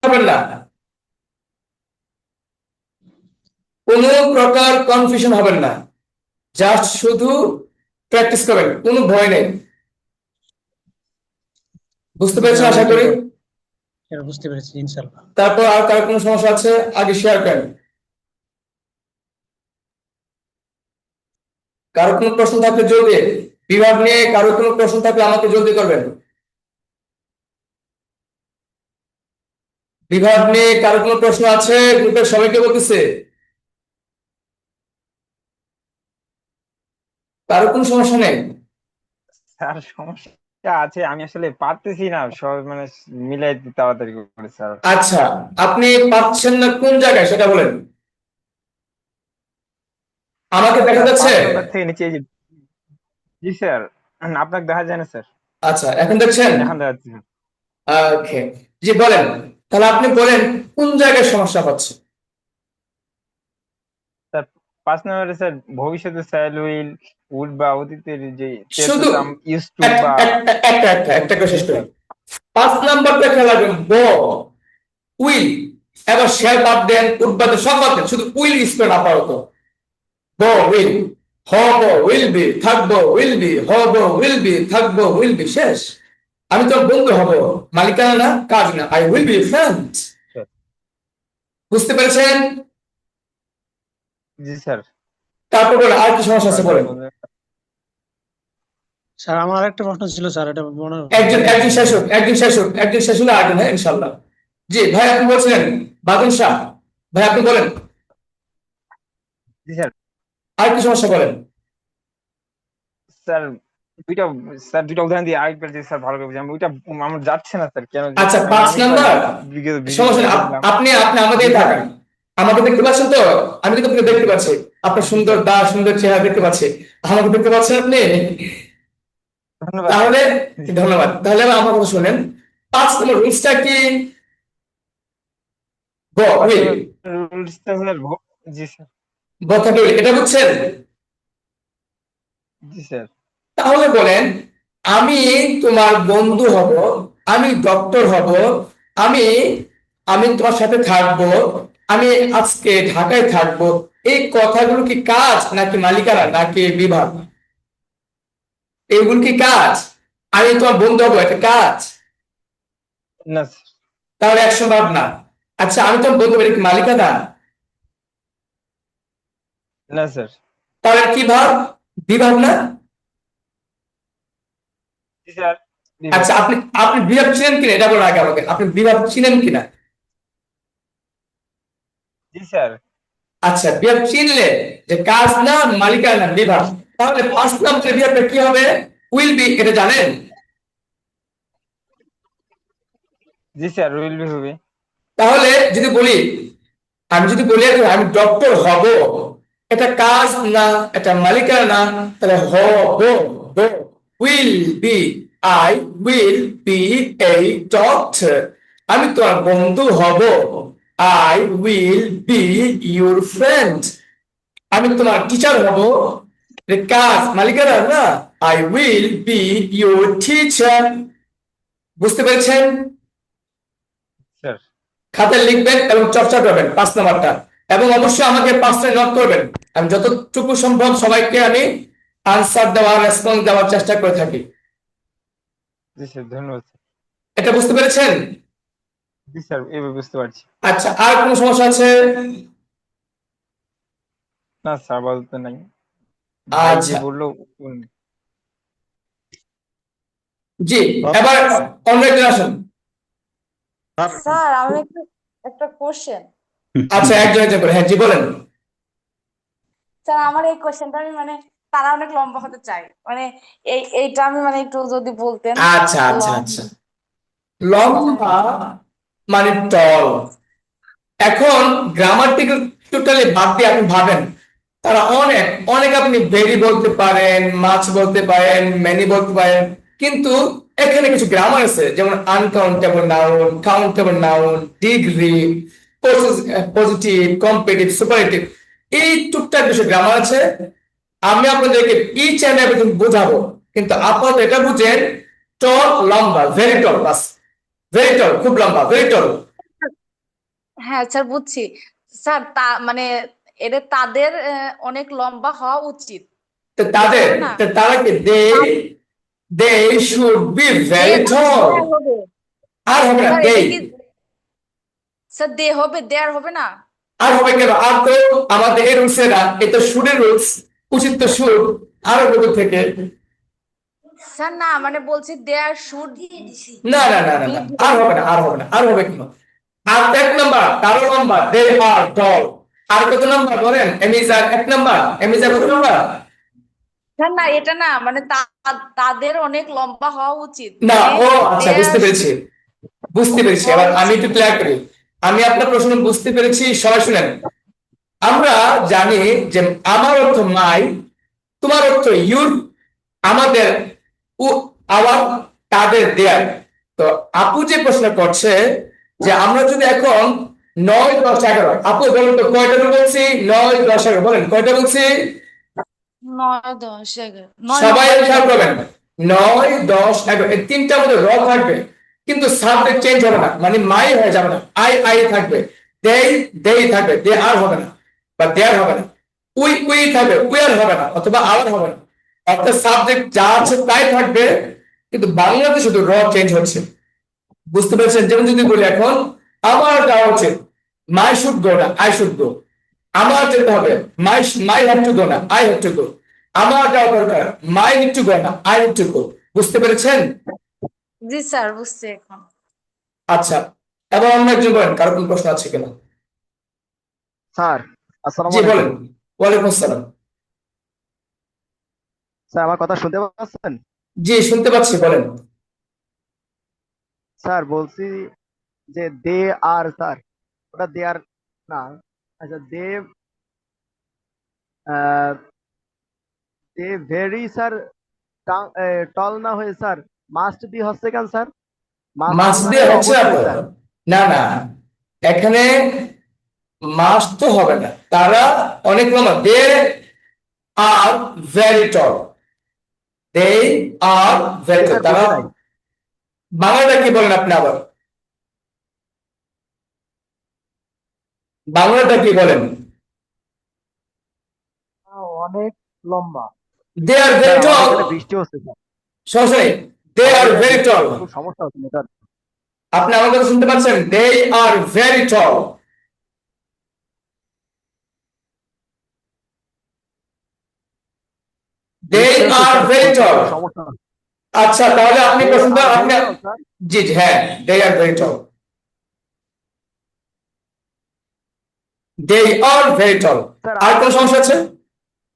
হবেন না, কোনো প্রকার কনফিউশন হবেন না, জাস্ট শুধু প্র্যাকটিস করবেন, কোনো ভয় নেই। বুঝতে জি স্যার, পেরেছেন আমি আশা এটাই করি। করব। স্যার বুঝতে পেরেছি ইনশাল্লাহ। তারপর আর কার কোনো সমস্যা আছে আগে শেয়ার করেন। কারো কোনো প্রশ্ন থাকলে জলদি, বিভাগ নিয়ে কারো কোনো প্রশ্ন থাকলে আমাকে জলদি করবেন। বিভাগ নিয়ে কারো কোনো প্রশ্ন আছে গ্রুপের সবাইকে বলতেছে, কারো কোনো সমস্যা নেই? স্যার সমস্যা আছে, আমি আসলে পারতেছি না সব মানে মিলাই দিতে তাড়াতাড়ি করে স্যার। আচ্ছা, আপনি পাচ্ছেন না কোন জায়গায় সেটা বলেন, আমাকে দেখা স্যার যাচ্ছে? 5 নাম্বার থেকে নিচে এই যে। জি স্যার, আপনাকে দেখা যায় না স্যার। আচ্ছা, এখন দেখছেন? এখন দেখাচ্ছি স্যার। ওকে, জি বলেন, তাহলে আপনি বলেন কোন জায়গায় সমস্যা হচ্ছে। স্যার 5 নাম্বারে স্যার ভবিষ্যতে স্যার উইল উড বা অতীতের যে শুধু টেন্স ইউজ টু এক- বা। এক- একটা একটা একটা করে জি শেষ করি। স্যার। 5 নাম্বারটা খেয়াল রাখবেন, উইল, এবার শেয়ার বাদ দেন, উদ্বাদে সব বাদ দেন, শুধু উইল ইউজ করেন আপাতত। উইল, হব, উইল বি, থাকবো, উইল বি, হব, উইল বি, থাকবো, উইল বি, শেষ। আমি তো বন্ধু হব, মালিকানা না, কাজ না, I will be friend. Sir. বুঝতে পেরেছেন? জি স্যার। তারপর বলেন আর কি সমস্যা আছে বলেন। স্যার আমার আরেকটা প্রশ্ন ছিল স্যার, এটা মনে একজন ভুলে একজন গেছিলাম শেষ স্যার। হোক, একজন শেষ হোক, একজন শেষ হলে আগে, হ্যাঁ ইনশাল্লাহ। জি ভাই, আপনি বলছিলেন বাদন শাহ, ভাই আপনি বলেন জি স্যার। আর কি সমস্যা বলেন। স্যার দুইটা দুইটা উদাহরণ দিয়ে আরেকবার যে স্যার ভালো করে বুঝি, আমি ওইটা আমার যাচ্ছে না স্যার, কেন যে আচ্ছা, আমি 5 নাম্বার, অনেকবার বিগত সমস্যা ভিডিওতে নেই, দেখলাম। আপনি আপনি আমাদের জি স্যার। তাকান, আমাকে দেখতে পাচ্ছেন তো? আমি কিন্তু আপনাকে জি দেখতে স্যার। পাচ্ছি, আপনার জি সুন্দর স্যার। দাঁত, সুন্দর চেহারা দেখতে পাচ্ছি, আমাকে দেখতে পাচ্ছেন আপনি? ধন্যবাদ স্যার। তাহলে জি স্যার। ধন্যবাদ, তাহলে এবার আমার কথা শুনেন। 5 নম্বর রুলসটা কি? পাঁচ উইল, নম্বর রুলসটা স্যার জি স্যার। কথা বলি, এটা বুঝছেন? জি স্যার। তাহলে বলেন, আমি তোমার বন্ধু হব, আমি ডক্টর হব, আমি আমি তোমার সাথে থাকবো, আমি আজকে ঢাকায় থাকবো, এই কথাগুলো কি কাজ নাকি মালিকানা নাকি বিভাগ? এগুলো কি কাজ? আমি তোমার বন্ধু হবো, এটা কাজ? না স্যার। তাহলে 100 বার না। আচ্ছা, আমি তোমার বন্ধু হবো, এটা কি মালিকানা? না স্যার। তাহলে কি ভাব? বিভাগ না? জি স্যার। বিভাগ। আচ্ছা, আপনি আপনি বিভাগ চিনেন কিনা এটা বলার আগে আমাকে, আপনি বিভাগ চিনেন কিনা? জি স্যার। আচ্ছা, বিভাগ চিনলে যে কাজ না মালিকানা না বিভাগ, তাহলে 5 নম্বরের বিভাগটা কি হবে? উইল বি, এটা জানেন? জি স্যার উইল বি হবে। তাহলে যদি বলি, আমি যদি বলি যে আমি ডক্টর হব, এটা কাজ না, এটা মালিকানা না, তাহলে হব, will be, I will be a doctor. আমি তোমার বন্ধু হব, I will be your friend. আমি তোমার টিচার হব, এটা কাজ মালিকানা না, I will be your teacher. বুঝতে পেরেছেন? স্যার। খাতায় লিখবেন এবং চর্চা করবেন 5 নম্বরটা, এবং অবশ্যই আমাকে 5টায় নোট করবেন। আমি যতটুকু সম্ভব সবাইকে আমি আনসার দেওয়ার, রেসপন্স দেওয়ার চেষ্টা করে থাকি। জি স্যার ধন্যবাদ স্যার। এটা বুঝতে পেরেছেন? জি স্যার এবার বুঝতে পারছি। আচ্ছা, আর কোনো সমস্যা আছে? না স্যার আপাতত নাই। ভাই যে আচ্ছা, বললো জি, এবার অন্য একজন আসুন। স্যার আমার একটু একটা কোশ্চেন। আচ্ছা, একজন একজন করে, হ্যাঁ জি বলেন। স্যার আমার এই কোশ্চেনটা আমি মানে তারা অনেক লম্বা হতে চাই, মানে এইটা আমি মানে একটু যদি বলতেন। আচ্ছা আচ্ছা লং আচ্ছা, লম্বা মানে টল। এখন গ্রামাটিক্যাল টোটালি বাদ দিয়ে আপনি ভাবেন, তারা অনেক অনেক, আপনি ভেরি বলতে পারেন, মাছ বলতে পারেন, ম্যানি বলতে পারেন, কিন্তু এখানে কিছু গ্রামার আছে, যেমন uncountable noun, countable noun, degree, positive, competitive, superlative, এই টুকটাক কিছু গ্রামার আছে। আমি আপনাদেরকে ইচ এন্ড এভরিথিং বোঝাবো, কিন্তু আপাতত এটা বুঝেন, টল, লম্বা, ভেরি টল, বাস, ভেরি টল, খুব লম্বা, ভেরি টল। হ্যাঁ স্যার বুঝছি স্যার, তা মানে এটা তাদের অনেক লম্বা হওয়া উচিত, তো এটা তাদের, হবে না? তো তারা কি they should be very tall. There হবে আর হবে না স্যার, দে, এটা কি স্যার দে হবে, দেয়ার হবে না? আর হবে কেন? আর তো আমাদের এই রুলস না, এটা শুডের রুলস, উচিত তো শুড, আর হবে থেকে। স্যার না মানে বলছি দেয়ার শুড না না না না বি। না, আর হবে না, আর হবে না, আর হবে কেন? আর এক নাম্বার তারও নাম্বার, দে আর টল। আর কত নাম্বার বলেন? এমিজার এক নাম্বার, এমিজার কত নাম্বার? স্যার না এটা না মানে তাদের অনেক লম্বা হওয়া উচিত, না, মানে ও আচ্ছা, বুঝতে দেয়ার পেরেছি, বুঝতে পেরেছি। হওয়া এবার আমি উচিত। একটু ক্লিয়ার করি। আমি আপনার প্রশ্ন বুঝতে পেরেছি, সবাই শুনেন। আমরা জানি যে আমার অর্থ মাই, তোমার অর্থ ইউর, আমাদের আওয়ার, তাদের দেয়ার। তো আপু যে প্রশ্ন করছে যে আমরা যদি এখন 9, 10, 11, আপু বলেন তো কয়টা বলছি? 9, 10, 11 বলেন কয়টা বলছি? 9, 10, 11, 9 সবাই নম্বর খেয়াল স্যার। করবেন, 9, 10, 11 এই তিনটার মধ্যে র থাকবে, কিন্তু সাবজেক্ট চেঞ্জ হবে না, মানে মাই হয়ে যাবে না, আই থাকবে, দেই দেই থাকবে, দে আর হবে না, বা দেয়ার হবে না, উই থাকবে, উইয়ার হবে না, অথবা আওয়ার হবে না। অর্থাৎ সাবজেক্ট যা আছে তাই থাকবে, কিন্তু বাংলাতে শুধু র চেঞ্জ হচ্ছে। বুঝতে পেরেছেন? যেমন যদি বলি এখন আমার যাওয়া উচিত, মাই শুড গো না আই শুড গো। আমার যেতে হবে, মাই হ্যাভ টু গো না আই হ্যাভ টু গো। আমার যাওয়া দরকার, মাই নিড টু গো না আই নিড টু গো। বুঝতে পেরেছেন? জি স্যার বুঝছি এখন। আচ্ছা, এবার অন্য একজন বলেন, কারো কোনো প্রশ্ন আছে কিনা? স্যার আসসালামু জি বলেন। আলাইকুম। ওয়ালাইকুম আসসালাম। স্যার আমার কথা শুনতে পাচ্ছেন? জি শুনতে পাচ্ছি, বলেন। স্যার বলছি যে দে আর, স্যার ওটা দে আর না। আচ্ছা দে ভেরি স্যার, টল না হয়ে স্যার মাস্ট বি হচ্ছে কেন স্যার? মাস্ট মাস বি মানে দিয়ে তো হচ্ছে না অবশ্যই তো। স্যার। না না, এখানে মাস তো হবে না, তারা অনেক লম্বা, they are very tall, they are very tall, sir তারা। বুঝি নাই। বাংলাটা কি বলেন আপনি আবার? বাংলাটা কি বলেন? অনেক লম্বা। দে আর স্যার ভেরি আমাদের টল। এখানে বৃষ্টি হচ্ছে স্যার। সরাসরি দে আর আমাদের এখানে ভেরি বৃষ্টি টল। হচ্ছে, খুব সমস্যা হচ্ছে নেটার। আপনি আমার কথা শুনতে পাচ্ছেন? দে আর ভেরি টল, দে বৃষ্টি হচ্ছে আর স্যার, ভেরি শুনতে টল। খুব সমস্যা হচ্ছে। আচ্ছা, তাহলে আপনি দে প্রশ্নটা আর আপনি, ভেরি টল স্যার। জি জি, হ্যাঁ, they are very tall, they are very tall. Sir আর কোন সমস্যা আছে?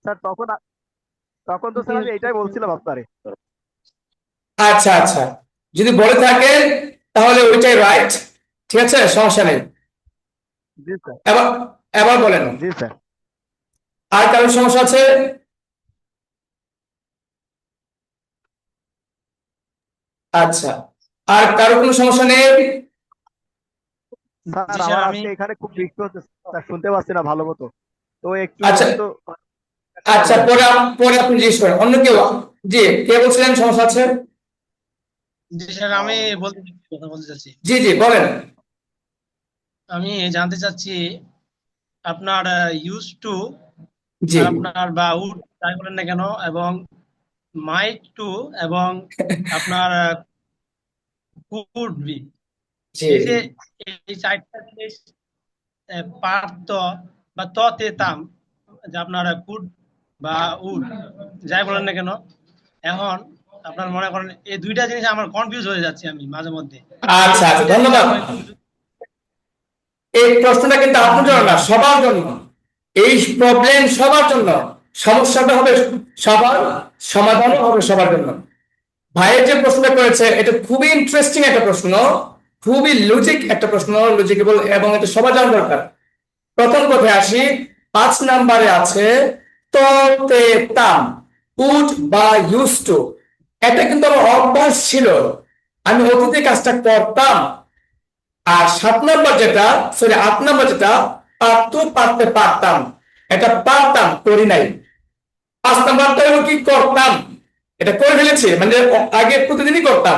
স্যার তখন তো স্যার আমি এটাই বলছিলাম আপনারে। আচ্ছা আচ্ছা, যদি বলে থাকেন তাহলে ওইটাই রাইট, ঠিক আছে, সমস্যা নেই। জি স্যার। এবার এবার বলেন, জি স্যার। আর কারোর সমস্যা আছে? আচ্ছা, আর কারো কোনো সমস্যা নেই? স্যার জি স্যার আমার আমি আজকে এখানে খুব বৃষ্টি হচ্ছে স্যার, শুনতে পাচ্ছি না ভালো মতো। তো একটু আচ্ছা হয়তো আচ্ছা, বলবেন। পরে আপনি জিজ্ঞেস করেন অন্য কেউ। জি, কে বলছিলেন সমস্যা আছে? জি স্যার আমি কথা বলতে চাচ্ছি। জি জি বলেন। আমি জানতে চাচ্ছি আপনার ইউজ টু জি আর আপনার বা উড যাই বলেন না কেন, এবং মাইট টু, এবং আপনার কুড বি, জি এই যে এই চারটা জিনিস পারত বা ততে তাম, যে আপনার কুড বা উড যাই বলেন না কেন, এখন আপনার মনে করেন এই দুইটা জিনিস আমার কনফিউজ হয়ে যাচ্ছে আমি মাঝে মধ্যে। এই আচ্ছা আচ্ছা, দুইটা জিনিস ধন্যবাদ। আমার একটু এই প্রশ্নটা কিন্তু আপনার জন্য না, সবার জন্য। এই প্রবলেম সবার জন্য, সমস্যাটা হবে সবার, সমাধানও হবে সবার জন্য। ভাইয়ের যে প্রশ্নটা করেছে এটা খুবই ইন্টারেস্টিং একটা প্রশ্ন, খুবই লজিক একটা প্রশ্ন, লজিকেবল, এবং এটা সবার জানা দরকার। প্রথম কথায় আসি, 5 নম্বরে আছে ততে তাম, উড বা ইউজ টু। এটা কিন্তু আমার অভ্যাস ছিল, আমি অতীতে কাজটা করতাম। আর 7 নম্বর যেটা, সরি 8 নম্বর যেটা, পারতে পারতাম, এটা পারতাম, করি নাই। 5 নম্বরটা হলো কি, করতাম, এটা করে ফেলেছি, মানে আগে প্রতিদিনই করতাম।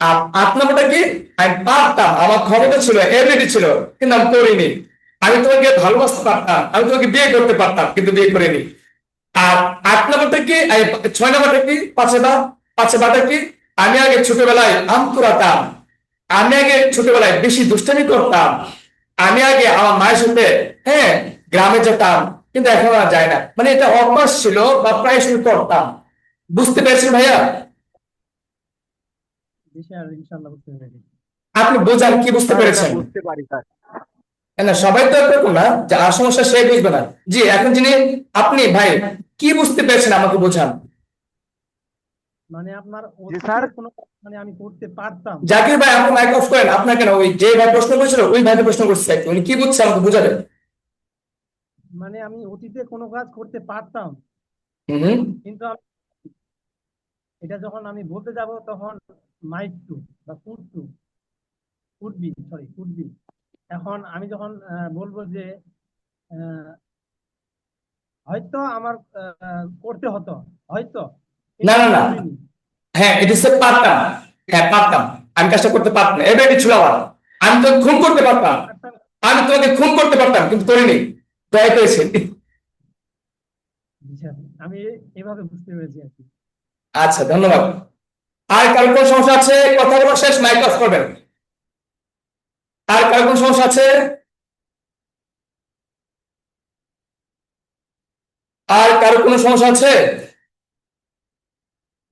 আর 8 নম্বরটা কি, আমি পারতাম, আমার ক্ষমতা ছিল, এবিলিটি ছিল, কিন্তু আমি করিনি। আমি তোমাকে ভালোবাসতে পারতাম, আমি তোমাকে বিয়ে করতে পারতাম, কিন্তু বিয়ে করিনি। আর 8 নম্বরটা কি, 6 নম্বরটা কি, পাঁচে বাটা কি, আমি আগে ছোটবেলায় আম কুড়াতাম, আমি আগে ছোটবেলায় বেশি দুষ্টামি করতাম, আমি আগে আমার মায়ের সাথে, হ্যাঁ, গ্রামে যেতাম, কিন্তু এখন আর যায় না। মানে এটা অভ্যাস ছিল বা প্রায় সময় করতাম। বুঝতে পেরেছেন ভাইয়া? জি স্যার, ইনশাআল্লাহ বুঝতে পেরেছি। আপনি বোঝান কি বুঝতে স্যার এটা পেরেছেন? বুঝতে পারি স্যার। না, সবাই তো এরকম না যে আর সমস্যা সে বুঝবে না। জি, এখন যিনি, আপনি ভাই কি বুঝতে পেরেছেন আমাকে বোঝান। মানে আপনার জি স্যার। অতীতে কোনো কাজ মানে আমি করতে পারতাম। জাকির ভাই, আপনি মাইক অফ করেন। আপনার কেন, ওই যে ভাই প্রশ্ন করেছিল ওই ভাইকে প্রশ্ন করছে, উনি কি বুঝছে আমাকে বুঝাবেন। মানে আমি অতীতে কোনো কাজ করতে পারতাম, হুম। কিন্তু এটা যখন আমি বলতে যাব তখন মাইট টু বা কুড বি। এখন আমি যখন বলবো যে আহ, হয়তো আমার করতে হতো, হয়তো, না কিন্তু না আমি না, করিনি। হ্যাঁ এটা হচ্ছে পারতাম। হ্যাঁ পারতাম, আমি কাজটা করতে পারতাম না, এবার ছিল আবার, আমি তো খুন করতে পারতাম, পারতাম। আমি তোমাকে খুন করতে পারতাম, কিন্তু করিনি। দয়া করেছে। বুঝছেন? আমি এভাবে বুঝতে পেরেছি আর কি। আচ্ছা, ধন্যবাদ। আর কারো কোন সমস্যা আছে? কথাগুলো শেষ, মাইক অফ করবেন। আর কারো কোন সমস্যা আছে? আর কারো কোনো সমস্যা আছে?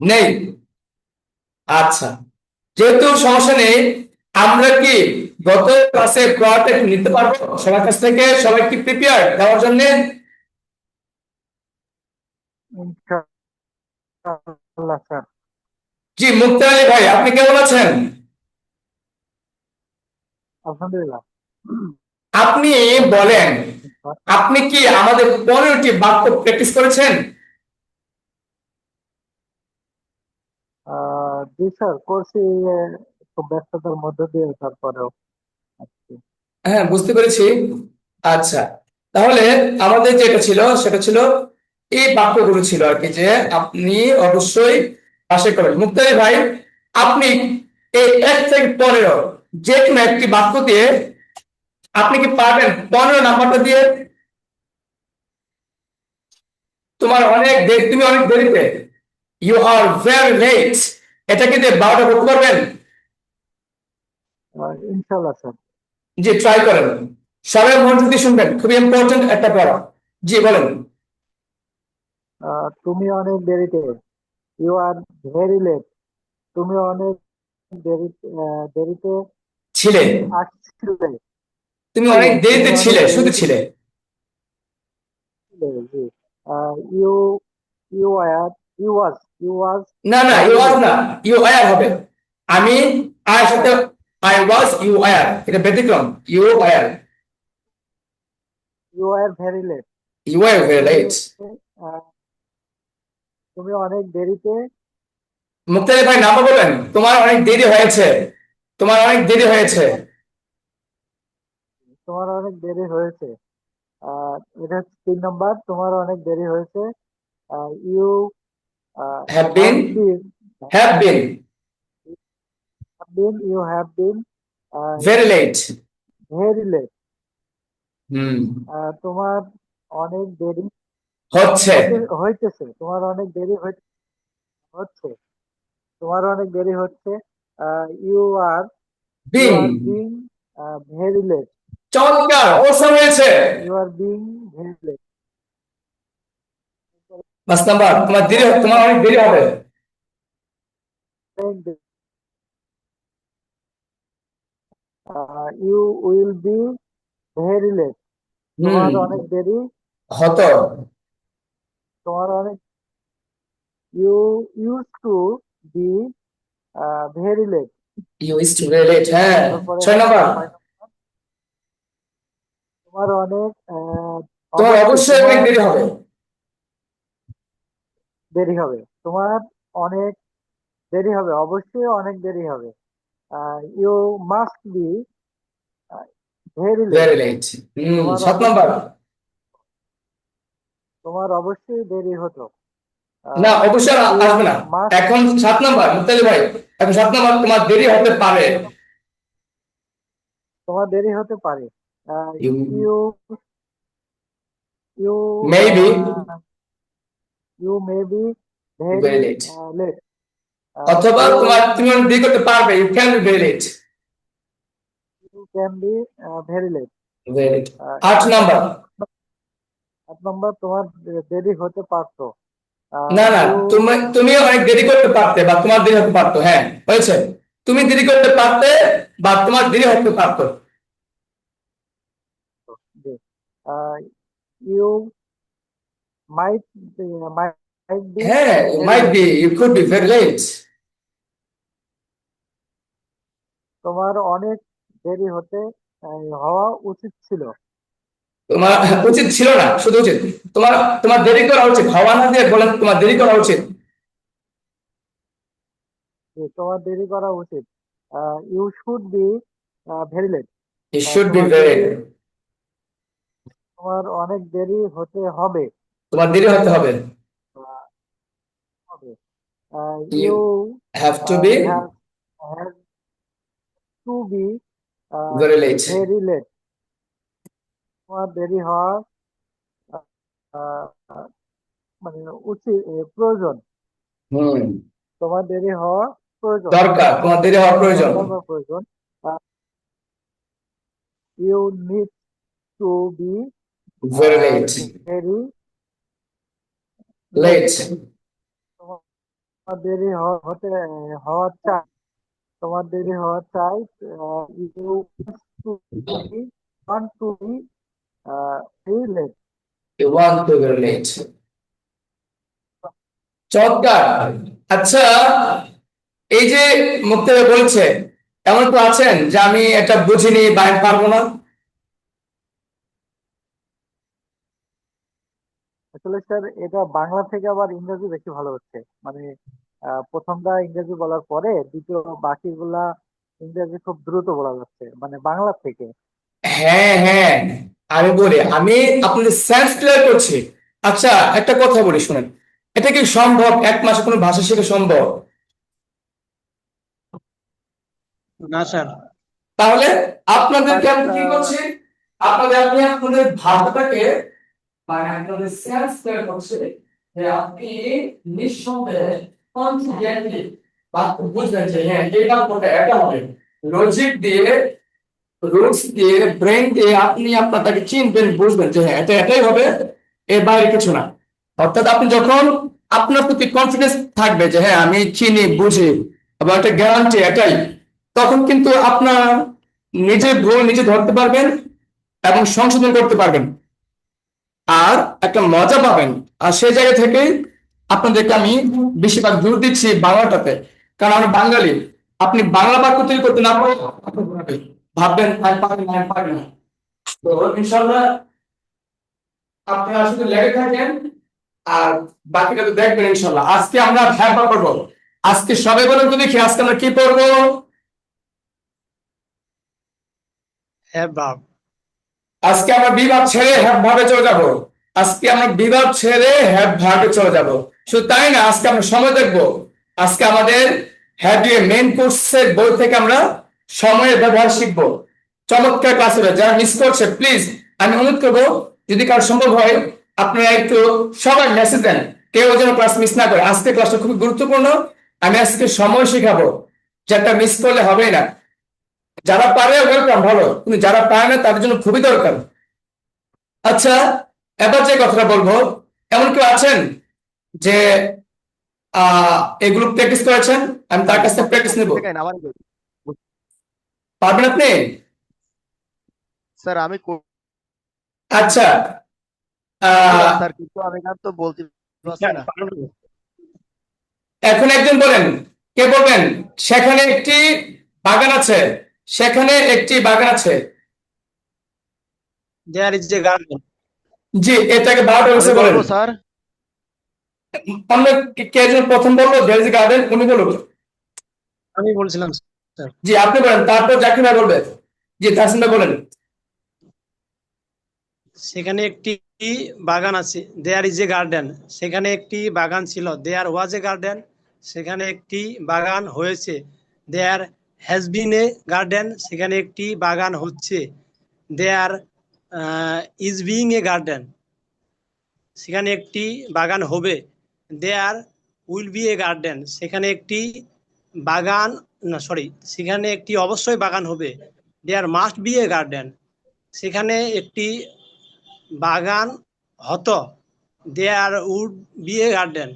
নেই? আচ্ছা, যেহেতু সমস্যা নেই, আমরা কি গত ক্লাসে প্লট নিতে পারবো সবার কাছ থেকে? সবাই কি প্রিপেয়ার দেওয়ার জন্য? ইনশাআল্লাহ স্যার। জি, মুক্তার আলী ভাই, আপনি কেমন আছেন? আলহামদুলিল্লাহ। আপনি বলেন, আপনি কি আমাদের 15টি বাক্য প্র্যাকটিস করেছেন? জি স্যার, করছি। খুব ব্যস্ততার মধ্য দিয়ে তারপরেও আজকে। হ্যাঁ, বুঝতে পেরেছি। আচ্ছা, তাহলে আমাদের যেটা ছিল সেটা ছিল এই বাক্যগুলো ছিল আর কি, যে আপনি অবশ্যই পাশে করবেন। মুক্তারি ভাই, আপনি এই 1 থেকে 15 যে কোনো একটি বাক্য দিয়ে, আপনি কি পারবেন 15 নাম্বারটা দিয়ে? তোমার অনেক দেরি, তুমি অনেক দেরিতে, ইউ আর ভেরি লেট, এটাকে দিয়ে 12টা করতে পারবেন? ইনশাআল্লাহ স্যার। জি, ট্রাই করেন। সবাই মনোযোগ দিয়ে শুনবেন, খুবই ইম্পর্টেন্ট একটা পড়া। জি বলেন। তুমি অনেক দেরিতে, ইউ আর ভেরি লেট। তুমি অনেক দেরিতে ছিলে, আসছিলে। তুমি ছিলে অনেক তুমি দেরিতে অনেক ছিলে, শুধু দেরিতে ছিলে। ছিলে। জি। You you are you was না না, ইউ ভেরি আর লেট। না, ইউ আর হবে। আমি আর সাথে আই ওয়াজ, ইউ আর, এটা ব্যতিক্রম। You are, you are very late. You are very তুমি লেট। আহ, তুমি অনেক দেরিতে, মুক্তারি ভাই নাম বলেন, তোমার অনেক দেরি হয়েছে, তোমার অনেক দেরি হয়েছে। তোমার অনেক দেরি হয়েছে। এটা হচ্ছে 3 নম্বর, তোমার অনেক দেরি হয়েছে। You have been, have been have been you have been very late. Very late. Hmm, তোমার অনেক দেরি হচ্ছে। হইতেছে। তোমার অনেক দেরি হচ্ছে। তোমার অনেক দেরি হচ্ছে। You are you being, are being very late. চমৎকার, অবসর হয়েছে। You are being very late. 5 number, তোমার দেরি, তোমার অনেক দেরি হবে। You will be very late. Hmm, তোমার অনেক দেরি। হতো। তোমার অনেক you use to be very late. You is to very late, হ্যাঁ। তারপরে 6 নম্বর, 6 নম্বর, তোমার অনেক তোমার অবশ্যই অবশ্যই অনেক তোমার দেরি হবে। দেরি হবে। তোমার অনেক দেরি হবে, অবশ্যই অনেক দেরি হবে। You must be very late. Very late. Hmm, তোমার 7 নম্বর, অবশ্যই তোমার অবশ্যই দেরি হতো। না অবশ্যই আসবে না। মাস্ট এখন 7 নাম্বার মুক্তাদি ভাই, এখন 7 নাম্বার তোমার দেরি হতে পারে। তোমার দেরি হতে পারে। You you you maybe you may be very very late, late. অথবা ইউ তুমি অনেক দেরি করতে পারবে, you can be very late. You can be very late. Very late. 8 number, 8 number তোমার দেরি হতে পারতো। না না, ইউ তুমি অনেক দেরি করতে পারতে বা তোমার দেরি হতে পারতো, হ্যাঁ হয়েছে, তুমি দেরি করতে পারতে বা তোমার দেরি হতে পারতো। ইউ মাইট মাইট বি হ্যাঁ, very might late. Be, you could be very late. তোমার অনেক দেরি হওয়া উচিত ছিল। তোমার উচিত ছিল না, শুধু উচিত। তোমার তোমার দেরি করা উচিত, হওয়া না দিয়ে বলেন তোমার দেরি করা উচিত। যে তোমার দেরি করা উচিত। You should be very late. You should be তোমার ভেরি, দেরি তোমার অনেক দেরি হতে হবে। তোমার দেরি হতে হবে। আহ, হবে। You you have to be have to be very late. Very late. তোমার দেরি হওয়া আহ, মানে উচিত প্রয়োজন। হুম, তোমার দেরি হওয়া প্রয়োজন। দরকার, তোমার দেরি হওয়া প্রয়োজন। দরকার বা প্রয়োজন। You need to be very late, very late. Late. তোমার দেরি হওয়া চাই। তোমার দেরি হওয়া চাই। You to be want to be very late. You want to very late. চমৎকার। আচ্ছা, এই যে মুক্তাদি বলছে, এমন তো আছেন যে আমি এটা বুঝিনি বা আমি পারবো না? আসলে স্যার এটা বাংলা থেকে আবার ইংরেজি বেশি ভালো হচ্ছে। মানে প্রথমটা ইংরেজি বলার পরে দ্বিতীয় বাকিগুলা ইংরেজি খুব দ্রুত বলা যাচ্ছে, মানে বাংলা থেকে। হ্যাঁ হ্যাঁ, আমি বলি, আমি আপনাদের সেন্স ক্লিয়ার করছি। আচ্ছা, একটা কথা বলি শুনেন, এটা কি সম্ভব 1 মাসে কোনো ভাষা শেখা সম্ভব? না স্যার। তাহলে আপনাদেরকে বাট আমি কি করছি, আমি আপনাদের ভাষাটাকে মানে আপনাদের সেন্স ক্লিয়ার করছি, যে আপনি নিঃসন্দেহে কনফিডেন্টলি বাক্য বুঝবেন যে হ্যাঁ এটা কোনটা, এটা হবে, লজিক দিয়ে, রুটস দিয়ে, ব্রেন দিয়ে আপনি আপনারটাকে চিনবেন, বুঝবেন যে হ্যাঁ এটা এটাই হবে, এর বাইরে কিছু না। অর্থাৎ আপনি যখন আপনার প্রতি কনফিডেন্স থাকবে যে হ্যাঁ আমি চিনি বুঝি বা একটা গ্যারান্টি এটাই, তখন কিন্তু আপনার নিজের ভুল নিজে ধরতে পারবেন এবং সংশোধন করতে পারবেন, আর একটা মজা পাবেন। আর সেই জায়গা থেকে আপনাদেরকে আমি বেশিরভাগ জোর দিচ্ছি বাংলাটাতে, কারণ আমি বাঙালি। আপনি বাংলা বাক্য তৈরি করতে না পারলে ভাববেন আমি পারি না, আমি পারি না। তো ইনশাল্লাহ আপনারা শুধু লেগে থাকেন, আর বাকিটা তো দেখবেন ইনশাল্লাহ। আজকে আমরা ভ্যাবা করবো। আজকে সবাই বলেন তো দেখি, আজকে আমরা কি পড়বো? হ্যাঁ বাপ। আজকে আমরা বিভাগ ছেড়ে হ্যাভ ভাবে চলে যাব। আজকে আমরা বিভাগ ছেড়ে হ্যাভ ভাবে চলে যাব। শুধু তাই না, আজকে আমরা সময় দেখবো। আজকে আমাদের হ্যাভ ইউ মেইন কোর্সের বই থেকে আমরা সময়ের ব্যবহার শিখবো। চমৎকার ক্লাস হবে, যারা মিস করছে প্লিজ আমি অনুরোধ করবো, যদি কারো সম্ভব হয় আপনারা একটু সবাই মেসেজ দেন, কেউ যেন ক্লাস মিস না করে। আজকে ক্লাসটা খুবই গুরুত্বপূর্ণ। আমি আজকে সময় শিখাবো, যেটা মিস করলে হবে না। যারা পারে ওয়েলকাম, ভালো, কিন্তু যারা পারে না তাদের জন্য খুবই দরকার। আচ্ছা, এবার যে কথাটা বলবো, এমন কেউ আছেন যে এগুলো প্র্যাকটিস করেছেন? আমি তার স্যার কাছ থেকে প্র্যাকটিস নেব। শেখাই না আবার পারবেন আপনি? স্যার আমি আচ্ছা, করছিলাম আহ, স্যার, কিন্তু আমি আর তো বলতে পারছি না। এখন একজন বলেন, কে বলবেন সেখানে একটি বাগান আছে, সেখানে একটি বাগান আছে। There is a garden. জি, এটাকে 12টা আমি বছর বলেন। বলবো স্যার। অন্য কে একজন প্রথম বললো দেয়ার গার্ডেন, উনি বলুন। আমি বলছিলাম স্যার। জি, আপনি বলেন, তারপর জাকির ভাই বলবেন। জি, তাসিম ভাই বলেন। সেখানে একটি বাগান আছে, দেয়ার ইজ এ গার্ডেন, সেখানে একটি বাগান ছিল, দেয়ার ওয়াজ এ গার্ডেন, সেখানে একটি বাগান হয়েছে, দেয়ার হ্যাজ বিন এ গার্ডেন, সেখানে একটি বাগান হচ্ছে, there is being a garden, সেখানে একটি বাগান হবে, there will be a garden, সেখানে একটি বাগান, না সরি, সেখানে একটি অবশ্যই বাগান হবে, there must be a garden, সেখানে একটি বাগান হতো, there would be a garden,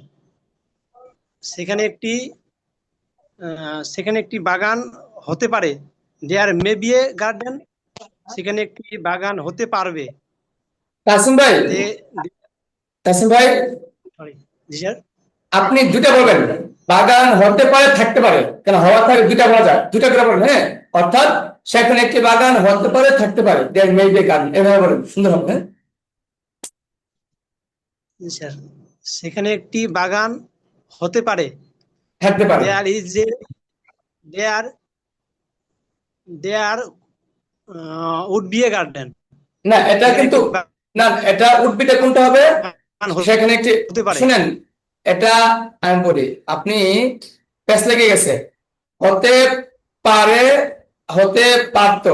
সেখানে একটি বাগান হতে পারে, there May be a garden, সেখানে একটি বাগান হতে পারবে, তাসিম ভাই, তাসিম ভাই, সরি জি স্যার, আপনি দুটা বলবেন, বাগান হতে পারে থাকতে পারে, কেন হওয়া থাকে দুটা বলা যায়, দুটা করে বলেন, হ্যাঁ, অর্থাৎ সেখানে একটি বাগান হতে পারে থাকতে পারে, there May be a garden, এভাবে বলেন, সুন্দর হবে, হ্যাঁ? জি স্যার, সেখানে একটি বাগান হতে পারে, থাকতে পারে। There is a there there would be a garden, না, এটা সেখানে কিন্তু, একটি না, এটা উদ্ভিদে কোনটা হবে, বাগান সেখানে একটি, হতে পারে। শুনেন, এটা আমি বলি, আপনি প্যাচ লেগে গেছে, হতে পারে, হতে পারতো,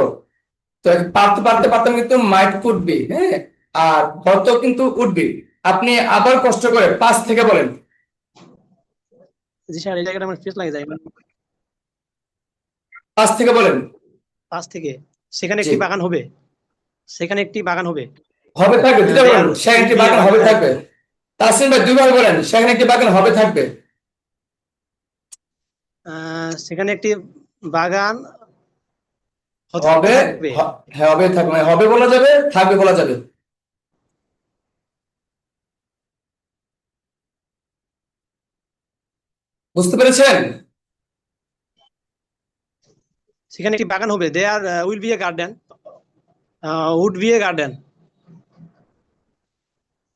তো পারতে পারতে পারতাম কিন্তু মাইট কুড বি, হ্যাঁ, আর হয়তো কিন্তু উঠবি। আপনি আবার কষ্ট করে 5 থেকে বলেন, জি স্যার, এই জায়গাটা আমার ফেস লাগে যায়, 5 থেকে বলেন। 5 থেকে, সেখানে জি, একটি বাগান হবে, সেখানে একটি বাগান হবে, হবে থাকবে, দুটো বলেন, দেয়ার সেখানে উড একটি বি এ বাগান হবে গার্ডেন, থাকবে। তাসিম ভাই দুইবার বলেন, সেখানে একটি বাগান হবে থাকবে। সেখানে একটি বাগান হতে হবে, থাকবে, হ্যাঁ, হবে থাকবে, মানে হবে বলা যাবে, থাকবে বলা যাবে। বুঝতে পেরেছেন? সেখানে একটি বাগান হবে, there will be a garden, would be a garden,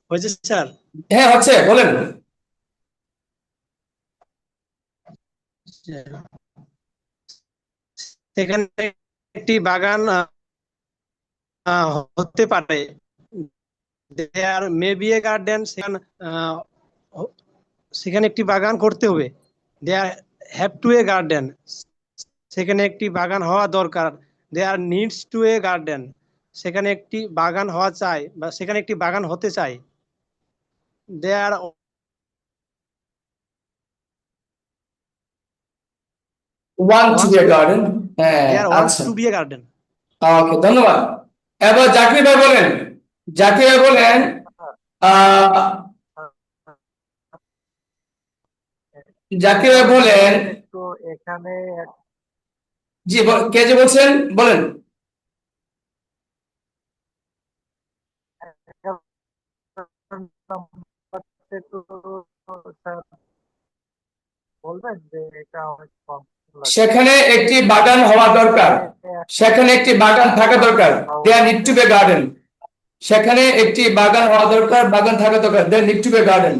হয়েছে স্যার? হ্যাঁ, হচ্ছে, বলেন। সেখানে একটি বাগান হতে পারে, there May be a garden, সেখানে একটি বাগান করতে হবে, there have to a garden, সেখানে একটি বাগান হওয়া দরকার, there needs to a garden, সেখানে একটি বাগান হওয়া চাই বা সেখানে একটি বাগান হতে চাই, there want to wants be a to garden, হ্যাঁ, দেয়ার ওয়ান্টস আচ্ছা, to be a garden. Okay, ধন্যবাদ। এবার জাকির ভাই বলেন, জাকির ভাই বলেন, আহ জাকির ভাই বলেন, একটু এখানে জি, কে যে বলছেন, বলেন। একটু স্যার বলবেন যে এটা অনেক কম লাগে। সেখানে একটি বাগান হওয়া দরকার, সেখানে একটি বাগান থাকা দরকার, দেয়ার নিড টু বি গার্ডেন, সেখানে একটি বাগান হওয়া দরকার, বাগান থাকা দরকার, দেয়ার নিড টু বি গার্ডেন।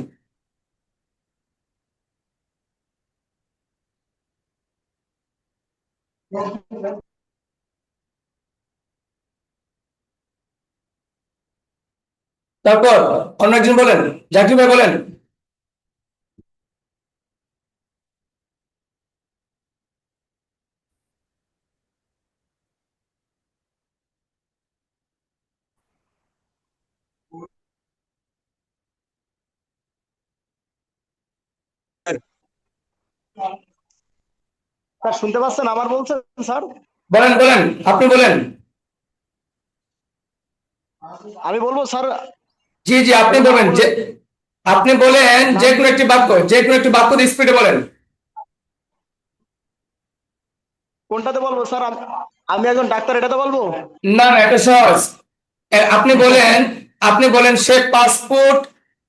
তারপর অন্য একজন বলেন, জাকির ভাই বলেন। স্যার শুনতে পাচ্ছেন আমার বলছেন স্যার? বলেন, বলেন, আপনি বলেন। আমি বলবো স্যার? জি, জি, আপনি বলেন, যে আপনি বলেন যে কোনো একটি বাক্য, যে কোনো একটি বাক্য স্পিডে বলেন। কোনটাতে বলবো স্যার? আমি একজন ডাক্তার, এটাতে বলবো? না, না, এটা সহজ। আপনি বলেন সে 5 ফুট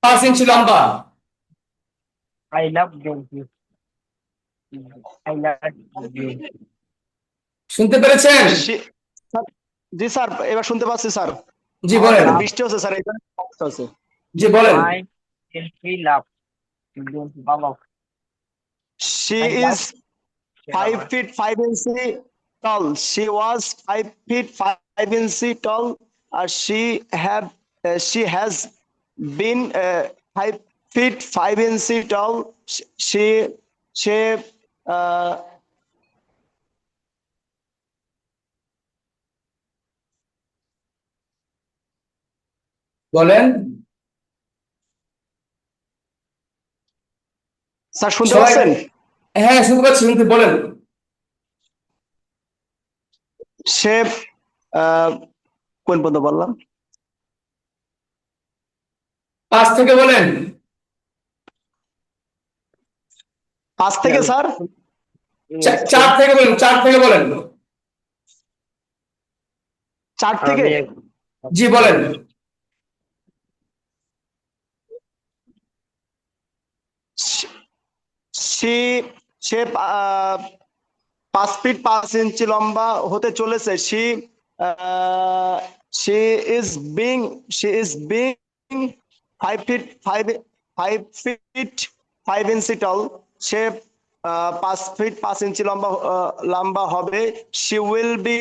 5 ইঞ্চি লম্বা। I love you, I love you. শুনতে পেরেছেন? স্যার, জি স্যার, এবার শুনতে পাচ্ছি স্যার। জি, আমার বলেন। এখানে বৃষ্টি হচ্ছে স্যার, এই জন্য সমস্যা হচ্ছে। জি, বলেন। আই লাভ বাবা, She I love is 5 feet 5 inches tall. She was 5 feet 5 inches tall. She have she has been 5 feet 5 inches tall. She uh, বলেন স্যার শুনতে সবাই। পাচ্ছেন? হ্যাঁ, শুনতে পাচ্ছি, কিন্তু বলেন। সে কোন পর্যন্ত বললাম? 5 থেকে বলেন। 5 থেকে স্যার? 4 থেকে বলেন, 4 থেকে বলেন। 4 থেকে? জি বলেন। সে সে 5 ফিট 5 ইঞ্চি লম্বা হতে চলেছে। She is being 5 feet 5 inch tall. সে 5 ফিট 5 ইঞ্চি লম্বা হবে। She will be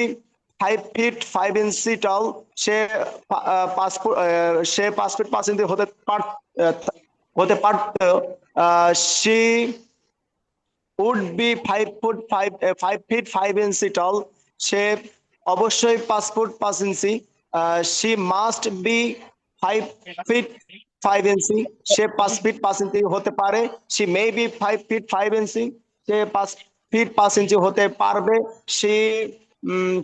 5 feet 5 inch tall. সে 5 ফিট 5 ইঞ্চি হতে পারত। শি would be 5 feet 5 inches tall. সে অবশ্যই 5 foot 5 inch. she must be 5 feet 5 inches. সে 5 ফিট 5 ইঞ্চি হতে পারে। she may be 5 feet 5 inches. সে 5 ফিট 5 ইঞ্চি হতে পারবে। she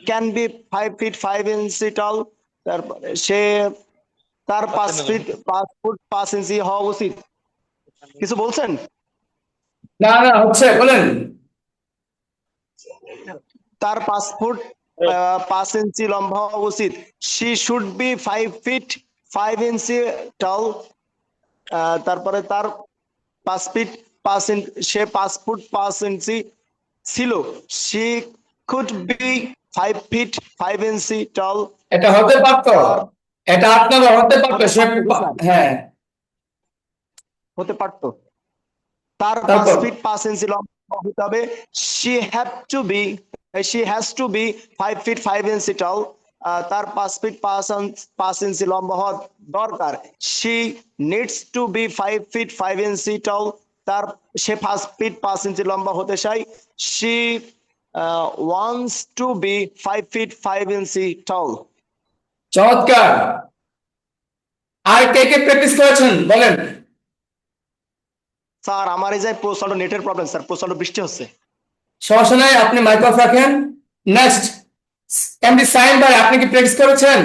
can be 5 feet 5 inches tall. তারপরে তার 5 ফুট 5 ইঞ্চি হওয়া উচিত। কিছু বলছেন? না না, হচ্ছে, বলেন। তার 5 ফুট 5 ইঞ্চি লম্বা হওয়া উচিত। She should be 5 feet 5 inch টল। তারপরে তার 5 ফিট 5 ইঞ্চি, সে 5 ফুট 5 ইঞ্চি ছিল। She could be 5 feet 5 inch টল। এটা হতে পারতো, এটা 8 নম্বর হতে পারতো সে। হ্যাঁ, হতে পারতো। তার পাঁচ তারপর ফিট 5 ইঞ্চি লম্বা হতে হবে। She have to be she has to be 5 feet 5 inch tall. তার 5 ফিট 5 ইঞ্চি লম্বা হওয়া দরকার। She needs to be 5 feet 5 inch tall. সে 5 ফিট 5 ইঞ্চি লম্বা হতে চাই। She wants to be 5 feet 5 inch tall. চমৎকার। আর কে কে প্র্যাকটিস করেছেন বলেন। স্যার আমার এই যে প্রচন্ড নেটের প্রবলেম স্যার, প্রচন্ড বৃষ্টি হচ্ছে। সমস্যা নাই, আপনি মাইক অফ রাখেন। নেক্সট, এমডি সাইম ভাই, আপনি কি প্র্যাকটিস করেছেন?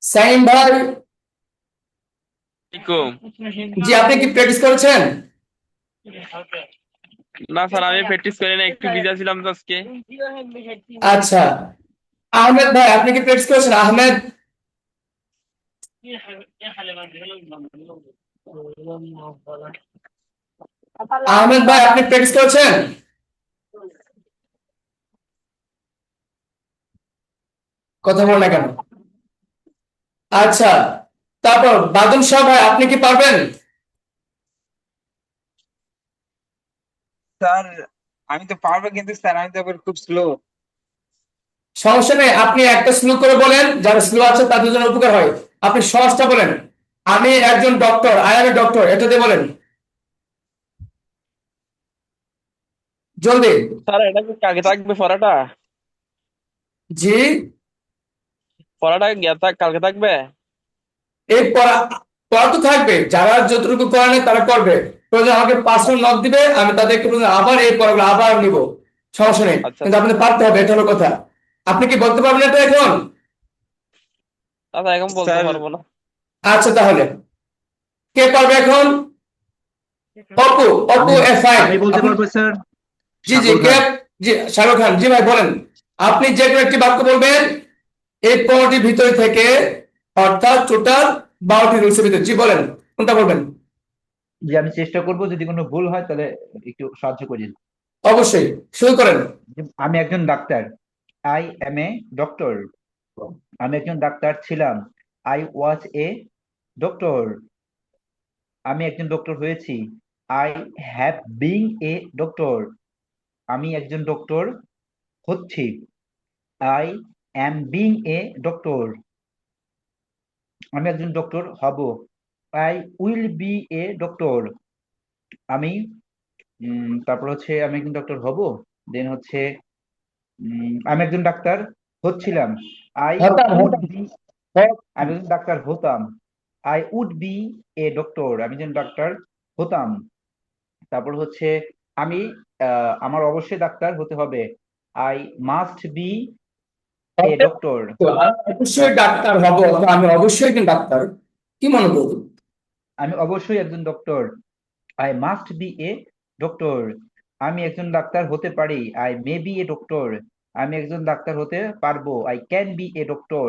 সাইম ভাই, আলাইকুম। জি আপনি কি প্র্যাকটিস করেছেন? না স্যার, আমি প্র্যাকটিস করি না, একটু বিজি ছিলাম তো আজকে। আচ্ছা, আহমেদ ভাই, আপনি কি প্র্যাকটিস করেছেন? আহমেদ, আহমেদ ভাই, আপনি প্র্যাকটিস করেছেন? কথা বল না কেন? আচ্ছা, তারপর বাদল শাহ ভাই, আপনি কি পারবেন? স্যার আমি তো পারবো, কিন্তু স্যার আমি তো আবার খুব স্লো। সমস্যা নেই, আপনি একটা স্লো করে বলেন, যারা স্লো আছে তাদের জন্য উপকার হয়। আপনি সহজটা বলেন। আমি একজন doctor, I M a doctor, এটা দিয়ে বলেন জলদি। স্যার এটা কি কালকে থাকবে পড়াটা? জি, পড়াটা কালকে থাকবে? এই পড়া, পড়া তো থাকবে, যারা যতটুকু করে নেয় তারা করবে। প্রয়োজন আমাকে পার্সোনাল নক দিবে, আমি তাদেরকে প্রয়োজন আবার এই পড়াগুলো আবার নিব। সমস্যা নেই, আচ্ছা কিন্তু আপনাদের পারতে হবে, এটা হলো কথা। আপনি কি বলতে পারবেন এটা এখন? আচ্ছা, এখন বলতে স্যার পারবো না। আচ্ছা, তাহলে কে পারবে এখন? অপু, অপু আমি এ ফাইন। আমি বলতে আপনি, পারবো স্যার। জি জি, সাগর কে? খান। জি, শাহরুখ খান, জি ভাই বলেন। আপনি যে কোনো একটি বাক্য বলবেন এই 15টির ভিতরে থেকে, অর্থাৎ টোটাল 12টি রুলসের ভিতরে। জি বলেন, কোনটা বলবেন? যে আমি চেষ্টা করব, যদি কোনো ভুল হয় তাহলে একটু সাহায্য করেন। অবশ্যই, শুরু করেন। আমি একজন doctor. I M A doctor. আমি একজন ডাক্তার ছিলাম। I was A doctor. আমি একজন ডক্টর হয়েছি। I have being a doctor. আমি একজন ডক্টর হচ্ছি। I am being a doctor, আমি একজন ডক্টর হব। I will be a doctor, আমি তারপর হচ্ছে আমি একজন ডক্টর হব। দেন হচ্ছে আমি একজন ডাক্তার হচ্ছিলাম। আই হতাম উড হতাম বি, আমি একজন ডাক্তার হতাম। I would be a doctor, আমি একজন ডাক্তার হতাম। তারপর হচ্ছে আমি আমার অবশ্যই ডাক্তার হতে হবে। I must be a doctor, তো আমি অবশ্যই ডাক্তার হব, তো আমি অবশ্যই একজন ডাক্তার, কি মনে করবো? আমি অবশ্যই একজন doctor. I must be a doctor, আমি একজন ডাক্তার হতে পারি। I may be a doctor, আমি একজন ডাক্তার হতে পারবো। I can be a doctor,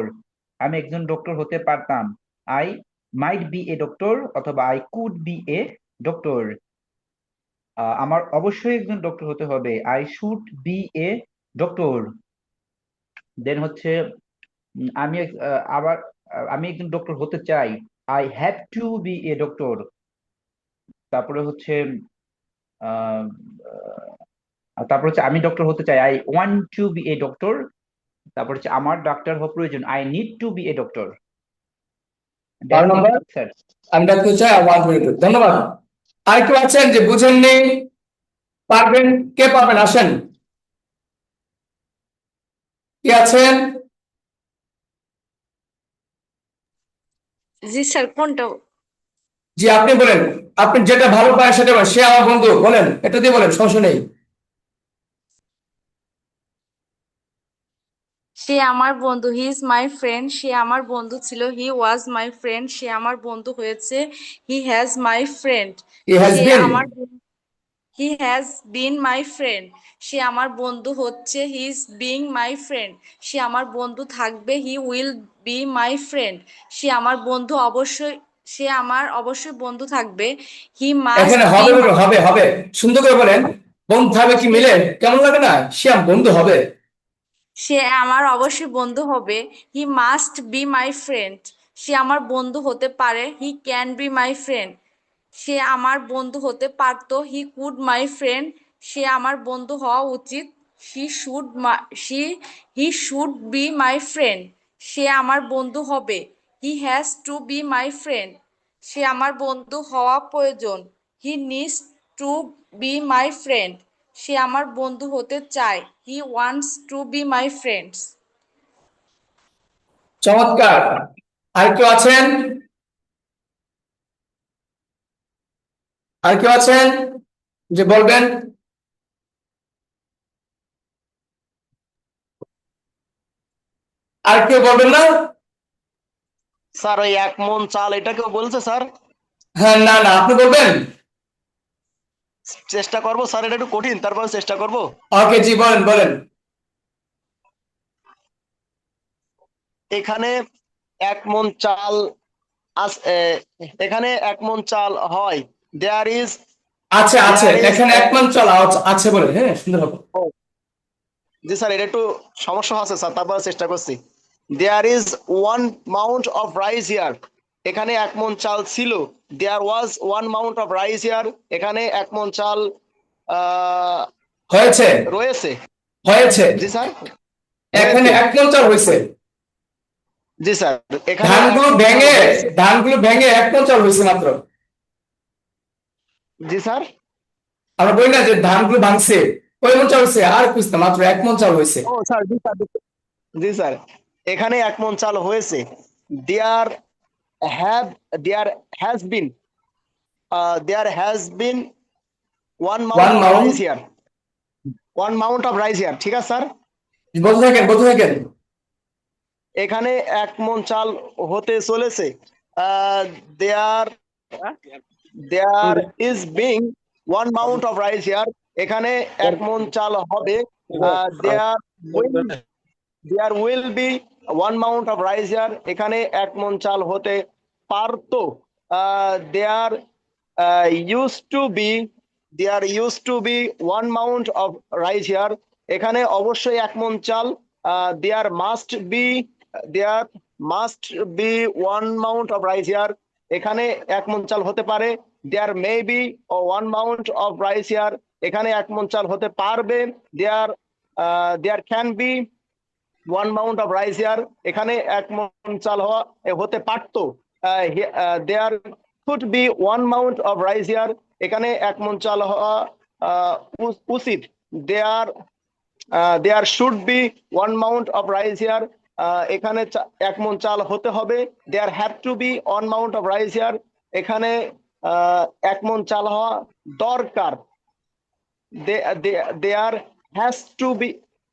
আমি একজন ডক্টর হতে পারতাম। I might be a doctor, অথবা I could be a doctor, আমার অবশ্যই একজন ডক্টর হতে হবে। I should be a doctor. Then হচ্ছে আবার আমি একজন ডক্টর হতে চাই। I have to be a doctor. তারপরে হচ্ছে আহ, তারপর হচ্ছে আমি ডক্টর হতে চাই। I want to be a doctor. তারপর হচ্ছে আমার ডাক্তার হওয়া প্রয়োজন। I need to be a doctor. 12 that's it number, sir. আমি ডাক্তার চাই, ওয়ান মিনিট, ধন্যবাদ। আর কেউ আছেন যে বুঝেননি, পারবেন? কে পারবেন, আসেন, কে আছেন? জি স্যার, কোনটা? জি আপনি বলেন, আপনি যেটা ভালো পারেন সেটা বলেন। সে আমার বন্ধু, বলেন, এটা দিয়ে বলেন, সমস্যা নেই। সে আমার বন্ধু, হি ইজ মাই ফ্রেন্ড। সে আমার বন্ধু ছিল, হি ওয়াজ মাই ফ্রেন্ড। সে আমার বন্ধু হয়েছে, he has my friend. He has সে বিন, আমার he has been my friend. সে আমার বন্ধু হচ্ছে, he is being my friend. সে আমার বন্ধু থাকবে, he will be my friend. সে আমার অবশ্যই বন্ধু থাকবে, হি মাস্ট এখানে বি হবে বলবেন, মাই। হবে হবে, সুন্দর করে বলেন। বন্ধু হবে কি সে মিলে, কেমন লাগে না? সে আমার বন্ধু হবে। সে আমার অবশ্যই বন্ধু হবে, he must be my friend. সে আমার বন্ধু হতে পারে, he can be my friend. সে আমার বন্ধু হতে পারতো, হি কুড মাই ফ্রেন্ড। সে আমার বন্ধু হওয়া উচিত, he should see he should be my friend. সে আমার বন্ধু হবে, he has to be my friend. সে আমার বন্ধু হওয়া প্রয়োজন, he needs to be my friend. সে আমার বন্ধু হতে চায়, he wants to be my friends. চমৎকার। আর কেউ আছেন? আর কেউ আছেন যে বলবেন? আর কেউ বলবেন না? স্যার ওই এক মন চাল এটা কেউ বলছে স্যার? হ্যাঁ, না না, আপনি বলবেন? চেষ্টা করব স্যার, এটা একটু কঠিন, তারপরে চেষ্টা করব। ওকে, জি বলেন বলেন। এখানে এক মন চাল এখানে এক মন চাল হয়। দেয়ার ইজ আছে আছে, দেয়ার ইজ এখানে এক মান চলা আছে বলে, হ্যাঁ, সুন্দর হবে। জি স্যার, এটা একটু সমস্যা আছে স্যার, তারপরে চেষ্টা করছি। There is one Mount of rice here. এখানে এক মন চাল ছিল। There was one Mount of rice here. এখানে এক মন চাল হয়েছে রয়েছে। হয়েছে, জি স্যার, এখানে হয়েছে। এক মান চাল হয়েছে। জি স্যার, এখানে এক ধানগুলো মন চাল ভেঙে, হয়েছে। ধানগুলো ভেঙে এক মান চাল হয়েছে মাত্র। জি স্যার, আমরা বলি না যে ধানগুলো ভাঙছে, ওই মন চাল হয়েছে, আর কিছু না, মাত্র এক মন চাল হয়েছে। ও স্যার, জি স্যার, জি স্যার, এখানে এক মন চাল হয়েছে। There have there has been there has been one one Mount of mount, rice here. One Mount of rice here, ঠিক আছে স্যার। বলতে থাকেন বলতে থাকেন। এখানে এক মন চাল হতে চলেছে। There there is being one Mount of rice here. এখানে এক মন চাল হবে। There there will be one Mount of rice here. এখানে এক মন চাল হতে পারতো। There use to be there use to be one Mount of rice here. এখানে অবশ্যই এক মন চাল। There must be there must be one Mount of rice here. এখানে এক মন চাল হতে পারে। There may be one Mount of rice here. এখানে এক মন চাল হতে পারবে। There there can be one Mount of rice here, এখানে 1 মণ চাল হতে পারতো। There should be 1 Mount of rice here, এখানে 1 মণ চাল হওয়া উচিত। There should be 1 Mount of rice here, এখানে 1 মণ চাল হতে হবে। There have to be 1 Mount of rice here, এখানে 1 মণ চাল হওয়া দরকার। দেয়ার has to be,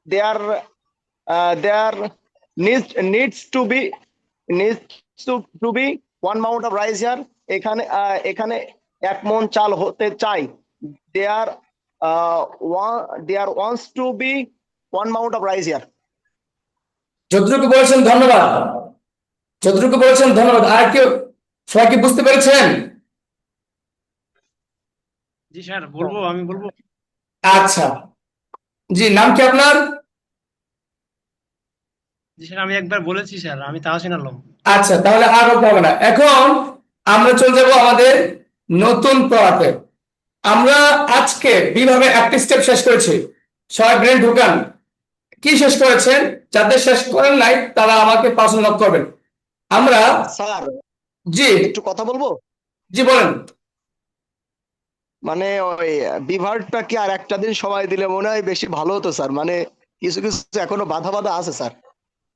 there needs to be 1 Mount of rice here, এখানে 1 মণ চাল হতে চাই। There wants to be 1 Mount of rice here. যতটুকু বলেছেন ধন্যবাদ, যতটুকু বলেছেন ধন্যবাদ। আর কেউ, সবাই কি বুঝতে পেরেছেন? জি স্যার, আমি বলবো। আচ্ছা, জি, নাম কি আপনার? জি স্যার, আমি একবার বলেছি স্যার, আমি তাহসিন আলম। আচ্ছা, তাহলে আর বলতে হবে না। এখন আমরা চলে যাব আমাদের নতুন পড়াতে। আমরা আজকে বিভাগে একটি স্টেপ শেষ করেছি। সবাই ব্রেন ঢুকান, কি শেষ করেছেন? যাদের শেষ করেন নাই তারা আমাকে পার্সোনাল নক করবেন। আমরা, স্যার জি একটু কথা বলবো। জি বলেন। মানে ওই বিভাগটা কি আর একটা দিন সময় দিলে মনে হয় বেশি ভালো হতো স্যার। মানে কিছু কিছু এখনো বাধা আছে স্যার,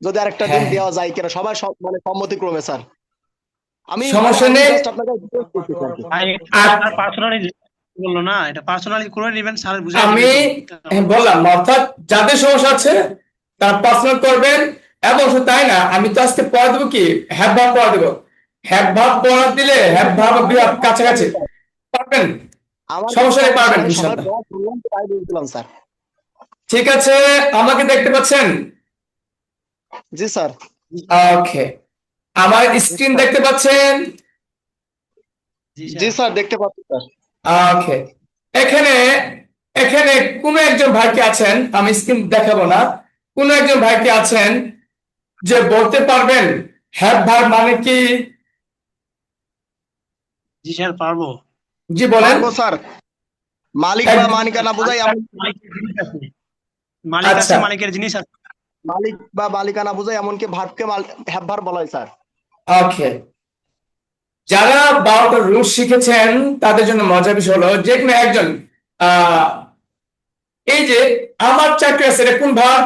যদি আরেকটা দিন হ্যাঁ, দেওয়া যায় কিনা সবাই মানে সম্মতিক্রমে স্যার। আমি সমস্যা আমি নেই। জাস্ট আপনাকে রিকোয়েস্ট করছি স্যার। ভাই, পার্সোনালি বললো না, এটা পার্সোনালি করে নেবেন, স্যার বুঝাই আমি দিবে তো। বললাম, অর্থাৎ যাদের সমস্যা আছে তারা পার্সোনাল করবেন। এবং শুধু তাই না, আমি তো আজকে পড়া দেবো কি, হ্যাভ ভাব পড়া দেবো। হ্যাভ ভাব পড়া দিলে হ্যাভ ভাব বিভাগ কাছাকাছি পারবেন, আমার সমস্যা নেই, পারবেন আমি সবাই ইনশাল্লাহ। বলা শুনলাম তো তাই বলছিলাম স্যার। ঠিক আছে, আমাকে দেখতে পাচ্ছেন? জি স্যার। ওকে, আমার স্ক্রিন দেখতে পাচ্ছেন? জি জি স্যার। স্যার দেখতে পাচ্ছি স্যার। ওকে, এখানে এখানে কোনো একজন ভাই কি আছেন, আমি স্ক্রিন দেখাবো না, কোনো একজন ভাই কি আছেন যে বলতে পারবেন হ্যাভ ভার্ব মানে কি? জি স্যার, পারবো। জি বলেন। পারবো স্যার। মালিক বা মালিকানা বোঝায় এমন, মালিকের জিনিস আছে, মালিক আছে, আচ্ছা, মালিকের জিনিস আছে। মালিক বা মালিকানা বোঝায় এমনকি ভার্বকে হ্যাভ ভার্ব বলা হয় স্যার। ওকে, যারা 12টা রুলস শিখেছেন তাদের জন্য মজার বিষয় হলো যে কোনো একজন, আহ এই যে আমার চাকরি আছে, এটা কোন ভার্ব?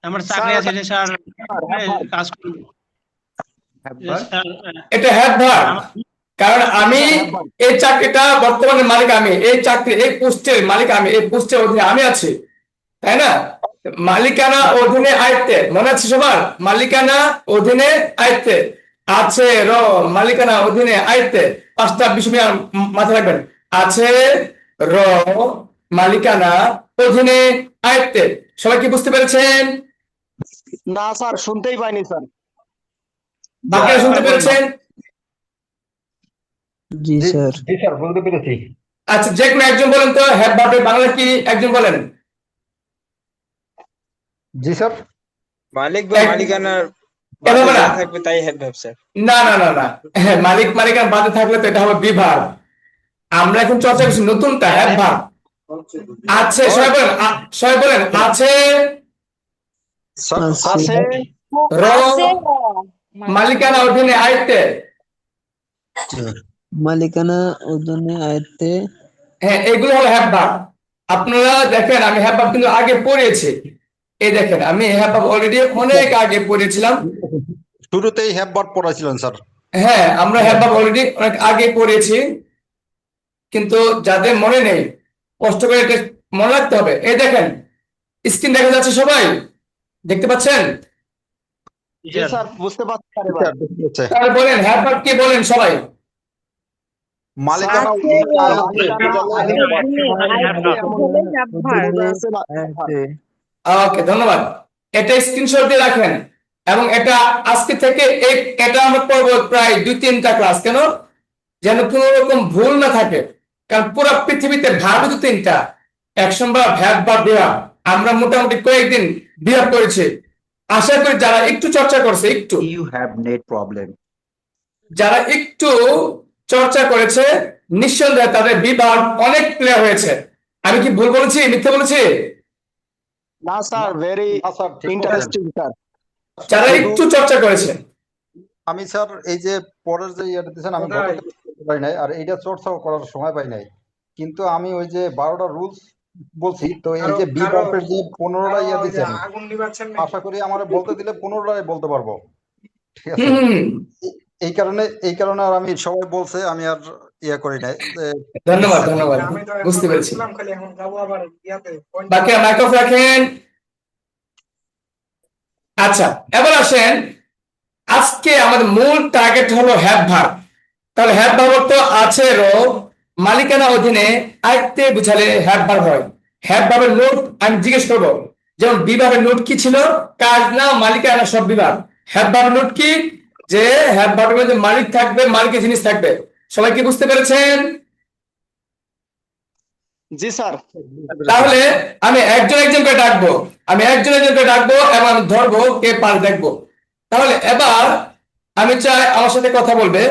আমার চাকরি আছে যে স্যার, কাজ করি হ্যাভ স্যার। এটা হ্যাভ ভার্ব। আমার কারণ আমি স্যার, have verb। এই চাকরিটা বর্তমানে মালিক আমি, এই চাকরি এই পোস্টের মালিক আমি, এই পোস্টের অধীনে আমি আছি, তাই না? মালিকানা অধীনে আয়ত্তে, মনে আছে সবার? মালিকানা অধীনে আয়ত্তে আছে মালিকানা অধীনে আয়ত্তে, 5টা বিষয় মাথায় রাখবেন। আছে মালিকানা অধীনে আয়ত্তে। সবাই কি বুঝতে পেরেছেন? না স্যার, শুনতেই পাইনি স্যার। বাকিরা শুনতে পেরেছেন? জি স্যার। জি স্যার, বলতে পেরেছি। আচ্ছা, যে কোনো একজন বলেন তো হ্যাভ ভার্বের বাংলা কি, একজন বলেন। জি স্যার। মালিক বা মালিকানার এভাবে বাদে না, যা থাকবে তাই হ্যাভ ভার্ব স্যার। না না না না, হ্যাঁ, মালিক মালিকানা বাদে থাকলে তো এটা হবে বিভাগ। আমরা এখন চর্চা করছি নতুনটা হ্যাভ ভার্ব। আছে, সবাই বলেন, সবাই বলেন আছে আছে আছে মালিকানা অধীনে আয়ত্তে। মালিকানা অধীনে আয়ত্তে। হ্যাঁ, এগুলো হলো হ্যাভ ভার্ব। আপনারা দেখেন, আমি হ্যাভ ভার্ব কিন্তু আগে পড়িয়েছি। এই দেখেন, আমি হ্যাভ ভার্ব অলরেডি অনেক আগে পড়েছিলাম। শুরুতেই হ্যাভ ভার্ব পড়াছিলেন স্যার। হ্যাঁ, আমরা হ্যাভ ভার্ব অলরেডি অনেক আগে পড়িয়েছি, কিন্তু যাদের মনে নেই কষ্ট করে এটা মনে রাখতে হবে। এই দেখেন, স্ক্রিন দেখা যাচ্ছে, সবাই দেখতে পাচ্ছেন? জি স্যার, বুঝতে পারছি স্যার এবার। তাহলে বলেন হ্যাভ ভার্ব কি, বলেন সবাই। মালিকানা ওকে, ধন্যবাদ। এটা স্ক্রিনশট দিয়ে রাখেন, এবং এটা আজকে থেকে এটা আমরা পড়বো প্রায় 2-3টা ক্লাস। কেন? যেন কোনো রকম ভুল না থাকে। কারণ পুরো পৃথিবীতে ভার্ব তো 3টা, অ্যাকশন বা ভ্যাব বা বিভাগ। আমরা মোটামুটি কয়েকদিন বিভাগ করেছি। আশা করি যারা একটু চর্চা করছে, একটু ইউ হ্যাভ নেট প্রবলেম। যারা একটু চর্চা করেছে, নিঃসন্দেহে তাদের বিভাগ অনেক ক্লিয়ার হয়েছে। আমি কি ভুল বলেছি, মিথ্যে বলেছি? না স্যার, ভেরি না স্যার, ঠিক বলেছেন। Interesting sir. যারা শুধু একটু চর্চা করেছে। আমি স্যার এই যে পরের যে ইয়েটা দিয়েছেন আমি গত থেকে করতে পারি নাই আর এইটা চর্চাও করার সময় পাই নাই, কিন্তু আমি ওই যে 12টা রুলস বলছি, তো এই যে বি ভার্বের যে 15টা ইয়ে দিয়েছেন, আশা করি আমার বলতে দিলে 15টাই বলতে পারবো, ঠিক আছে? হুম, এই কারণে আর আমি সবাই বলছে আমি আর ইয়ে করি নাই। ধন্যবাদ ধন্যবাদ, বুঝতে পেরেছি। বাকি মাইক অফ রাখেন। আচ্ছা, এবার আসেন, আজকে আমাদের মূল টার্গেট হলো হ্যাভ ভার্ব। তাহলে হ্যাভ ভার্ব তো আছে মালিকানা অধীনে আয়ত্তে বুঝালে হ্যাভ ভার্ব হয়। হ্যাভ ভার্বের নোট আমি জিজ্ঞেস করবো, যেমন বিভাগের নোট কি ছিল? কাজ না, মালিকানা, সব বিভাগ। হ্যাভ ভার্বের নোট কি? যে হ্যাভ ভার্বের মধ্যে মালিক থাকবে, মালিকের জিনিস থাকবে। সবাই কি বুঝতে পেরেছেন? জি স্যার। তাহলে আমি একজন একজন করে ডাকবো, এবং আমি ধরবো কে পার দেখবো। তাহলে এবার আমি চাই আমার সাথে কথা বলবে,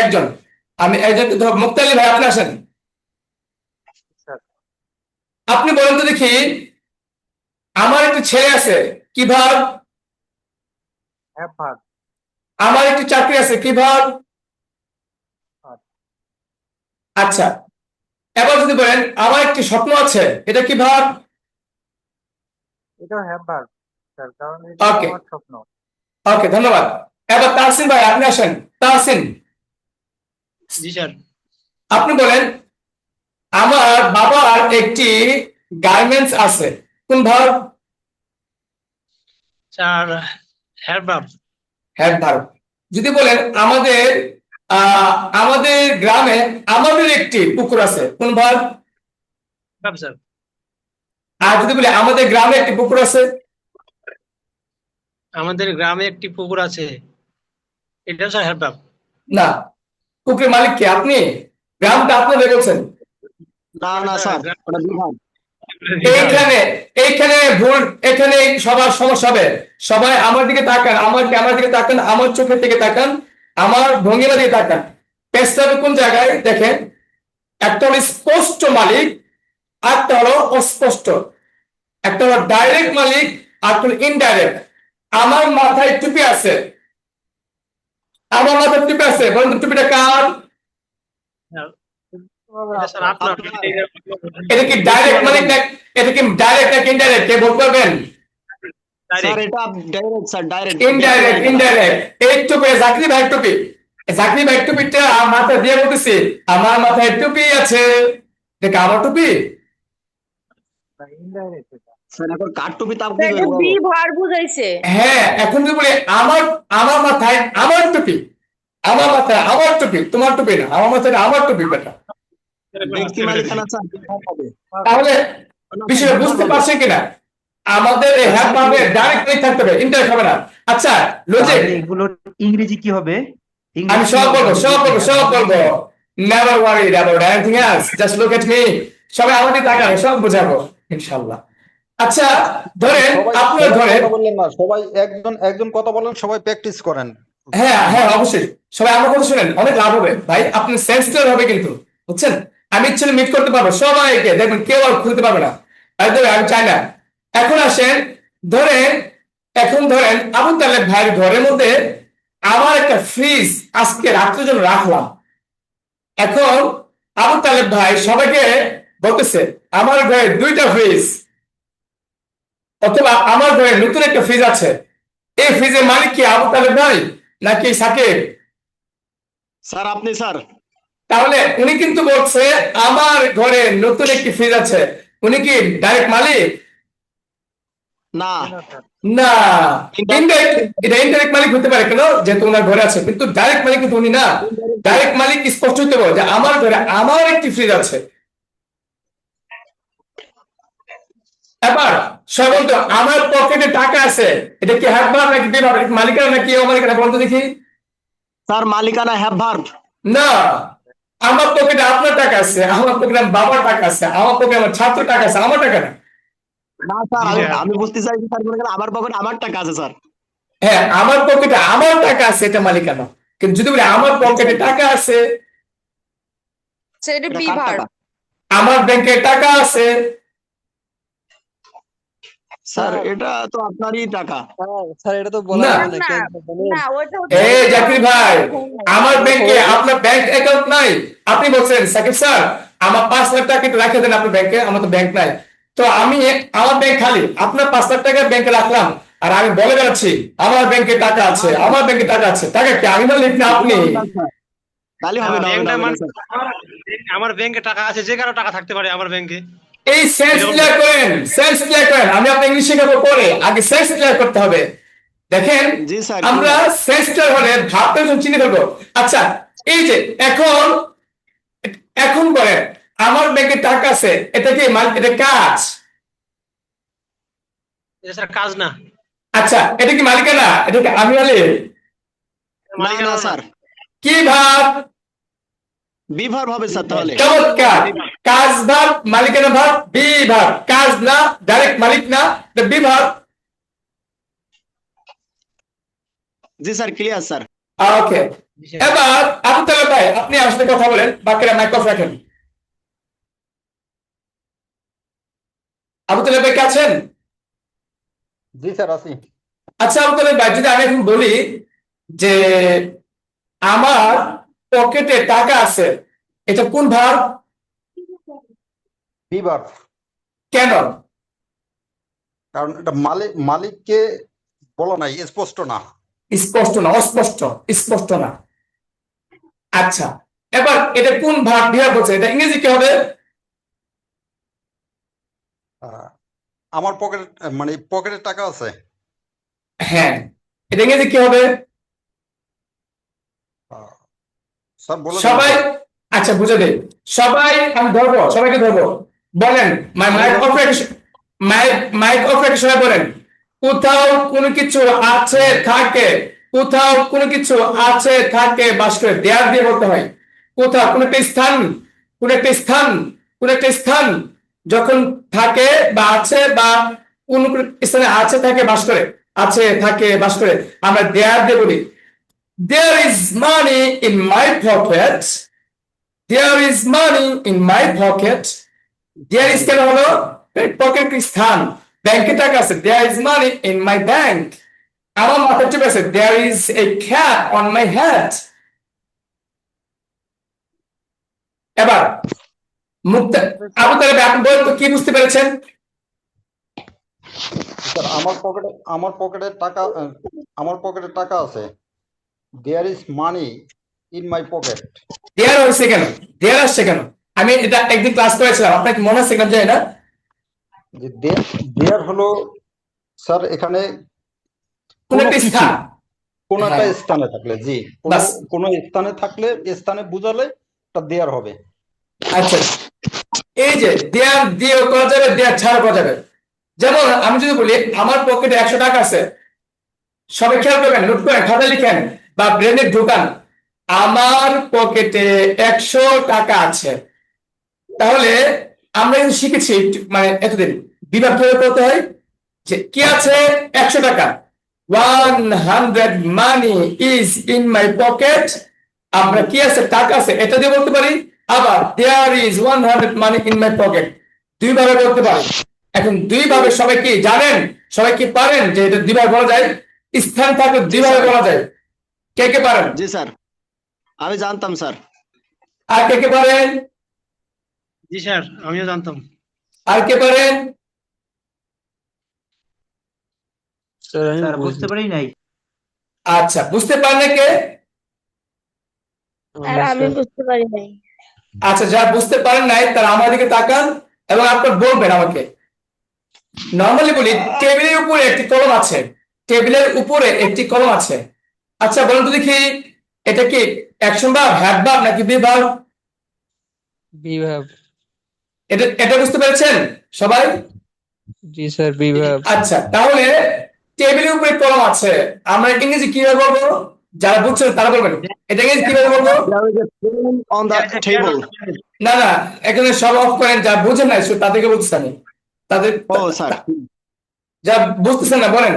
একজন। আমি একজনকে ধরবো। মুক্তালি ভাই, আপনি আসেন। স্যার আপনি বলেন তো দেখি, আমার একটি ছেলে আছে, কি ভার্ব? Have verb. আমার একটি চাকরি আছে, কি ভার্ব? আচ্ছা, এবার যদি বলেন আমার একটি স্বপ্ন আছে, এটা কি ভার্ব? এটাও হ্যাভ ভার্ব স্যার, কারণ এটা ওকে আমার স্বপ্ন। ওকে, ধন্যবাদ। এবার তাহসিন ভাই, আপনি আসেন। তাহসিন, জি স্যার। আপনি বলেন আমার বাবার একটি গার্মেন্টস আছে, কোন verb? Sir have verb. Have verb. যদি বলেন আমাদের গ্রামে আমাদের একটি পুকুর আছে, কোন ভার্ব? Verb sir. আর যদি বলি আমাদের গ্রামে একটি পুকুর আছে? আমাদের গ্রামে একটি পুকুর আছে, এটাও স্যার হ্যাভ ভার্ব। না, পুকুরের মালিক কে? আপনি? গ্রামটা আপনাদের বলছেন। না না স্যার, ওটা বিভাগ। এইখানে ভুল, এখানে সবার সমস্যা হবে। সবাই আমার দিকে তাকান, আমার ক্যামেরার দিকে তাকান, আমার চোখের দিকে তাকান, আমার ভঙ্গিমা দিকে তাকান। পেজটা হবে কোন জায়গায় দেখেন। একটা হলো স্পষ্ট মালিক, আরটা হলো অস্পষ্ট। একটা হলো ডাইরেক্ট মালিক, আর হলো ইনডাইরেক্ট। আমার মাথায় টুপি আছে, বলুন তো টুপিটা কার? এটা স্যার আপনার। এটা কি ডাইরেক্ট মালিক না, এটা কি ডাইরেক্ট নাকি ইনডাইরেক্ট, কে বলতে পারবেন? স্যার এটা ডাইরেক্ট স্যার, ডাইরেক্ট। ইনডাইরেক্ট। এই টুপি জাকির ভাইয়ের টুপি, টুপিটা মাথায় দিয়ে বলতেছি আমার মাথায় টুপি আছে, এটা আমার টুপি? ইনডাইরেক্ট এটা। স্যার এখন কার টুপি তা তো এটা বি ভার্ব বুঝাইছে। হ্যাঁ, এখন যদি বলি আমার মাথায় আমার টুপি, তোমার টুপি না, আমার মাথায় আমার টুপি বেটা। ব্যক্তি মালিকানা স্যার বিভাগ হবে। তাহলে বিষয় বুঝতে পারছেন কিনা? আমাদের এই হ্যাভ ভার্বে ডাইরেক্ট থাকতে হবে, ইনডাইরেক্ট হবে না। আচ্ছা, লজিক। তাহলে এগুলোর ইংরেজি কি হবে? আমি সব বলবো। Never worried about anything else, just look at me. সবাই আমাদের তাকাবে, সব বোঝাবো ইনশাআল্লাহ। আচ্ছা, ধরেন আপনারা ধরেন, কথা বললেন না, সবাই একজন একজন কথা বলেন, সবাই প্র্যাকটিস করেন। হ্যাঁ হ্যাঁ অবশ্যই, সবাই আমার কথা শুনেন, অনেক লাভ হবে ভাই, আপনার সেন্স ক্লিয়ার হবে কিন্তু, বুঝছেন? আমি ইচ্ছে মিট করতে পারবো সবাইকে, দেখবেন কেউ আর খুলতে পারবে না। আমি চাই না। এখন আসেন, ধরেন আবু তালেব ভাইয়ের ঘরের মধ্যে আমার একটা ফ্রিজ আজকে রাত্রের জন্য রাখলাম। এখন আবু তালেব ভাই সবাইকে বলতেছে আমার ঘরে 2টা ফ্রিজ, অথবা আমার ঘরে নতুন একটা ফ্রিজ আছে। এই ফ্রিজের মালিক কি আবু তালেব ভাই নাকি সাকিব? স্যার আপনি স্যার। তাহলে উনি কিন্তু বলছে আমার ঘরে নতুন একটি ফ্রিজ আছে, উনি কি ডাইরেক্ট মালিক? না না, এটা ইনডাইরেক্ট মালিক হতে পারে, কেন? যেহেতু ওনার ঘরে আছে, কিন্তু ডাইরেক্ট মালিক কিন্তু উনি না। ডাইরেক্ট মালিক স্পষ্ট হতে বলে যে আমার ঘরে আমার একটি ফ্রিজ আছে। এবার সবাই বলতো আমার পকেটে টাকা আছে, এটা কি হ্যাভ ভার্ব নাকি বি ভার্ব? মালিকানা নাকি অমালিকানা বলতো দেখি। স্যার মালিকানা হ্যাভ ভার্ব। না, আমার পকেটে আপনার টাকা আছে, আমার পকেটে আমার বাবার টাকা আছে, আমার পকেটে আমার ছাত্র টাকা আছে, আমার টাকা না। না স্যার, আমি বুঝতে চাইছি স্যার, মনে করেন আমার পকেটে আমার টাকা আছে স্যার। হ্যাঁ, আমার পকেটে আমার টাকা আছে, এটা মালিকানা। কিন্তু যদি বলি আমার পকেটে টাকা আছে, সেটা এটা বি কার ভার্ব। টাকা? আমার ব্যাংকে টাকা আছে। স্যার এটা তো আপনারই টাকা। স্যার এটা তো বলা না যাবে না না কেন জানেন? না ওটা হচ্ছে এই একটা জাকির ভাই, ভুল নাই। আমার ব্যাংকে আপনার ব্যাংক অ্যাকাউন্ট নাই। আপনি বলছেন সাকিব স্যার আমার 5 লাখ টাকা একটু রেখে দেন আপনার ব্যাংকে, আমার তো ব্যাংক নাই। তো আমি আমার ব্যাংক খালি, আপনার 5 লাখ টাকা ব্যাংকে রাখলাম, আর আমি বলে বেড়াচ্ছি আমার ব্যাংকে টাকা আছে, আমার ব্যাংকে টাকা আছে। টাকা কি আমি মালিক না আপনি? তাহলে হবে না, হবে না, ব্যাংকটা হবে না, মানে স্যার। আমার ব্যাংকে টাকা আছে, যে কারো টাকা থাকতে পারে আমার ব্যাংকে। এই সেন্স এরকম ক্লিয়ার করেন, সেন্স ক্লিয়ার করেন। আমি আপনাকে ইংলিশ শেখাবো পরে, আগে সেন্স ক্লিয়ার করতে হবে। দেখেন জি স্যার, আমরা সেন্স ক্লিয়ার হলে ভাবটা যখন চিনে ফেলবো। আচ্ছা, এই যে এখন এখন বলেন আমার ব্যাংকে টাকা আছে, এটা কি এটা কাজ? এটা স্যার কাজ না। আচ্ছা, এটা কি মালিকানা? এটা কি আমি মালিক? না মালিকানা না না। স্যার, কি ভাব? বিভার হবে স্যার তাহলে। চমৎকার। কাজ ভাব, মালিকানা ভাব, বিভাগ। কাজ না, ডাইরেক্ট মালিক না, এটা বিভাগ। জি স্যার, ক্লিয়ার স্যার। ওকে, এবার আবু তালেব ভাই আপনি আমার সাথে কথা বলেন, বাকিরা মাইক অফ রাখেন। আবু তালেব ভাই কে আছেন? জি স্যার আছি। আচ্ছা আবু তালেব ভাই, যদি আমি এখন বলি যে আমার পকেটে টাকা আছে, এটা কোন ভার্ব? বিবার, কেন? কারণ এটা মালিককে বলা নাই, স্পষ্ট না। স্পষ্ট না, অস্পষ্ট, স্পষ্ট না। আচ্ছা, এবার এটা কোন ভার্ব বিভাগ বলছে, এটা ইংরেজি কি হবে? আহ, আমার পকেটে টাকা আছে। হ্যাঁ, এটা ইংরেজি কি হবে? স্যার বলে দেন সবাই স্যার। আচ্ছা বুঝে দে। সবাই আমি ধরবো, সবাইকে ধরবো, বলেন মাইক অফ রেখে সবাই বলেন কোথাও কোনো কিছু আছে থাকে, কোথাও কোনো কিছু আছে থাকে বাস করে, দেয়ার দিয়ে বলতে হয়। কোথাও কোন একটা স্থান, কোন একটা স্থান, কোন একটা স্থান যখন থাকে বা আছে, বা কোন কোন স্থানে আছে থাকে বাস করে, আছে থাকে বাস করে, আমরা দেয়ার দিয়ে বলি। There is money in my pocket. There is money in my pocket. There is কেন হলো? পকেট স্থান, ব্যাংকে টাকা আছে। There is money in my bank. আমার মাথায় চুপ আছে। There is a cap on my head. এবার মুক্তা আবু তালেব আপনি বলেন তো কি বুঝতে পেরেছেন? স্যার আমার পকেটে টাকা আছে। There is money in my pocket. There হয়েছে কেন? দেয়ার আসছে কেন? আমি এটা একদিন ক্লাস করেছিলাম, আপনাকে মনে আছে কিনা জানি না। যে দেয়ার হলো স্যার এখানে কোন একটা কিছু, স্থান, কোন একটা হ্যাঁ, স্থানে থাকলে, জি বাস। কোন স্থানে থাকলে, স্থানে বুঝালে তা দেয়ার হবে। আচ্ছা, এই যে দেয়ার দিয়ে করা যাবে, দেয়ার ছাড়া করা যাবে। যেমন আমি যদি বলি আমার পকেটে 100 টাকা আছে, সবাই খেয়াল করবেন, নোট করেন, খাতা লিখেন বা ব্রেনে ঢোকান, আমার পকেটে 100 টাকা আছে। তাহলে আমরা কিন্তু শিখেছি মানে এতদিন বিভাগ কিভাবে করতে হয়, যে কি আছে 100 টাকা, 100 মানি ইজ ইন মাই পকেট। আমরা কি আছে টাকা আছে এটা দিয়ে বলতে পারি, আবার there is 100 money in my pocket, দুই ভাবে বলতে পারি। এখন দুই ভাবে সবাই কি জানেন, সবাই কি পারেন যে এটা দুই ভাবে বলা যায়? স্থান থাকলে দুই ভাবে বলা যায়। কে কে পারেন? জি স্যার, আমি জানতাম স্যার। আর কে কে পারেন? জি স্যার, আমিও জানতাম। আর কে পারেন? স্যার আমি স্যার বুঝতে পারি নাই। আচ্ছা, বুঝতে পারেন না কে? আর আমি বুঝতে পারি নাই। আচ্ছা, যারা বুঝতে পারেন নাই তারা আমার দিকে তাকান এবং আপনার বলবেন আমাকে। নর্মালি বলি টেবিলের উপরে একটি কলম আছে, টেবিলের উপরে একটি কলম আছে। আচ্ছা বলুন তো দেখি, এটা কি অ্যাকশন ভার্ব, হ্যাড ভার্ব নাকি বি ভার্ব? বিভাব। এটা বুঝতে পেরেছেন সবাই? জি স্যার বিভাব। আচ্ছা, তাহলে টেবিলের উপরে কলম আছে, আমরা ইংরেজি কিভাবে বলবো? যারা বুঝছেন তারা বলবেন, এটা ইংরেজি কিভাবে বলবো? On the table. না না, এখানে সব অফ করেন, যা বুঝেন নাই তাদেরকে বলতেছি আমি। তাদের ও স্যার, যা বুঝতেছেন না বলেন।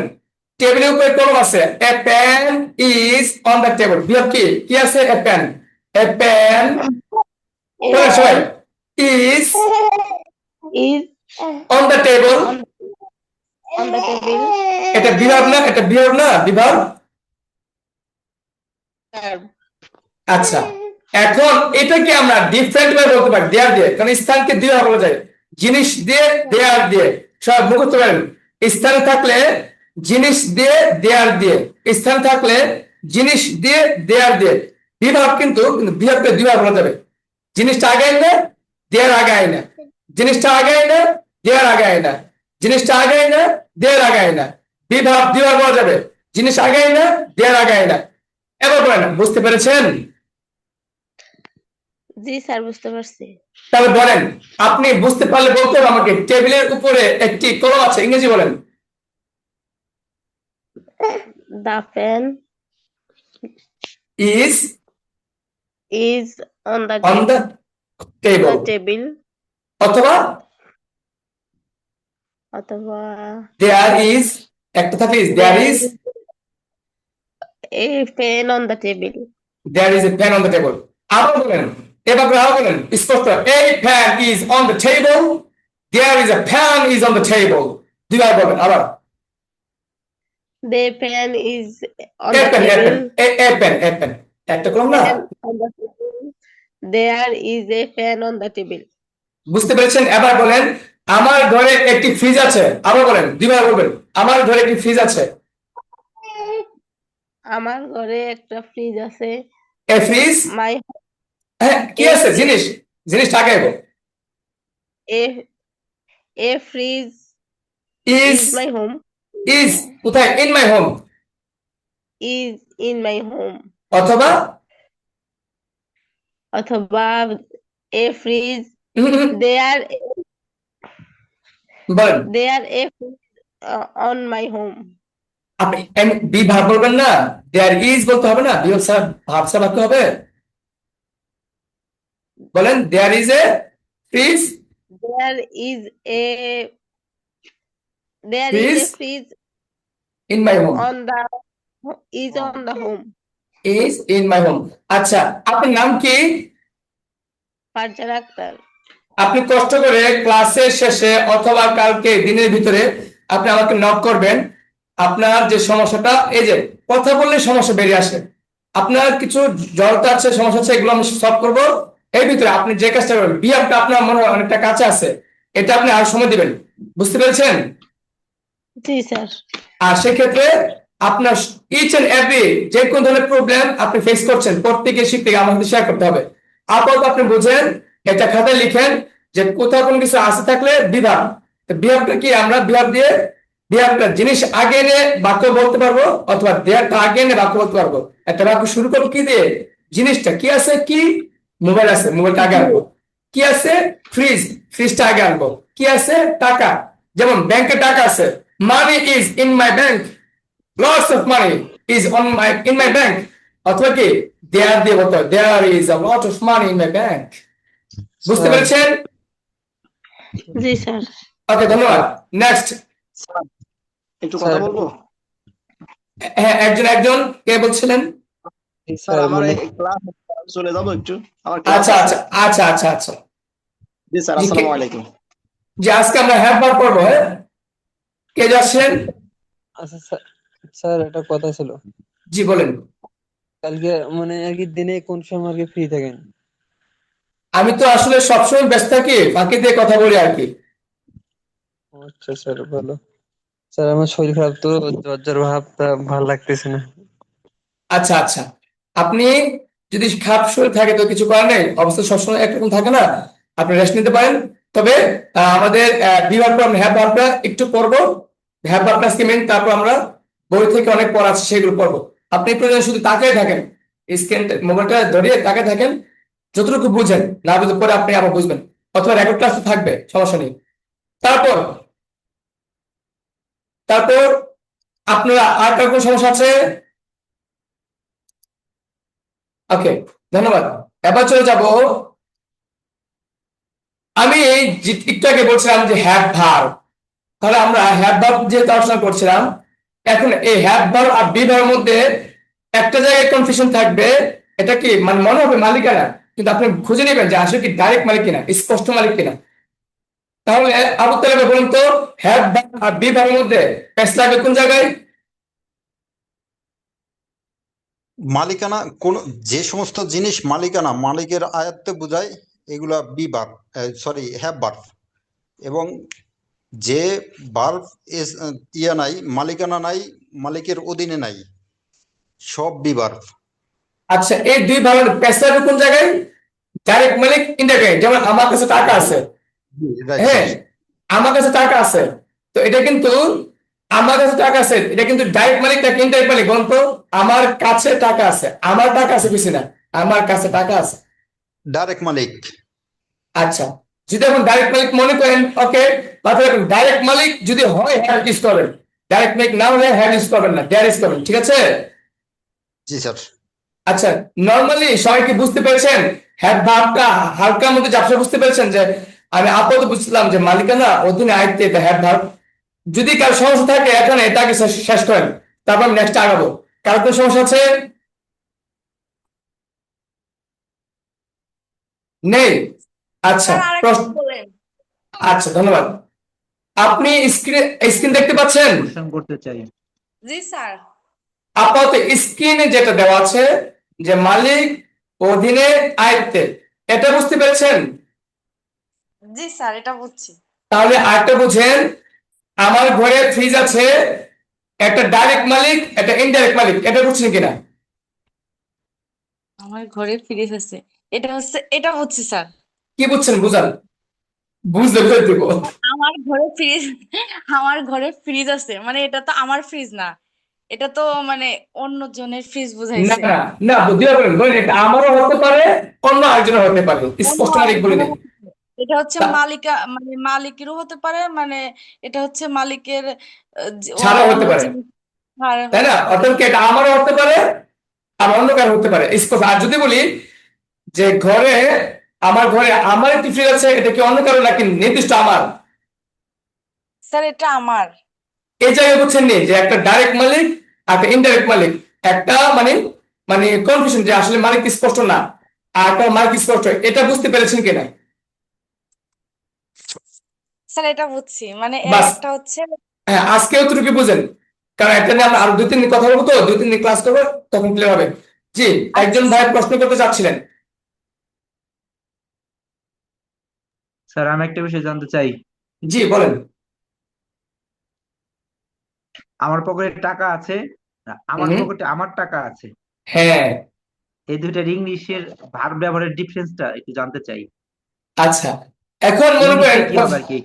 টেবিলের উপরে কলম আছে, a pen is on the table. বিভাগ কি কি আছে? A pen, a pen. বলেন সবাই, is is on the table. on the table. এটা বিভাগ না, এটা বিভাগ না, বিভাগ। Verb. আচ্ছা, এখন এটাকে আমরা ডিফারেন্ট ভাবে বলতে পারি দেয়ার দিয়ে, কারণ স্থানকে দুই ভাবে বলা যায়, জিনিস দিয়ে, দেয়ার দিয়ে। সব মুখস্থ করেন, স্থানে থাকলে জিনিস দিয়ে, দেয়ার দিয়ে, স্থানে থাকলে জিনিস দিয়ে, দেয়ার দিয়ে। বিভাগ কিন্তু বিভাগকে দুই ভাবে বলা যাবে, জিনিসটা আগে আইনা, দেয়ার আগে আইনা, জিনিসটা আগে আইনা, দেয়ার আগে আইনা, জিনিসটা আগে আইনা, দেয়ার আগে আইনা। বিভাগ দুই ভাবে বলা যাবে, জিনিস আগে আইনা, দেয়ার আগে আইনা। এবার বলেন, বুঝতে পেরেছেন? জি স্যার, বুঝতে পারছি। তাহলে বলেন, আপনি বুঝতে পারলে বলতে হবে আমাকে, টেবিলের উপরে একটি কলম আছে, ইংরেজি বলেন। The pen is is on the on the table, table. অথবা অথবা there is, একটা থাকলে is, there is a pen on the table. there is a pen on the table। আবার বলেন, এবার আবার বলেন স্পষ্ট, a pen is on the table, there is a pen is on the table। দুইবার বলেন আবার, The pen is on a the pen, a pen, table. a pen, a pen, একটা কলম না। Pen on the table. There is a pen on the table. বুঝতে পেরেছেন? এবার বলেন, আমার ঘরে একটি ফ্রিজ আছে। আবার বলেন, দুইবার বলবেন, আমার ঘরে একটি ফ্রিজ আছে। আমার ঘরে একটা ফ্রিজ আছে। এ ফ্রিজ, My হ্যাঁ কি আছে, জিনিস, জিনিসটা আগে আইবো। a a fridge is is my home. is কোথায়, in my home, Is in my home. অথবা অথবা a fridge there বলেন, there a fridge on my home. আপনি বি ভাব বলবেন না, দেয়ার ইজ বলতে হবে না, বিয়োগ স্যার ভাব স্যার বাক্য হবে। বলেন, there is a fridge There is a fridge in my home, on the home. Is in my home. আচ্ছা, আপনার নাম কি? ফারজানা আক্তার। আপনি কষ্ট করে ক্লাসের শেষে অথবা কালকে দিনের ভিতরে আপনি আমাকে নক করবেন। আপনার যে সমস্যাটা, এই যে কথা বললে সমস্যা বেরিয়ে আসে, আপনার কিছু জড়তা আছে, সমস্যা আছে, এগুলো আমি সলভ করবো। এর ভিতরে আপনি যে কাজটা করবেন, বিহেভটা আপনার মনে হয় অনেকটা কাছে আছে, এটা আপনি আর সময় দিবেন। বুঝতে পেরেছেন? জি স্যার। আর সেক্ষেত্রে আপনার ইচ এন্ড এভরি যে কোন ধরনের প্রবলেম আপনি ফেস করছেন, প্রত্যেকের শিখতে আমার সাথে শেয়ার করতে হবে। আপাতত আপনি বুঝেন, এটা খাতায় লিখেন যে কোথাও কোনো কিছু আসে থাকলে বিভাগ। বিভাগটা কি, আমরা বিভাগ দিয়ে বিভাগটা জিনিস আগে এনে বাক্য বলতে পারবো, অথবা দেয়ারটা আগে এনে বাক্য বলতে পারবো। একটা বাক্য শুরু করবো কি দিয়ে, জিনিসটা কি আছে, কি মোবাইল আছে, মোবাইলটা আগে আনবো। কি আছে, ফ্রিজ, ফ্রিজটা আগে আনবো। কি আছে, টাকা, যেমন ব্যাংকে টাকা আছে, money is in my bank, lots of money is in my bank. অথবা কি দেয়ার দিয়ে বলতে হবে, there is a lot of money in my bank. বুঝতে পেরেছেন? জি স্যার। ওকে, ধন্যবাদ। নেক্সট, একটু কথা বলবো? হ্যাঁ, একজন একজন কে বলছিলেন? স্যার আমার এই ক্লাস চলে যাব একটু, আমার ক্লাস আচ্ছা আছে। আচ্ছা আচ্ছা আচ্ছা আচ্ছা জি স্যার, আসসালামু আলাইকুম। যে আজকে আমরা হ্যাভ ভার্ব করবো। হ্যাঁ, কে যাচ্ছেন? আচ্ছা স্যার, একটা কথা ছিল। জি বলেন। কালকে মানে আর কি দিনে কোন সময় আর কি ফ্রি থাকেন? আমি তো আসলে সবসময় ব্যস্ত থাকি, ফাঁকি দিয়ে কথা বলি আর কি। আচ্ছা স্যার, ভালো। স্যার আমার শরীর খারাপ তো, জ্বর জ্বর ভাবটা ভালো লাগতেছে না। আচ্ছা আচ্ছা, আপনি যদি খারাপ শরীর থাকে তো কিছু করার নেই, অবস্থা সবসময় একরকম থাকে না, আপনি রেস্ট নিতে পারেন। তবে আমাদের বিভাগটা আমরা হ্যাভ ভার্বটা একটু পড়বো, হ্যাভ ভার্বটা আজকে মেন, তারপর আমরা বই থেকে অনেক পড়া আছে সেগুলো পড়বো। আপনি প্রয়োজন শুধু তাকিয়ে থাকেন, স্ক্রিন মোবাইলটা ধরিয়ে তাকিয়ে থাকেন, যতটুকু বুঝেন, না বুঝে পরে আপনি আবার বুঝবেন, অথবা রেকর্ড ক্লাস তো থাকবে, সমস্যা নেই। তারপর তারপর আপনারা আর কার কোনো সমস্যা আছে? ওকে, ধন্যবাদ। এবার চলে যাব, আমি একটু আগে বলছিলাম যে হ্যাভ ভার্ব, তাহলে আমরা হ্যাভ ভার্ব যেহেতু আলোচনা করছিলাম, এখন এই হ্যাভ ভার্ব আর বি ভার্বের মধ্যে একটা জায়গায় কনফিউশন থাকবে। এটা কি মানে মনে হবে মালিকানা, কিন্তু আপনি খুঁজে নেবেন যে আসলে কি ডাইরেক্ট মালিক কিনা, স্পষ্ট মালিক কিনা। তাহলে আবু তালেব বলুন তো, হ্যাভ আর বি ভার্বের মধ্যে প্যাস লাগবে কোন জায়গায়? মালিকানা কোন যে সমস্ত জিনিস মালিকানা মালিকের আয়ত্তে বোঝায় এগুলা be verb, sorry have verb. এবং যে ভার্ব ইয়া নাই, মালিকানা নাই, মালিকের অধীনে নাই, সব বি ভার্ব। আচ্ছা, এই দুই ভার্বের প্যাস লাগবে কোন জায়গায়? ডাইরেক্ট মালিক, ইনডাইরেক্ট। যেমন আমার কাছে টাকা আছে, রাইট হ্যাঁ, রাইট। আমার কাছে টাকা আছে, তো এটা কিন্তু আমার কাছে টাকা আছে, এটা কিন্তু ডাইরেক্ট মালিক নাকি ইনডাইরেক্ট মালিক বলতো? আমার কাছে টাকা আছে, আমার টাকা আছে বেশি না, আমার কাছে টাকা আছে। ডাইরেক্ট মালিক। আচ্ছা, যদি এখন ডাইরেক্ট মালিক মনে করেন, ওকে, মাথায় রাখুন ডাইরেক্ট মালিক যদি হয় হ্যাভ ইউজ করবেন, ডাইরেক্ট মালিক না হলে হ্যাভ ইউজ করবেন না, ডেয়ার ইউজ করবেন, ঠিক আছে? জি স্যার। আচ্ছা, নরমালি সবাই কি বুঝতে পেরেছেন? হ্যাভ ভার্বটা হালকার মধ্যে ঝাপসা বুঝতে পেরেছেন? যে আমি আপাতত বুঝলাম যে মালিকানা অধীনে আয়ত্তে, এটা হ্যাভ ভার্ব। যদি কারো সমস্যা থাকে এখানে এটাকে শেষ করেন, তারপর আমি নেক্সট আগাবো। কারো কোনো সমস্যা আছে? নেই? আচ্ছা, স্যার আরেকটা প্রশ্ন। বলেন। আচ্ছা, ধন্যবাদ। আপনি স্ক্রিন দেখতে পাচ্ছেন? কোশ্চেন করতে চাই। জি স্যার। আপাতত স্ক্রিনে যেটা দেওয়া আছে যে মালিক অধীনে আয়ত্তে, এটা বুঝতে পেরেছেন? জি স্যার, এটা বুঝছি। তাহলে আরেকটা বুঝেন, আমার ঘরে ফ্রিজ আছে, একটা ডাইরেক্ট মালিক, একটা ইনডাইরেক্ট মালিক, এটা বুঝছেন কিনা? আমার ঘরে ফ্রিজ আছে, এটা বুঝছি স্যার। কি বুঝছেন, বুঝান, বুঝলে বুঝে দিব। আমার ঘরে ফ্রিজ আমার ঘরে ফ্রিজ আছে, মানে এটা তো আমার ফ্রিজ না, এটা তো মানে অন্য জনের ফ্রিজ না বুঝাইছে। না না, বুদ্ধি বলেন বলেন, এটা আমারও হতে পারে, অন্য আরেকজনের হতে পারে, অন্য স্পষ্ট মালিক বলে আরেকজনের নেই। হতে পারে। এটা হচ্ছে মানে মালিকেরও হতে পারে, মানে এটা হচ্ছে মালিকের ছাড়াও হতে অন্য পারে, জিনিস আর তাই না? হতে পারে। অর্থাৎ কি এটা আমারও হতে পারে, আর অন্য কারো হতে পারে, স্পষ্ট। আর যদি বলি যে আমার ঘরে আমার একটি ফ্রিজ আছে, এটা কি অন্য কারো নাকি নির্দিষ্ট আমার? স্যার এটা আমার। এই জায়গায় বুঝছেন নি যে একটা ডাইরেক্ট মালিক আর একটা ইনডাইরেক্ট মালিক, একটা মানে মানে কনফিউশন যে আসলে মালিক স্পষ্ট না, আর একটা মালিক স্পষ্ট, এটা বুঝতে পেরেছেন কিনা? স্যার এটা বুঝছি, মানে বাস, একটা হচ্ছে। হ্যাঁ, আজকে অতটুকু বুঝেন, কারণ এটা নিয়ে আমরা আচ্ছা আরো 2-3 দিন কথা বলবো, তো 2-3 দিন ক্লাস করবো, তখন ক্লিয়ার হবে। জি, আচ্ছা একজন ভাই স্যার। প্রশ্ন করতে চাচ্ছিলেন। স্যার আমি একটা বিষয় জানতে চাই। জি বলেন। আমার পকেটে টাকা আছে, আমার হুম, পকেটে আমার টাকা আছে, হ্যাঁ, এই দুইটার ইংলিশের ভার্ব ব্যবহারের ডিফারেন্সটা একটু জানতে চাই। আচ্ছা, এখন মনে ইংলিশে করেন কি হবে আর কি?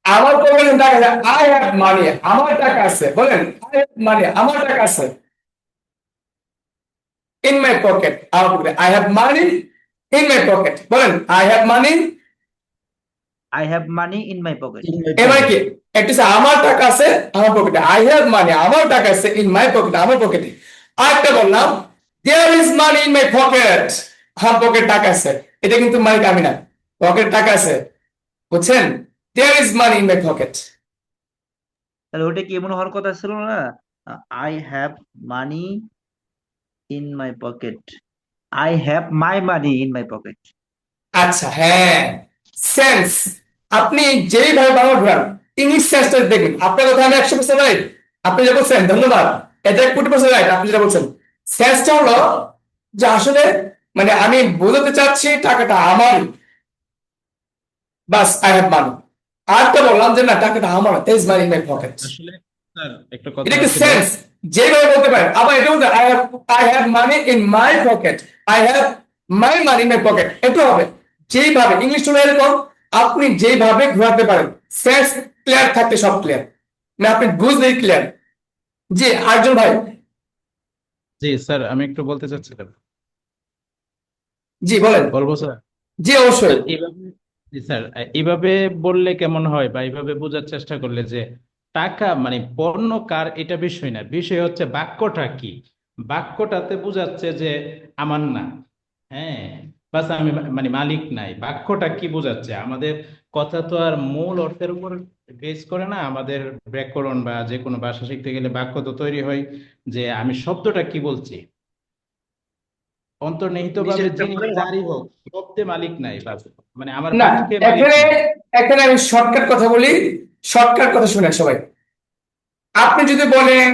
আমার পকেটে টাকা আছে, আই হ্যাভ মানি, আমার টাকা আছে, বলেন আই হ্যাভ মানি, আমার টাকা আছে in my pocket, আমার পকেটে I have money in my pocket, বলেন I have money। I have money in my pocket. এবার কি একটু আমার টাকা আছে আমার পকেটে, I have money, আমার টাকা আছে in my pocket, আমার পকেটে। আরেকটা বললাম there is money in my pocket, আমার পকেটে টাকা আছে, এটা কিন্তু মালিক আমি না, পকেটে টাকা আছে, বুঝছেন? there is money in my pocket। তাহলে ওটা কি এমন হওয়ার কথা ছিল না? I have money in my pocket, I have my money in my pocket. আচ্ছা, হ্যাঁ, সেন্স, আপনি যেইভাবে বাংলা ঘুরান, ইংলিশ সেন্সটা দেখবেন, আপনার কথা আমি 100% রাইট, আপনি যেটা বলছেন, ধন্যবাদ, এটা 100% রাইট, আপনি যেটা বলছেন। সেন্সটা হলো যে আসলে মানে আমি বোঝাতে চাচ্ছি টাকাটা আমার, বাস আই হ্যাভ মানি। আর তো বললাম যে না, টাকাটা আমার, there is money in my pocket, আসলে স্যার একটা এটা কথা কি ছিল। সেন্স? যেভাবে বলতে পারেন, আবার এটা বলতে I have money in my pocket, I have my money in my pocket, এটা হবে। যেইভাবে ইংলিশ হলো এরকম, আপনি যেইভাবে ঘোরাতে পারেন, সেন্স ক্লিয়ার থাকতে সব ক্লিয়ার, না আপনি বুঝলেই ক্লিয়ার। জি, আর্জুন ভাই। জি স্যার, আমি একটু বলতে চাচ্ছিলাম। জি বলেন। বলবো স্যার? জি অবশ্যই। স্যার এইভাবে, জি স্যার, এইভাবে বললে কেমন হয়, বা এইভাবে বোঝার চেষ্টা করলে যে টাকা মানে পণ্য কার, এটা বিষয় না, বিষয় হচ্ছে বাক্যটা কি। বাক্যটাতে বোঝাচ্ছে যে আমার না, হ্যাঁ, বাস আমি মানে মালিক নাই, বাক্যটা কি বোঝাচ্ছে। আমাদের কথা তো আর মূল অর্থের উপর বেস করে না, আমাদের ব্যাকরণ বা যে কোনো ভাষা শিখতে গেলে বাক্য তো তৈরি হয় যে আমি শব্দটা কি বলছি, অন্তর্নিহিতভাবে নিষেধটা যিনি করে যারই হোক শব্দে মালিক নাই, বাস মানে আমার না, বাক্যে মালিক এখানে নাই। এখানে আমি শর্টকাট কথা বলি, শর্টকাট কথা শুনে সবাই। আপনি যদি বলেন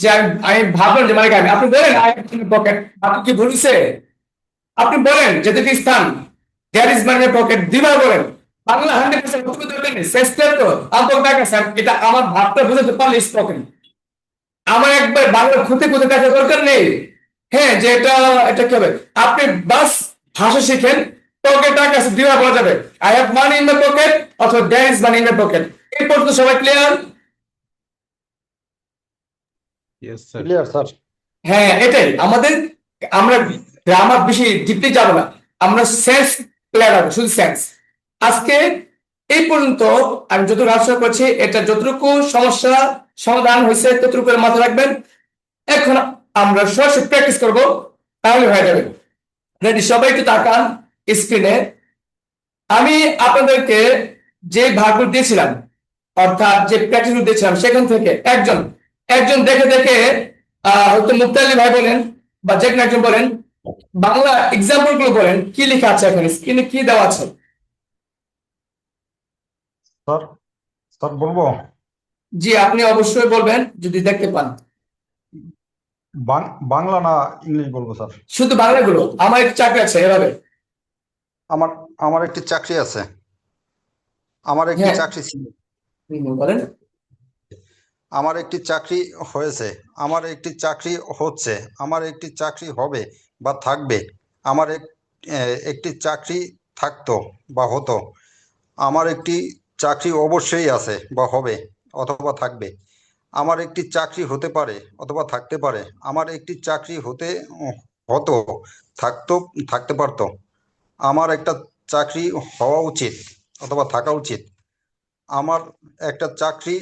যে আমি ভাবলাম যে মালিক আমি, আপনি বলেন আই পকেট, আপনি কি বলছে? আপনি বলেন যেদিকে স্থান, দ্যাট ইজ মাই পকেট, দুইবার বলেন। বাংলা 100% উত্তর দেবেন, চেষ্টা তো আন্তর দেখা স্যার, এটা আমার ভাবটা বুঝতে পারলে স্পোকেন। আমার একবার বাংলা খুঁতে খুঁতে দেখা দরকার নেই। হ্যাঁ, যে এটা কি হবে, আপনি বাস ভাষা শিখেন, পকেট টাকা আছে, দুইবার বলা যাবে I have money in my pocket অথবা there is money in my pocket. এই পর্যন্ত সবাই clear? Yes sir. Clear sir? হ্যাঁ, এটাই আমাদের, আমরা গ্রামার বেশি ডিপলি যাব না, আমরা সেন্স ক্লিয়ার হবে, শুধু সেন্স। আজকে এই পর্যন্ত আমি যতটুকু আলোচনা করছি, এটা যতটুকু সমস্যা সমাধান হয়েছে ততটুকু করে মাথায় রাখবেন। এখন আমরা সরাসরি প্র্যাকটিস করব, তাহলে হয়ে যাবে। রেডি? সবাই একটু তাকান স্ক্রিনে। আমি আপনাদেরকে যে ভাগগুলো দিয়েছিলাম, অর্থাৎ যে প্র্যাকটিস দিয়েছিলাম, সেখান থেকে একজন একজন দেখে দেখে হয়তো মুক্তালি ভাই বলেন বা যে কোনো একজন বলেন, বাংলা এক্সাম্পল গুলো বলেন, কি লেখা আছে এখানে স্ক্রিনে, কি দেওয়া আছে? স্যার, স্যার বলবো? জি, আপনি অবশ্যই বলবেন যদি দেখতে পান। বাংলা না ইংলিশ বলবো স্যার? শুধু বাংলাগুলো। আমার একটু চাকরি আছে, এভাবে। আমার আমার একটি চাকরি আছে, আমার একটি হ্যাঁ, চাকরি ছিল, বলেন। আমার একটি চাকরি হয়েছে, আমার একটি চাকরি হচ্ছে, আমার একটি চাকরি হবে বা থাকবে, আমার একটি চাকরি থাকতো বা হতো, আমার একটি চাকরি অবশ্যই আছে বা হবে অথবা থাকবে, আমার একটি চাকরি হতে পারে অথবা থাকতে পারে, আমার একটি চাকরি হতো, থাকতো, থাকতে পারতো, আমার একটা চাকরি হওয়া উচিত অথবা থাকা উচিত, আমার একটা চাকরি,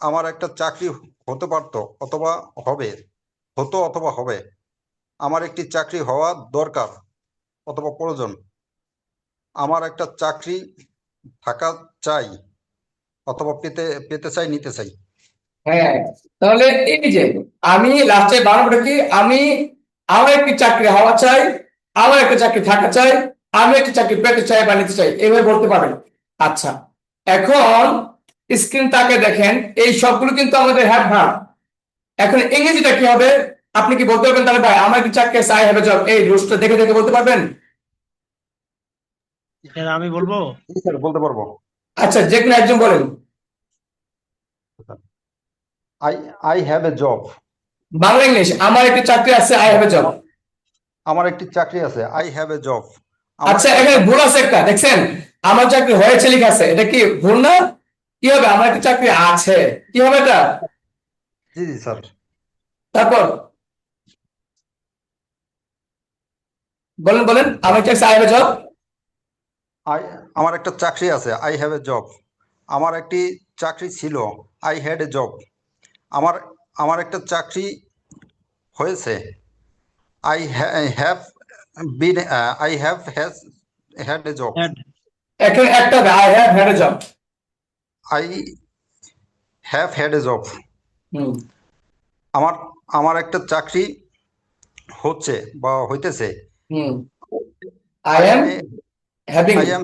আমার একটা চাকরি হতে পারতো অথবা হবে, হতো অথবা হবে, আমার একটি চাকরি হওয়া দরকার অথবা প্রয়োজন, আমার একটা চাকরি থাকা চাই অথবা পেতে পেতে চাই, নিতে চাই। হ্যাঁ, তাহলে এই যে আমি লাস্টে বানানোটা কি, আমি আমার একটি চাকরি হওয়া চাই, আমার একটা চাকরি থাকা চাই, আমি একটি চাকরি পেতে চাই বা নিতে চাই, এভাবে বলতে পারেন। আচ্ছা, এখন স্ক্রিন তাকে দেখেন, এই সবগুলো কিন্তু আমাদের হ্যাভ ভার্ব। এখন ইংরেজিটা কি হবে? আপনি কি বলতে পারবেন তাহলে ভাই আমার একটি চাকরি আছে, আই হ্যাভ এ জব, এই রুলসটা দেখে দেখে বলতে পারবেন? স্যার আমি বলবো? জি স্যার, বলতে পারবো। আচ্ছা, যে কোনো একজন বলেন। I I have a job. Bangla English, আমার একটি চাকরি আছে, আই হ্যাভ এ জব। আমার একটি চাকরি আছে, আই হ্যাভ এ জব। আচ্ছা, এখানে ভুল আছে একটা, দেখছেন? আমার চাকরি হয়েছে লেখা আছে, এটা কি ভুল না? কি হবে? আমার একটা চাকরি আছে, কি হবে এটা? জি জি স্যার। তারপর বলেন বলেন, আমার চাকরি I have a job. I আমার একটা চাকরি আছে, আই হ্যাভ এ জব। আমার একটি চাকরি ছিল, আই হ্যাড এ জব। আমার আমার একটা চাকরি হয়েছে, I have been, I have had a job. এখানে একটা হবে, I have had a job. I have had a job. হুম, আমার আমার একটা চাকরি হচ্ছে বা হইতেছে, হুম, I I am am a having. I am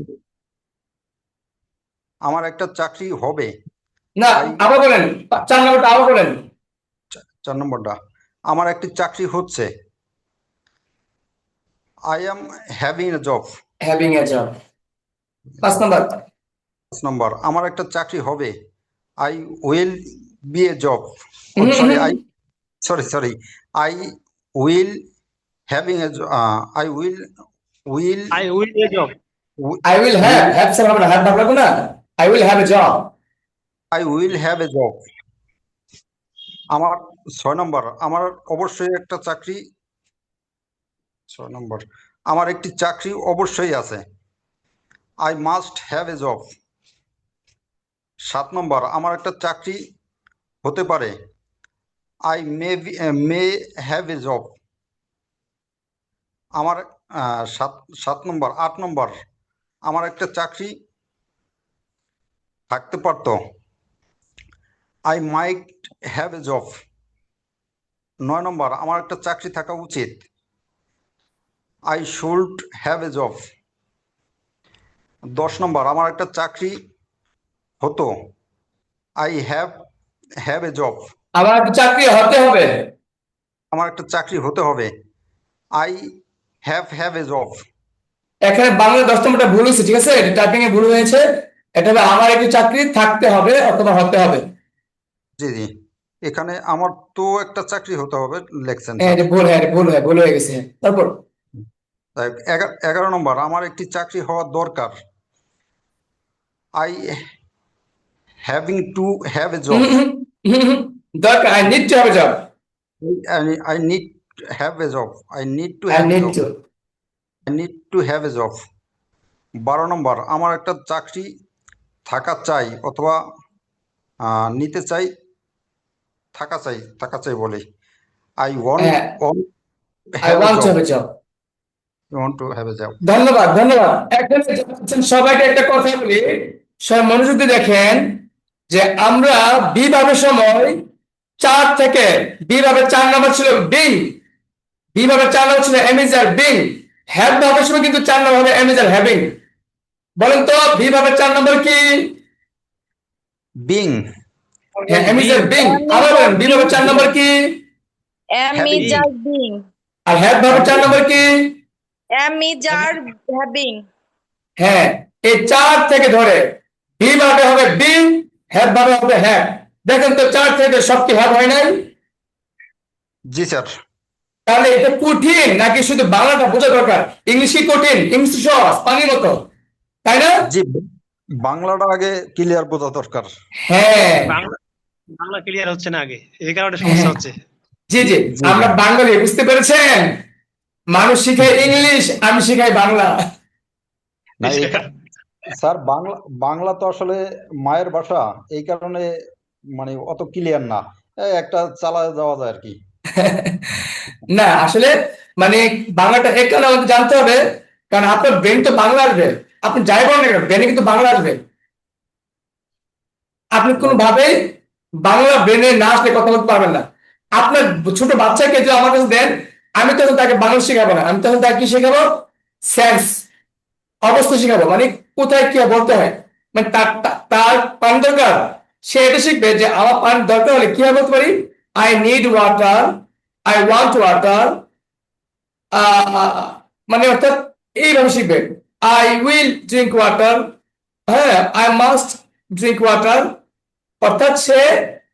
আমার একটা চাকরি হবে, না, আই আবার বলেন, 4 নম্বরটা আবার বলেন। 4 নম্বরটা, আমার একটি চাকরি হচ্ছে, I am having a job. Having a job. 5 নম্বর। 5 নম্বর, আমার একটা চাকরি হবে, I will be A job. Hmm, sorry, hmm, sorry, I will having a, I will I will A job. I will have, have sir হবে না, have ভাব লাগবে না। I will have a job. I will have a job. আমার 6 নম্বর, আমার অবশ্যই একটা চাকরি, 6 নম্বর, আমার একটি চাকরি অবশ্যই আছে, I must have a job. 7 নম্বর, আমার একটা চাকরি হতে পারে, I may have a job. আমার 7 নম্বর, 8 নম্বর, আমার একটা চাকরি থাকতে পারতো, I might have a job. 9 নম্বর, আমার একটা চাকরি থাকা উচিত। I should have a job. 10 নম্বর, আমার একটা চাকরি হতো। I have a job. আমার একটা চাকরি হতে হবে। আমার একটা চাকরি হতে হবে। I have a job. এখানে বাংলা 10 নম্বরটা ভুল হয়েছে, ঠিক আছে? টাইপিং এ ভুল হয়েছে। এটা হবে আমার একটি চাকরি থাকতে হবে অথবা হতে হবে। জি জি, এখানে আমার তো একটা চাকরি হতে হবে লেখছেন হ্যাঁ স্যার। এটা ভুল, হ্যাঁ এটা ভুল হয়ে গেছে। তারপর 11 নম্বর, আমার একটি চাকরি হওয়া দরকার। I having to have a job. দরকার, I need to have a job. I need have a job. I need to I have a need job. To. I need to have a job. 12 number, আমার একটা চাকরি থাকা চাই অথবা নিতে চাই, থাকা চাই বলে। আই হ্যাঁ, I have A want to job. Have a job. Want to have a job. ধন্যবাদ, ধন্যবাদ। এখন সবাইকে একটা কথা বলি, সবাই মনোযোগ দিয়ে দেখেন যে আমরা বি ভাবের সময় 4 থেকে বি ভাবের 4 নম্বর ছিল বিং, বি ভাবের 4 নম্বর ছিল এমিজার বিং, হ্যাভ ভাবের সময় কিন্তু 4 নম্বর হবে এমিজার হ্যাভিং। বলেন তো বি ভাবের 4 নম্বর কি? বিং। হ্যাঁ এমিজার বিং। Am আবার is বলেন a বি ভাবের 4 নম্বর কি? Am Having. is a being. আর হ্যাভ ভাবের 4 নম্বর কি? Am is are having. হ্যাঁ, এই 4 থেকে ধরে বি ভাবে হবে বিং, হ্যাভ ভাবে হবে হ্যাভ। দেখেন তো 4 থেকে সব কি হ্যাভ হয় নাই? জি স্যার। তাহলে এটা কঠিন নাকি শুধু বাংলাটা বোঝা দরকার? ইংলিশ কি কঠিন? ইংলিশ সহজ পানির মতো, তাই না? জি, বাংলাটা আগে ক্লিয়ার বোঝা দরকার। হ্যাঁ বাংলা বাংলা ক্লিয়ার হচ্ছে না আগে, এই কারণে সমস্যা হচ্ছে। জি জি, আমরা বাঙালি, বুঝতে পেরেছেন? মানুষ শিখায় ইংলিশ, আমি শিখাই বাংলা। না স্যার, বাংলা তো আসলে মায়ের ভাষা, এই কারণে মানে অত ক্লিয়ার না, একটা চালায় যাওয়া যায় আর কি। না আসলে মানে বাংলাটা এক কারণে আমাদের জানতে হবে, কারণ আপনার ব্রেন তো বাংলা আসবে, আপনি যাই বলেন না কেন ব্রেনে কিন্তু বাংলা আসবে। আপনি কোনোভাবেই বাংলা ব্রেনে না আসলে কথা বলতে পারবেন না। আপনার ছোট বাচ্চাকে যদি আমার কাছে দেন, আমি তখন তাকে বাংলা শেখাবো না, আমি তখন তাকে কি শেখাবো? সেন্স, অবস্থা শেখাবো, মানে কোথায় কি বলতে হয়, মানে তার পানি দরকার, সে এটা শিখবে যে আমার পানি দরকার হলে কিভাবে বলতে পারি, I need water, I want water, মানে অর্থাৎ এইভাবে শিখবে। আই উইল ড্রিঙ্ক ওয়াটার, হ্যাঁ আই মাস্ট ড্রিঙ্ক ওয়াটার। অর্থাৎ সে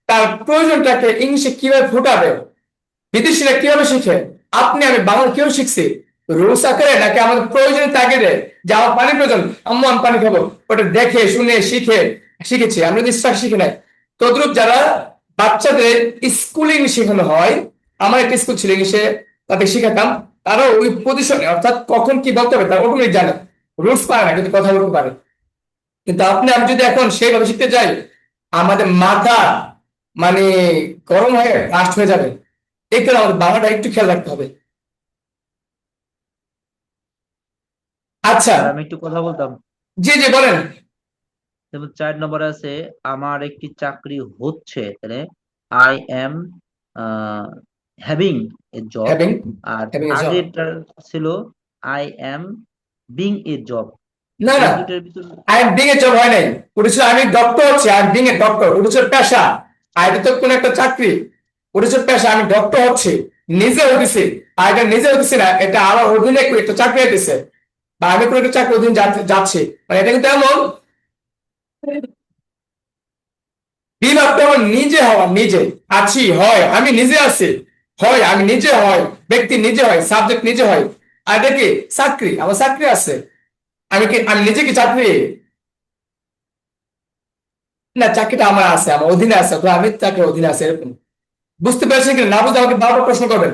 তার প্রয়োজনটাকে ইংলিশে কিভাবে ফুটাবে। বিদেশিরা কিভাবে শিখে, আপনি আমি বাংলা কিভাবে শিখছি? রুলস আকারে নাকি আমাদের প্রয়োজনের তাগিদে, যে আমার পানি প্রয়োজন, আম্মু আমি পানি খাবো, ওটা দেখে শুনে শিখেছি। আমরা যদি স্টার্ট শিখে নাই তদ্রুপ যারা বাচ্চাদের স্কুলিং শেখানো হয়, আমার একটা স্কুল ছিল ইংলিশে, তাদের শিখাতাম, তারা ওই পজিশনে অর্থাৎ কখন কি বলতে হবে তারা অটোমেটিক জানে, রুলস পারে না কিন্তু কথা বলতে পারে। কিন্তু আপনি আমি যদি এখন সেইভাবে শিখতে যাই, আমাদের মাথা মানে গরম হয়ে কাস্ট হয়ে যাবে। এই কারণে আমাদের বাংলাটা একটু খেয়াল রাখতে হবে। আচ্ছা, আর আমি একটু কথা বলতাম। জি জি বলেন। যেমন 4 নম্বরে আছে আমার একটি চাকরি হচ্ছে, তাহলে I am having a job. Having, are having a job. আগেরটা ছিল I am being A job. না এই না, দুটোর ভিতর I am being A job হয় নাই, ওটা ছিল আমি ডক্টর হচ্ছি, I am being a doctor, ওটা ছিল পেশা। আর এটা তো কোন একটা চাকরি, ওটা ছিল পেশা, আমি ডক্টর হচ্ছি, নিজে হতেছি। আর এটা নিজে হতেছি না, এটা আমার অধীনে একটা চাকরি হইতেছে, বা আমি কোনো একটা চাকরি অধীনে যাচ্ছি, মানে এটা কিন্তু এমন বিভাগটা আমার নিজে হওয়া, নিজে আছি হয় আমি নিজে আছি, হয় আমি নিজে হয়, ব্যক্তি নিজে হয়, সাবজেক্ট নিজে হয়। আর এটা কি চাকরি, আমার চাকরি আছে, আমি নিজে কি চাকরি? না, চাকরিটা আমার আছে, আমার অধীনে আছে, অথবা আমি চাকরির অধীনে আছে, এরকম। বুঝতে পেরেছেন কিনা? না বুঝতে আমাকে বারবার প্রশ্ন করবেন।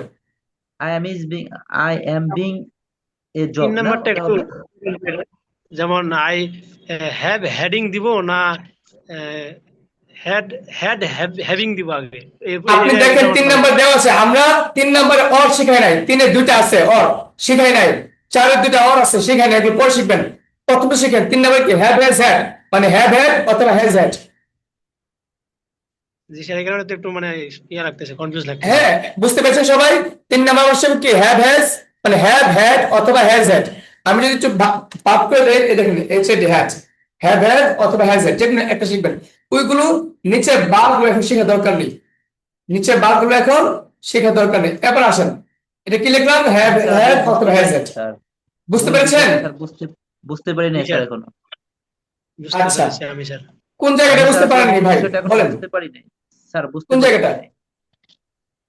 আই এম বিং এ তিন জব না নাম্বারটা ওটা একটু হবে? যেমন আই হ্যাভ হেডিং দিব না হ্যাড হ্যাভিং দিব আগে? আপনি দেখেন 3 নাম্বার দেওয়া আছে, আমরা 3 নাম্বারে অর শিখাই নাই, 3-এ 2টা আছে অর শিখাই নাই, 4-এর 2টা অর আছে শিখাই নাই, এগুলো পরে শিখবেন। প্রথমটা শিখেন 3 নাম্বার কি হ্যাভ হ্যাজ হ্যাড, মানে হ্যাভ হ্যাড অথবা হ্যাজ হ্যাড। জি স্যার, এই কারণে তো একটু মানে ইয়া লাগতেছে, কনফিউজ লাগতেছে। হ্যাঁ, বুঝতে পেরেছেন সবাই? 3 নাম্বার অপশন কি হ্যাভ হ্যাজ, মানে হ্যাভ হ্যাড অথবা হ্যাজ হ্যাড। আমি যদি একটু ভাগ করে দেই, এই দেখেন এইচএডি হ্যাজ, হ্যাভ হ্যাড অথবা হ্যাজ হ্যাড, যেকোনো একটা শিখবেন। ওইগুলো নিচের বারগুলো এখন শেখার দরকার নেই, নিচের বারগুলো এখন শেখার দরকার নেই। এবার আসেন, এটা কি লিখলাম? হ্যাভ স্যার হ্যাড বুঝতে অথবা হ্যাজ হ্যাড। পারিনি স্যার, বুঝতে মূল পেরেছেন? বিষয়টা স্যার বুঝতে পারি নাই জি স্যার স্যার, এখনো। বুঝতে আচ্ছা, পেরেছি আমি স্যার। কোন জায়গাটা আমি স্যার বুঝতে আসলে পারেননি মূল ভাই বিষয়টা এখনো বলেন? বুঝতে পারি নাই স্যার, বুঝতে কোন পারি জায়গাটা? নাই।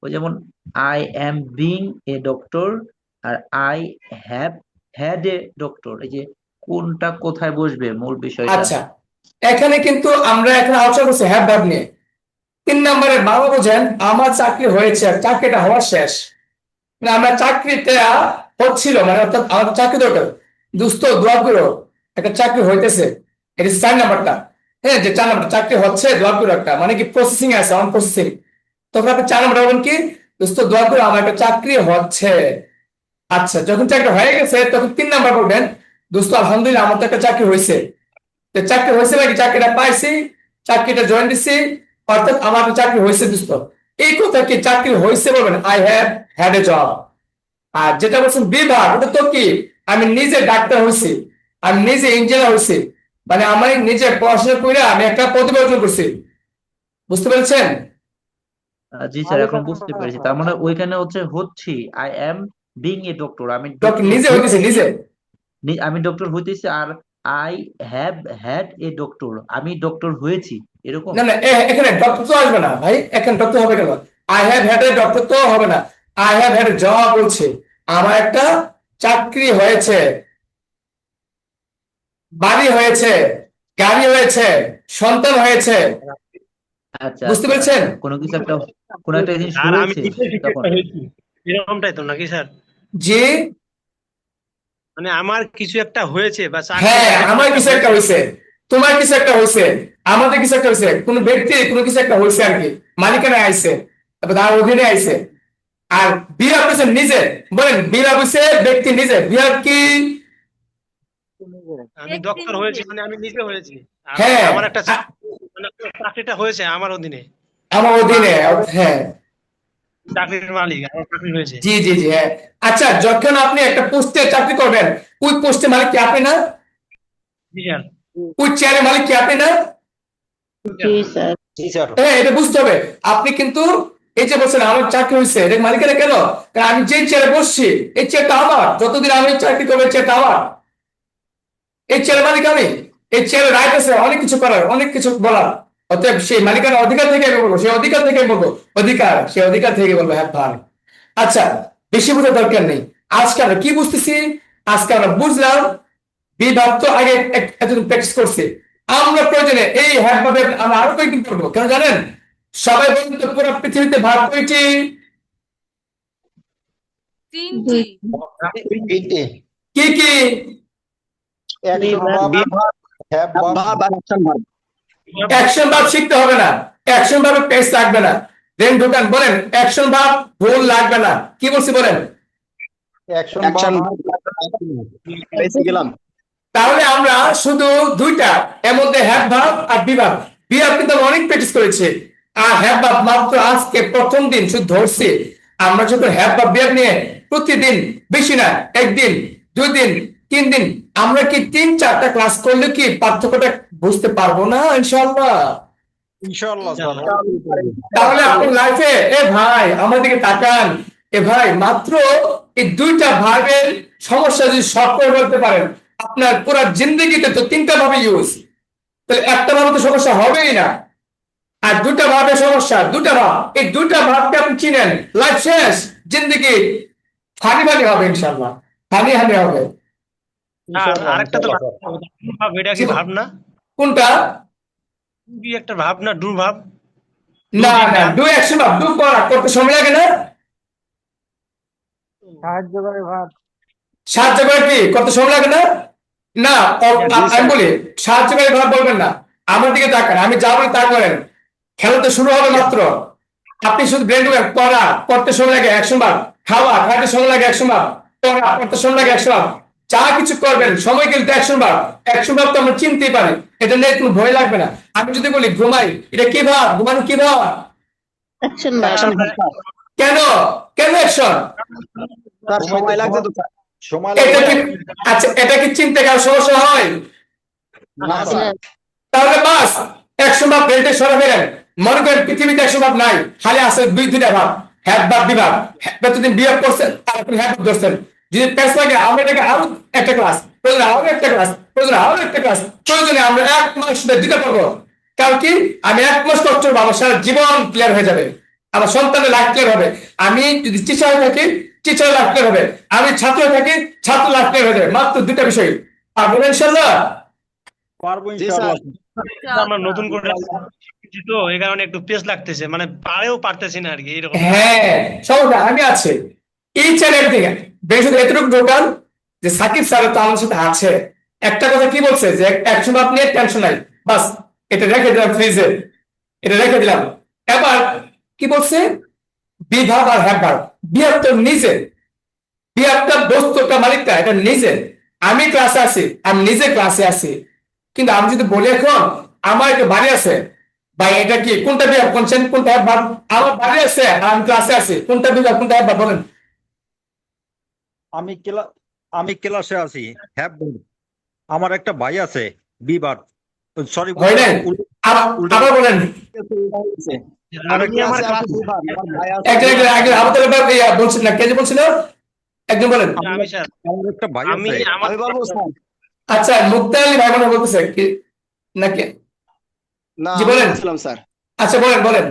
ওই যেমন I am being a doctor আর I have had a doctor, এই যে কোনটা কোথায় বসবে মূল বিষয়টা। আচ্ছা, এখানে কিন্তু আমরা এখন আলোচনা করছি হ্যাভ ভার্ব নিয়ে। 3 নম্বরে বাবা বোঝেন আমার চাকরি হয়েছে, আর চাকরিটা হওয়া শেষ, মানে আমরা চাকরিটা হচ্ছিল, মানে অর্থাৎ আমাদের চাকরি দরকার। দোস্ত দোয়া করো, একটা চাকরি হইতেছে, এটা 4 নাম্বারটা। হ্যাঁ, যে 4 নাম্বার চাকরি হচ্ছে, দোয়া করো একটা, মানে কি প্রসেসিং আছে, অন প্রসেসিং। তখন আপনি 4 নাম্বার বলবেন কি, দোস্ত দোয়া করো আমার একটা চাকরি হচ্ছে। আচ্ছা, যখন চাকরি হয়ে গেছে তখন 3 নাম্বার বলবেন, দোস্ত আলহামদুলিল্লাহ আমার তো একটা চাকরি হয়েছে। তো চাকরি হয়েছে নাকি, চাকরিটা পাইছি, চাকরিটা জয়েন দিছি, অর্থাৎ আমার একটা চাকরি হয়েছে দোস্ত। এই কথা কি চাকরি হয়েছে বলবেন, I have had a job. আর যেটা বলছেন বিভাগ, ওটা তো কি আমি নিজে ডাক্তার হয়েছি, আমি নিজে ইঞ্জিনিয়ার হয়েছি, মানে আমি নিজে পড়াশোনা করে আমি একটা প্রতিভা অর্জন করছি। বুঝতে পেরেছেন? জি স্যার, এখন বুঝতে পেরেছি। তার মানে ওইখানে হচ্ছি I am being a doctor, আমি ডক্টর ডক্টর নিজে হইতেছে, হইতেছি, নিজে। আমি ডক্টর হইতেছি। আর I have had a doctor, আমি ডক্টর হয়েছি, এরকম। না না, এখানে ডক্টর তো আসবে না ভাই, এখানে ডক্টর হবে কেন? I have had a doctor তো হবে না, I have had a job বলছে, আমার একটা চাকরি হয়েছে, বাড়ি হয়েছে, গাড়ি হয়েছে, সন্তান হয়েছে। আচ্ছা বুঝতে আচ্ছা পেরেছেন? আচ্ছা, কোনো একটা জিনিস আর আমি হয়েছে নিজে কিছু তখন। একটা হয়েছি, এরকমটাই তো নাকি স্যার? যে মানে আমার কিছু একটা হয়েছে বা চাকরি হ্যাঁ, বা কিছু আমার একটা কিছু একটা হয়েছে। হয়েছে, তোমার কিছু একটা হয়েছে, আমাদের কিছু একটা হয়েছে, কোন ব্যক্তি কোনো কিছু একটা হয়েছে আর কি, মালিকানা আইছে, তারপর তার অধীনে আইছে। আর বিহার হচ্ছে নিজে, বলেন বিহার হচ্ছে ব্যক্তি নিজে, বিহার কি? আমি ডক্টর হয়েছি মানে আমি নিজে হয়েছি। আর হ্যাঁ, আমার একটা মানে চাকরিটা হয়েছে আমার অধীনে, আমার বা অধীনে। হ্যাঁ, চাকরির মালিক আমার চাকরি হয়েছে। জি জি জি, হ্যাঁ। আচ্ছা, যখন আপনি একটা পোস্টে চাকরি করবেন, ওই পোস্টে মালিক কি আপনি না? জি স্যার। ওই চেয়ারের মালিক কি আপনি না? জি স্যার। জি স্যার। হ্যাঁ, এটা বুঝতে হবে। আপনি কিন্তু এই যে বলছেন আমার চাকরি হয়েছে, এটা মালিকেরা কেন? কারণ আমি যে চেয়ারে বসছি, এই চেয়ারটা আমার, যতদিন আমি চাকরি করবো এই চেয়ারটা আমার, এই চেয়ারের মালিক আমি। এই চেয়ারের রাইট আছে অনেক কিছু করার, অনেক কিছু বলার। অতএব সেই মালিকানার অধিকার থেকে আমি বলবো, সেই অধিকার থেকে বলবো, অধিকার, সেই অধিকার থেকে বলবো হ্যাঁ ভাই। আচ্ছা, বেশি বোঝার দরকার নেই। আজকে আমরা কি বুঝতেছি? আজকে আমরা বুঝলাম বিভাগ তো আগে এতদিন প্র্যাকটিস করছে, আমরা প্রয়োজনে এই হ্যাঁ ভাবে আমরা আরো কয়েকদিন করবো। কেন জানেন? সবাই বলুন তো, পুরো পৃথিবীতে ভাগ কয়টি? 3টি। তিনটে। কি কি? Action verb, have verb. Action verb শিখতে হবে না, অ্যাকশন ভার্বে পেস লাগবে না। দেন ঢুকান, বলেন অ্যাকশন ভার্ব ভুল লাগবে না। কি বলছি বলেন? অ্যাকশন গেলাম। তাহলে আমরা শুধু দুইটা, এর মধ্যে হ্যাভ ভার্ব আর বি ভার্ব। বি ভার্ব কিন্তু আমরা অনেক প্র্যাকটিস করেছি, আর হ্যাভ ভার্ব মাত্র আজকে প্রথম দিন শুধু ধরছি। আমরা যখন হ্যাভ ভার্ব বি ভার্ব নিয়ে প্রতিদিন, বেশি না, একদিন, 2 দিন, 3 দিন, আমরা কি 3-4টা ক্লাস করলে কি পার্থক্যটা বুঝতে পারবো না? ইনশাআল্লাহ। ইনশাআল্লাহ স্যার। তাহলে আপনি লাইফে, এ ভাই আমার দিকে তাকান, এ ভাই মাত্র এই 2টা ভার্বের সমস্যা যদি সলভ করে বলতে পারেন, আপনার পুরো জিন্দগিতে তো 3টা ভাবে ইউজ, তাহলে একটা ভাবে তো সমস্যা হবেই না। আর 2টা ভাবের সমস্যা, 2টা ভাব, এই 2টা ভাবকে আপনি চিনেন, লাইফ শেষ, জিন্দগি ফানি ফানি হবে ইনশাআল্লাহ, ফানি হানি হবে। আর আরেকটা তো ভাব, এটা কি ভাব না? কোনটা? কি একটা ভাব না, ডু ভাব? না না, ডু অ্যাকশন ভাব, ডু করা, করতে সময় লাগে না? সাহায্য করে ভাব। সাহায্য করে কি করতে সময় লাগে না? না, আমি বলি সাহায্যকারী ভাব বলবেন না। আমার দিকে তাকান, আমি যা বলি তা করেন। খেলা তো শুরু হবে মাত্র, আপনি শুধু ব্রেন করবেন, পড়া করতে সময় লাগে 100 বার, খাওয়া খাইতে সময় লাগে 100 বার, পড়া করতে সময় লাগে 100 বার, যা কিছু করবেন সময় কিন্তু 100 বার, 100 বার তো আমরা চিনতেই পারি, এটা নিয়ে কোনো ভয় লাগবে না। আমি যদি বলি ঘুমাই, এটা কি ভাব? ঘুমানো কি ভাব? Action sir verb. অ্যাকশন আমরা কেন? কেন অ্যাকশন? স্যার সময় লাগছে তো স্যার। সময় এটা লাগবে কি, না। আচ্ছা এটা কি চিনতে কারো সমস্যা হয়? না না, স্যার। না, তাহলে বাস 100 ভাব বেল্টে সরে ফেলেন। মনে করেন পৃথিবীতে 100 ভাব নাই, খালি আছে দুইটা ভাব, হ্যাভ ভাব বিভাগ। যতদিন বিয়োগ করছেন আর আপনি হ্যাভ ধরছেন। যদি পেস লাগে আমরা এটাকে আরো একটা ক্লাস, প্রয়োজনে আরো একটা ক্লাস, প্রয়োজনে আরো একটা ক্লাস, প্রয়োজনে আমরা 1 মাস শুধু দিতে পারবো। কারণ কি, আমি 1 মাস কষ্ট করবো, আমার সারা জীবন ক্লিয়ার হয়ে যাবে, আমার সন্তানের লাইফ ক্লিয়ার হবে। আমি যদি টিচার হয়ে থাকি, টিচার লাইফ ক্লিয়ার হবে। আমি ছাত্র হয়ে থাকি, ছাত্র লাইফ ক্লিয়ার হয়ে যাবে। মাত্র 2টা বিষয়। আপনারা ইনশাল্লাহ পারবো জি স্যার। ইনশাআল্লাহ। আমরা নতুন করে শিখছি তো এই কারণে একটু পেস লাগতেছে, মানে পারতেছি না আর কি, এরকম। হ্যাঁ, সমস্যা আমি আছে ইচ এন্ড এভরিথিং। শুধু এতটুকু ঢোকান যে সাকিব স্যার তো আমার সাথে আছে। একটা কথা কি বলছে যে 100 আপনি টেনশন নাই, বাস এটা রেখে দিলাম ফ্রিজে, এটা রেখে দিলাম। এবার কি বলছে, বিভাব আর হ্যাভার। বিভাব তো নিজে, বিভাবটা বস্তুটা মালিকটা, এটা নিজে। আমি ক্লাসে আছি, আমি নিজে ক্লাসে আছি, কিন্তু আমি যদি বলি এখন আমার একটা বাড়ি আছে, ভাই এটা কি কোনটা বিভাগ কোনছেন, কোনটা হ্যাভার? আমার বাড়ি আছে আর আমি ক্লাসে আছি, কোনটা বিভাগ কোনটা হ্যাভার বলেন? আমি ক্লাস আমি ক্লাসে আছি, হ্যাভ বলবো। আমার একটা ভাই আছে, বিবার, সরি হয় নাই? আবার বলেন। আর আমি একটা আমার আছে ক্লাসে বিভাগ, আমার ভাই আছে একজন একজন বিভাগ। একজন আবুল বলছেন না, কে যে বলছিল? একজন বলেন। আমি স্যার, আমার একটা ভাই আমি আছে। আমার আমি বলবো স্যার। আচ্ছা, মুক্তা আলী ভাই মনে হয় বলতেছে কি নাকি? না, জি আমি বলেন। বলছিলাম স্যার। আচ্ছা বলেন বলেন।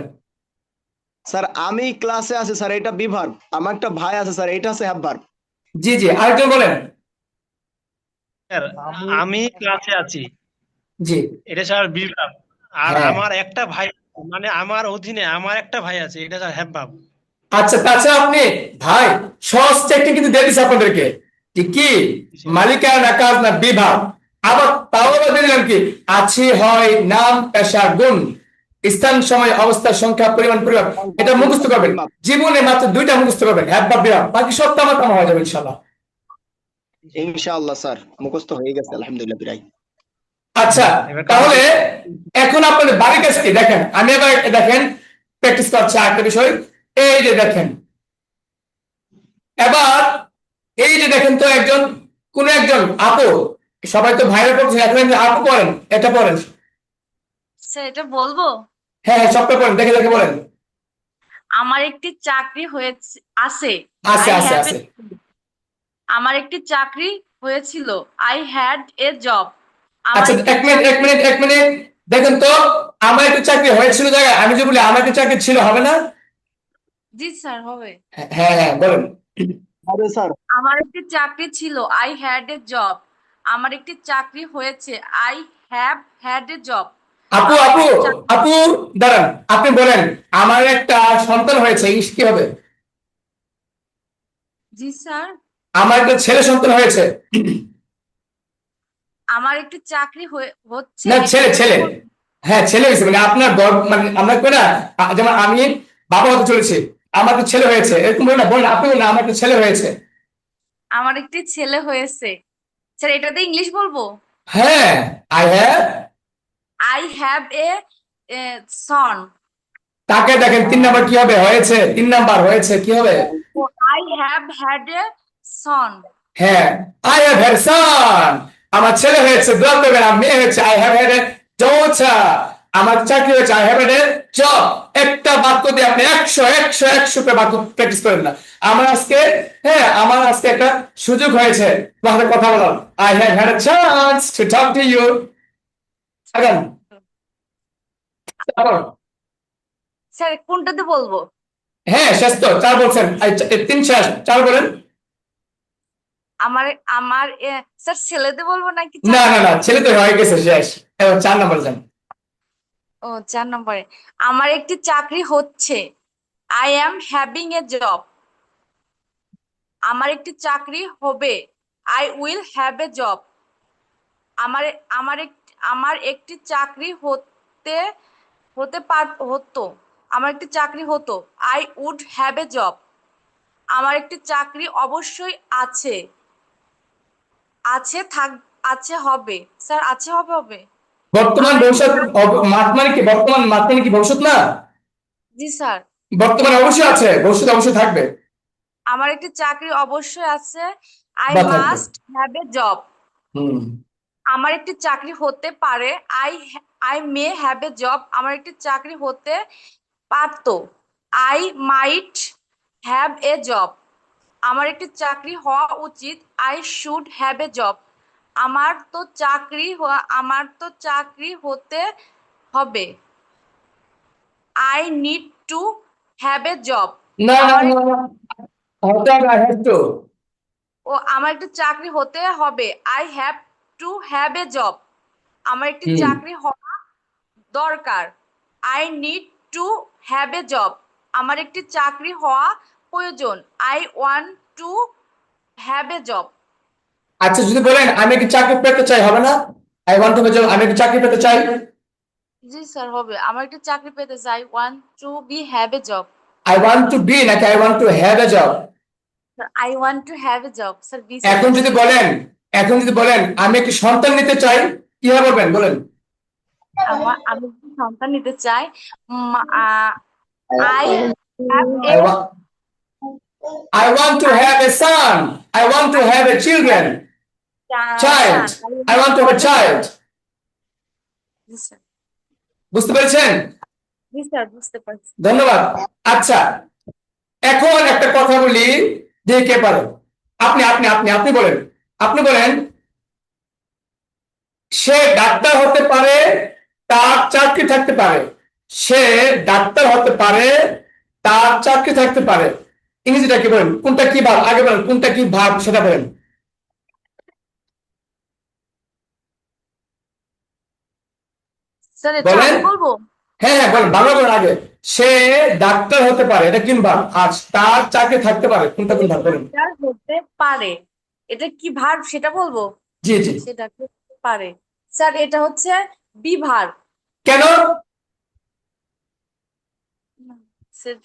স্যার আমি ক্লাসে আছি স্যার, এটা বিভাগ। আমার একটা ভাই আছে স্যার, এটা আছে হ্যাভ ভার্ব। জি জি, আরেকজন বলেন। স্যার, আমি ক্লাসে আছি, জি এটা স্যার বিভাব। আর হ্যাঁ। আমার একটা ভাই, মানে আমার অধীনে আমার একটা ভাই আছে, এটা স্যার হ্যাভ ভাব। আচ্ছা তাছাড়া আপনি ভাই সহজ টেকনিক কিন্তু দিয়ে দিচ্ছে আপনাদেরকে, যে কি মালিকানা কাজ না বিভাগ। আবার তাও আবার দিয়ে দিলাম কি, আছি হয় নাম পেশা গুণ স্থান সময় অবস্থা সংখ্যা পরিমাণ পরিমাপ। এটা মুখস্থ করবেন, জীবনে মাত্র 2টা মুখস্থ করবেন, হ্যাভ বা বিভাগ, বাকি সব তামার তামা হয়ে যাবে ইনশাল্লাহ। ইনশাআল্লাহ স্যার, মুখস্থ হয়ে গেছে আলহামদুলিল্লাহ প্রায়। আচ্ছা তাহলে এখন আপনাদের বাড়ির কাছে কি দেখেন, আমি এবার দেখেন প্র্যাকটিস করছি আরেকটা বিষয়। এই যে দেখেন, এবার এই যে দেখেন তো একজন, কোন একজন আপু, সবাই তো ভাইরা পড়ছে, এখন একজন আপু পড়েন, এটা পড়েন। স্যার এটা বলবো? হ্যাঁ হ্যাঁ, সবটা পড়েন, দেখে দেখে বলেন। আমার একটি চাকরি হয়েছে আছে, আছে আই আছে হ্যাভ আছে। আমার একটি চাকরি হয়েছিল, আই হ্যাড এ জব। আমার আচ্ছা একটি এক মিনিট এক মিনিট এক মিনিট, দেখেন তো, আমার একটা চাকরি হয়েছিল জায়গায় আমি যে বলি আমার একটা চাকরি ছিল, হবে না? জি স্যার হবে। হ্যাঁ হ্যাঁ বলেন। হবে স্যার। আমার একটি চাকরি ছিল, আই হ্যাড এ জব। আমার একটি চাকরি হয়েছে, I have had a job. আপু আমার আপু একটি চাকরি, আপু দাঁড়ান, আপনি বলেন আমার একটা সন্তান হয়েছে, কি হবে? জি স্যার। আমার একটা ছেলে সন্তান হয়েছে। আমার একটি চাকরি হচ্ছে, না এটা ছেলে ইংলিশে ছেলে, হ্যাঁ ছেলে হয়েছে, মানে আপনার মানে আমরা কই না, যেমন আমি বাবা হতে চলেছি, আমার তো ছেলে হয়েছে, এরকম বলে না, বলেন আপনি না আমার একটা ছেলে হয়েছে। আমার একটি ছেলে হয়েছে। স্যার এটাতে ইংলিশ বলবো? হ্যাঁ, I have. I have a son. তাকে দেখেন 3 নাম্বার কি হবে, হয়েছে 3 নাম্বার হয়েছে কি হবে? আই হ্যাভ হ্যাড এ সন। হ্যাঁ, আই হ্যাভ হ্যাড সান, আমার ছেলে হয়েছে, দোয়া করবেন। আমার মেয়ে হয়েছে, I have had A daughter, আমার চাকরি হয়েছে, I have had a job. একটা বাক্য দিয়ে আপনি 100 বাক্য প্র্যাকটিস করেন না। আমার আজকে, হ্যাঁ আমার আজকে একটা সুযোগ হয়েছে তোমার কথা বলার, I have had a chance to talk to you. আগান তারপর। স্যার কোনটাতে বলবো? হ্যাঁ শেষ তো, 4 বলছেন, 3 শেষ, 4 বলেন। আমার আমার স্যার ছেলেতে বলবো নাকি না চাকরি? না না, ছেলে তো হয়ে গেছে, শেষ। এবার 4 নাম্বার যান। ও 4 নম্বরে, আমার একটি চাকরি হচ্ছে, I am having a job. আমার একটি চাকরি হবে, I will have a job. আমার আমার একটি চাকরি হতো, আমার একটি চাকরি হতো, I would have a job. আমার একটি চাকরি অবশ্যই আছে, আছে হবে স্যার, আছে হবে হবে। বর্তমান ভবিষ্যৎ মাস মানে কি? বর্তমান মাস মানে কি ভবিষ্যৎ না? জি স্যার। বর্তমানে অবশ্যই আছে, ভবিষ্যৎ অবশ্যই থাকবে আমার একটি চাকরি অবশ্যই আছে। আই বা থাকবে। Must have a job. হুম। আমার একটি চাকরি হতে পারে। I may have a job. আমার একটি চাকরি হতে পারতো। I might have a job. আমার একটি চাকরি হওয়া উচিত। I should have a job. আমার তো চাকরি হতে হবে। I need to have a job. না না আমার না না, হতে হবে, I have to। আমার একটি চাকরি হতে হবে। I have to have a job. আমার একটি হুম। চাকরি হওয়া দরকার। I need to have a job. আমার একটি চাকরি হওয়া প্রয়োজন। I want to have a job. আচ্ছা, যদি বলেন আমি একটি চাকরি পেতে চাই, হবে না? আই ওয়ান্ট টু জব, আমি একটি চাকরি পেতে চাই। জি স্যার, হবে। আমার একটি চাকরি পেতে চাই। Want to be have a job. I want to be নাকি I want to have a job? I want to have a job sir, be এখন যদি বলেন, আমি একটি সন্তান নিতে চাই, কিভাবে বলবেন বলেন? আমি একটি সন্তান নিতে চাই। I have A I want I want to have a son. I want to have a children. Child. I want to have a child. G sir. বুঝতে পেরেছেন? জি স্যার, বুঝতে পারছি। ধন্যবাদ। আচ্ছা, এখন একটা কথা বলি, যে কে পারে? আপনি আপনি আপনি আপনি বলেন। আপনি বলেন, সে ডাক্তার হতে পারে, তার চাকরি থাকতে পারে। সে ডাক্তার হতে পারে, তার চাকরি থাকতে পারে। ইংরেজিটা কি বলেন? কোনটা কি ভাব? আগে বলেন কোনটা কি ভাব, সেটা বলেন। স্যার, এটা বলেন। আমি বলবো? হ্যাঁ হ্যাঁ বলেন, বাংলা বলেন আগে। সে ডাক্তার হতে পারে, এটা কি ভাব? আর তার চাকরি থাকতে পারে, কোনটা কোন ভাব বলেন? ডাক্তার হতে পারে, এটা কি ভার্ব সেটা বলবো? জি জি। সে ডাক্তার হতে পারে স্যার, এটা হচ্ছে বি ভার্ব। কেন?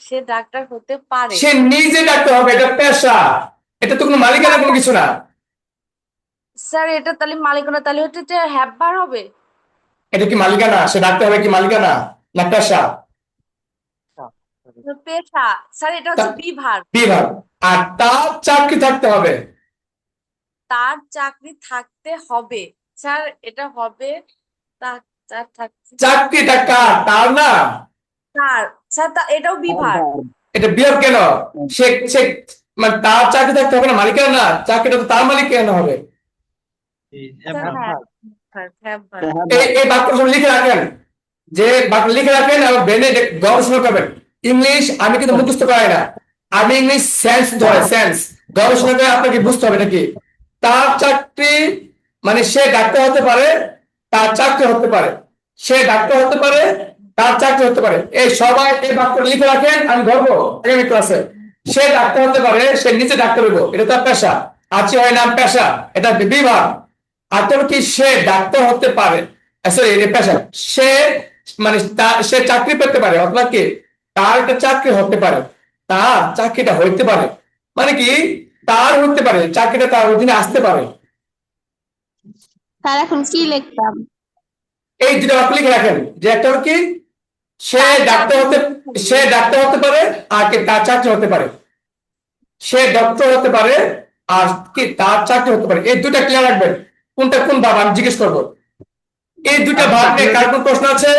সে ডাক্তার হতে পারে। সে নিজে ডাক্তার হবে, এটা পেশা, এটা তো কোনো মালিকানা কোনো কিছু না। স্যার, এটা তাহলে মালিকানা, তাহলে হচ্ছে হ্যাভ ভার্ব হবে। এটা কি মালিকানা? সে ডাক্তার হবে কি মালিকানা না পেশা? পেশা স্যার, এটা হচ্ছে বি ভার্ব। বিভাগ। আর তার চাকরি থাকতে হবে। তার চাকরি থাকতে হবে স্যার, এটা হবে তার থাকতে। চাকরিটা কার? তার না? তার স্যার, এটাও বি ভার্ব। এটা বিভাগ কেন? সে সে মানে তার চাকরি থাকতে হবে না, মালিকানা না, চাকরিটা তো তার মালিক কেন হবে? স্যার, হ্যাঁ, হ্যাভ ভার্ব। এই বাক্যটা লিখে রাখেন, যে বাক্য লিখে রাখেন এবং ব্রেনে গবেষণা করবেন। ইংলিশ আমি কিন্তু মুখস্থ করাই না, আমি ইংলিশ সেন্স ধরে, সেন্স গবেষণা করে আপনাকে বুঝতে হবে নাকি। তার চাকরি মানে সে ডাক্তার হতে পারে, তার চাকরি হতে পারে। সে ডাক্তার হতে পারে, তার চাকরি হতে পারে। এই সবাই এই বাক্যটা লিখে রাখেন, আমি ধরবো আগামী ক্লাসে। সে ডাক্তার হতে পারে, সে নিজে ডাক্তার হইব, এটা তার পেশা। আছে হয় নাম পেশা, এটা বিভাগ। আর তবে কি সে ডাক্তার হতে পারে, সরি পেশা। সে মানে সে চাকরি পেতে পারে, অথবা কি তার একটা চাকরি হতে পারে, তার চাকরিটা হইতে পারে, মানে কি তার হতে পারে, চাকরিটা তার অধীনে আসতে পারে। স্যার এখন কি লিখতাম? এই দুটো বাক্য লিখে রাখেন, যে একটা হলো কি সে ডাক্তার হতে পারে, আর কি তার চাকরি হতে পারে। সে ডক্টর হতে পারে, আর কি তার চাকরি হতে পারে। এই দুটা ক্লিয়ার রাখবেন। কোনটা কোন ভাব আমি জিজ্ঞেস করবো। এই দুটা ভাব নিয়ে কার কোন প্রশ্ন আছে?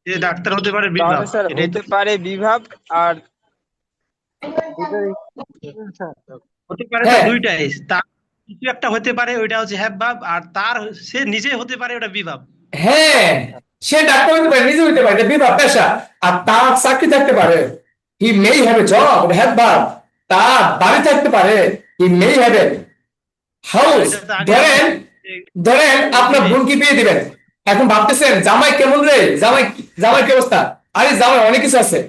যে ডাক্তার হতে পারে বিভাগ, তাহলে স্যার এটাই তো হতে পারে বিভাগ আর হতে পারে হ্যাঁ। স্যার দুইটাই। তার কিছু একটা হতে পারে, ওইটা হচ্ছে হ্যাভ ভার্ব, আর তার সে নিজে হতে পারে, ওটা বিভাগ। হ্যাঁ, সে ডাক্তার হতে পারে, নিজে হতে পারে, এটা বিভাগ পেশা। আর তার চাকরি থাকতে পারে, he may have a job, have verb. তার বাড়ি থাকতে পারে, he may have a house. এটা তো আগে ধরেন ধরেন আপনার বোনকে বিয়ে দিবেন, এখন ভাবতেছেন জামাই কেমন রে, জামাই কি অবস্থা? আরে জামাই অনেক কিছু আছে,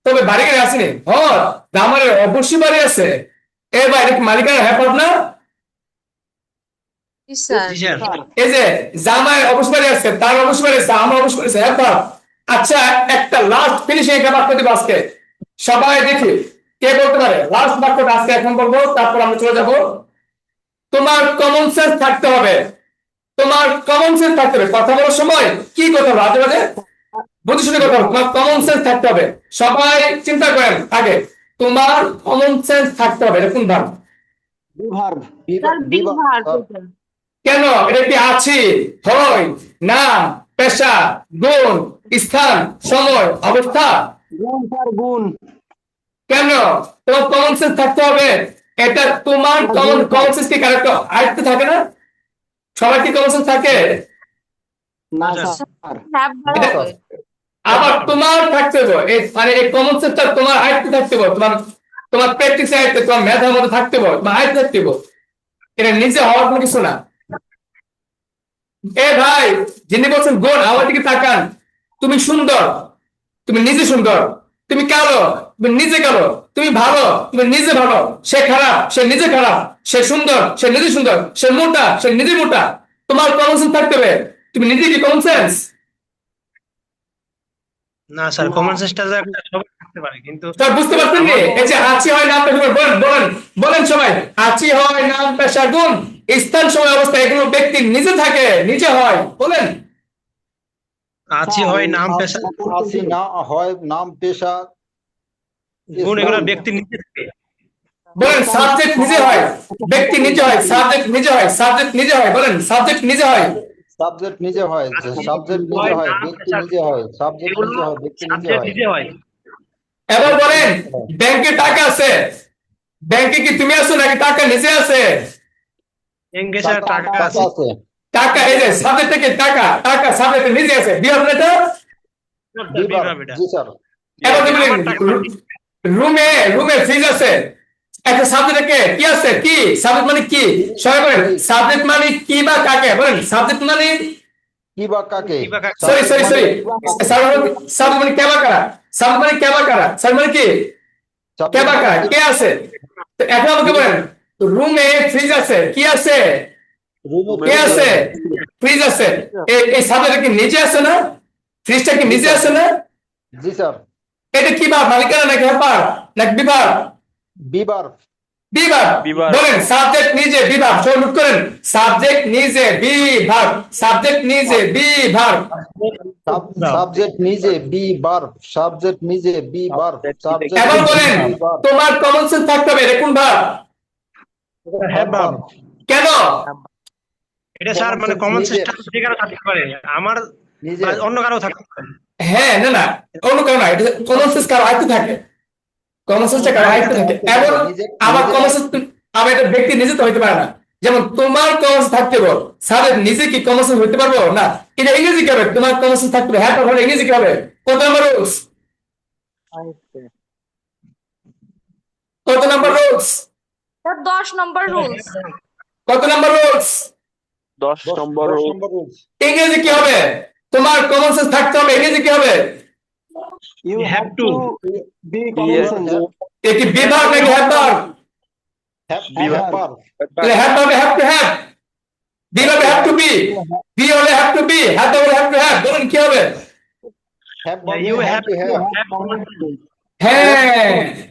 তবে বাড়ি গাড়ি আসেনি। জামাইয়ের অবশ্যই বাড়ি আছে। এবার এটা কি মালিকানা হ্যাভ ভার্ব না? জি স্যার। জি স্যার। এই যে জামাই অবশ্য বাড়ি আছে, তার অবশ্য বাড়ি আছে, আমার অবশ্য বাড়ি আছে, হ্যাভ ভার্ব। আচ্ছা, একটা লাস্ট ফিনিশিং একটা বাক্য দিব আজকে, সবাই দেখি কে বলতে পারে লাস্ট বাক্যটা আজকে এখন বলবো, তারপর আমরা চলে যাব তোমার কমন সেন্স থাকতে হবে। তোমার কমন সেন্স থাকতে হবে। কথা বলার সময় কি কথা বলো, আজে বাজে বুঝে শুনে কথা বলো। তোমার কমন সেন্স থাকতে হবে। সবাই চিন্তা করেন আগে, তোমার কমন সেন্স থাকতে হবে। এরকম ভাব বিভার স্যার বি ভার্ব কেন? এটা কি আছি, হয়, নাম, পেশা, গুণ, স্থান, সময়, অবস্থা? গুণ স্যার গুণ কেন? তোমার কমন সেন্স থাকতে হবে। এটা তোমার কমন সেন্স কি কারেক্ট আয়ত্তে থাকে না? সবার কি কমন সেন্স থাকে? না আচ্ছা, স্যার হ্যাভ ভার্ব এটা হবে। আবার তোমার থাকতে হবে। মানে এই কমন সেন্সটা তোমার আয়ত্তে থাকতে হবে। তোমার প্র্যাকটিস আয়ত্তে, তোমার মেধার মধ্যে থাকতে হবে, তোমার আয়ত্তে থাকতে হবে। এটা নিজে হওয়ার কোনো কিছু না। এ ভাই, যিনি বলছেন গুণ, আমার দিকে তাকান। তুমি সুন্দর, তুমি নিজে সুন্দর। তুমি কালো, তুমি নিজে কালো। তুমি ভালো, তুমি নিজে ভালো। সে খারাপ, সে নিজে খারাপ। সে সুন্দর, সে নিজে সুন্দর। সে মোটা, সে নিজে মোটা। তোমার কমন সেন্স থাকতে হবে। তুমি নিজে কি কমন সেন্স? না স্যার কমন সেন্সটা সবাই থাকতে পারে কিন্তু স্যার বুঝতে পারছেন কি? এই যে আছি হয় নাম পেশা গুণ, বলেন বলেন সবাই। আছি হয় নাম পেশা গুণ, স্থান সময় অবস্থা, এগুলো ব্যক্তি নিজে থাকে, নিজে হয়। বলেন। আছি হয় নাম পেশা আছি না হয় নাম পেশা গুণ এগুলো ব্যক্তি নিজে থাকে। বলেন সাবজেক্ট নিজে হয়, ব্যক্তি নিজে হয়, সাবজেক্ট নিজে হয়, সাবজেক্ট নিজে হয়। বলেন সাবজেক্ট নিজে হয়। সাবজেক্ট নিজে হয়, সাবজেক্ট নিজে হয়, ব্যক্তি নিজে হয়, সাবজেক্ট এগুলো নিজে হয়, ব্যক্তি নিজে সাবজেক্ট হয়। নিজে হয়। এবার বলেন, ব্যাংকে টাকা আছে, ব্যাংকে কি তুমি আছো নাকি টাকা নিজে আছে? ব্যাংকে স্যার টাকা টাকা আছে। আছে। টাকা, এই যে সাবজেক্ট থেকে টাকা, টাকা সাবজেক্ট নিজে আছে। বিভাগ না এটা? বিভার, জি স্যার। এবার বলেন, রুমে রুমে ফ্রিজ আছে, একটা সাবজেক্ট কি আছে? কি সাবজেক্ট মানে কি? সবাই বলেন সাবজেক্ট মানে কি বা কাকে? বলেন সাবজেক্ট মানে কি বা কাকে? সরি সরি সরি সাবজেক্ট মানে কেবা কারা? সাবজেক্ট মানে কেবা কারা? সাবজেক্ট মানে কি? কেবা কারা? কে আছে? তো এখন আমাকে বলেন, রুমে ফ্রিজ আছে, কি আছে? কে আছে? ফ্রিজ আছে। এই সাবজেক্ট কি নিজে আছে না? ফ্রিজটা কি নিজে আছে না? জি স্যার। এটা কি বা মালিকানা নাকি হেল্পার নাকি বিভাগ? বিভার। বিভাগ। বিভাগ। বলেন সাবজেক্ট নিজে বিভাগ। সবাই নোট করেন, সাবজেক্ট নিজে বিভাগ, সাবজেক্ট নিজে বিভাগ। সাবজেক্ট নিজে বি ভার্ব, সাবজেক্ট নিজে বি ভার্ব, সাবজেক্ট এবার বলেন, তোমার কমন সেন্স থাকতে হবে। এরকম ভাব হ্যাঁ বাব কেন? এটা স্যার মানে কমন সেন্সটা যে কারো থাকতে পারে, আমার নিজে বা অন্য কারো থাকতে পারে। হ্যাঁ, না না, অন্য কারণ না। এটা কমন সেন্স কারো আয়ত্তে থাকে। কমন সেন্সটা কারো আয়ত্তে থাকে। এবং আবার কমন সেন্স আবার এটা ব্যক্তি নিজে তো হইতে পারে না। যেমন তোমার কমন সেন্স থাকতে হবে, স্যারের নিজে কি কমন সেন্স হইতে পারবো না? এটা ইংরেজি কি হবে? তোমার কমন সেন্স থাকতে হবে। হ্যাঁ, তাহলে ইংরেজি কি হবে? কত নম্বর রুলস? কত নম্বর রুলস? স্যার 10 নম্বর রুলস। কত নম্বর রুলস? 10 নম্বর দশ রোল। নম্বর রুলস। ইংরেজি কি হবে? তোমার কমন সেন্স থাকতে হবে। ইংরেজি কি হবে? You have to be common sense এ কি বিভাগ নাকি হ্যাপার? বিভার। হ্যাভ হবে, হ্যাভ টু হ্যাভ। বি হবে হ্যাভ টু বি, বি হলে হ্যাভ টু বি, হ্যাভ হলে হ্যাভ টু হ্যাভ। বলুন কি হবে? Have you have to have. হ্যাঁ,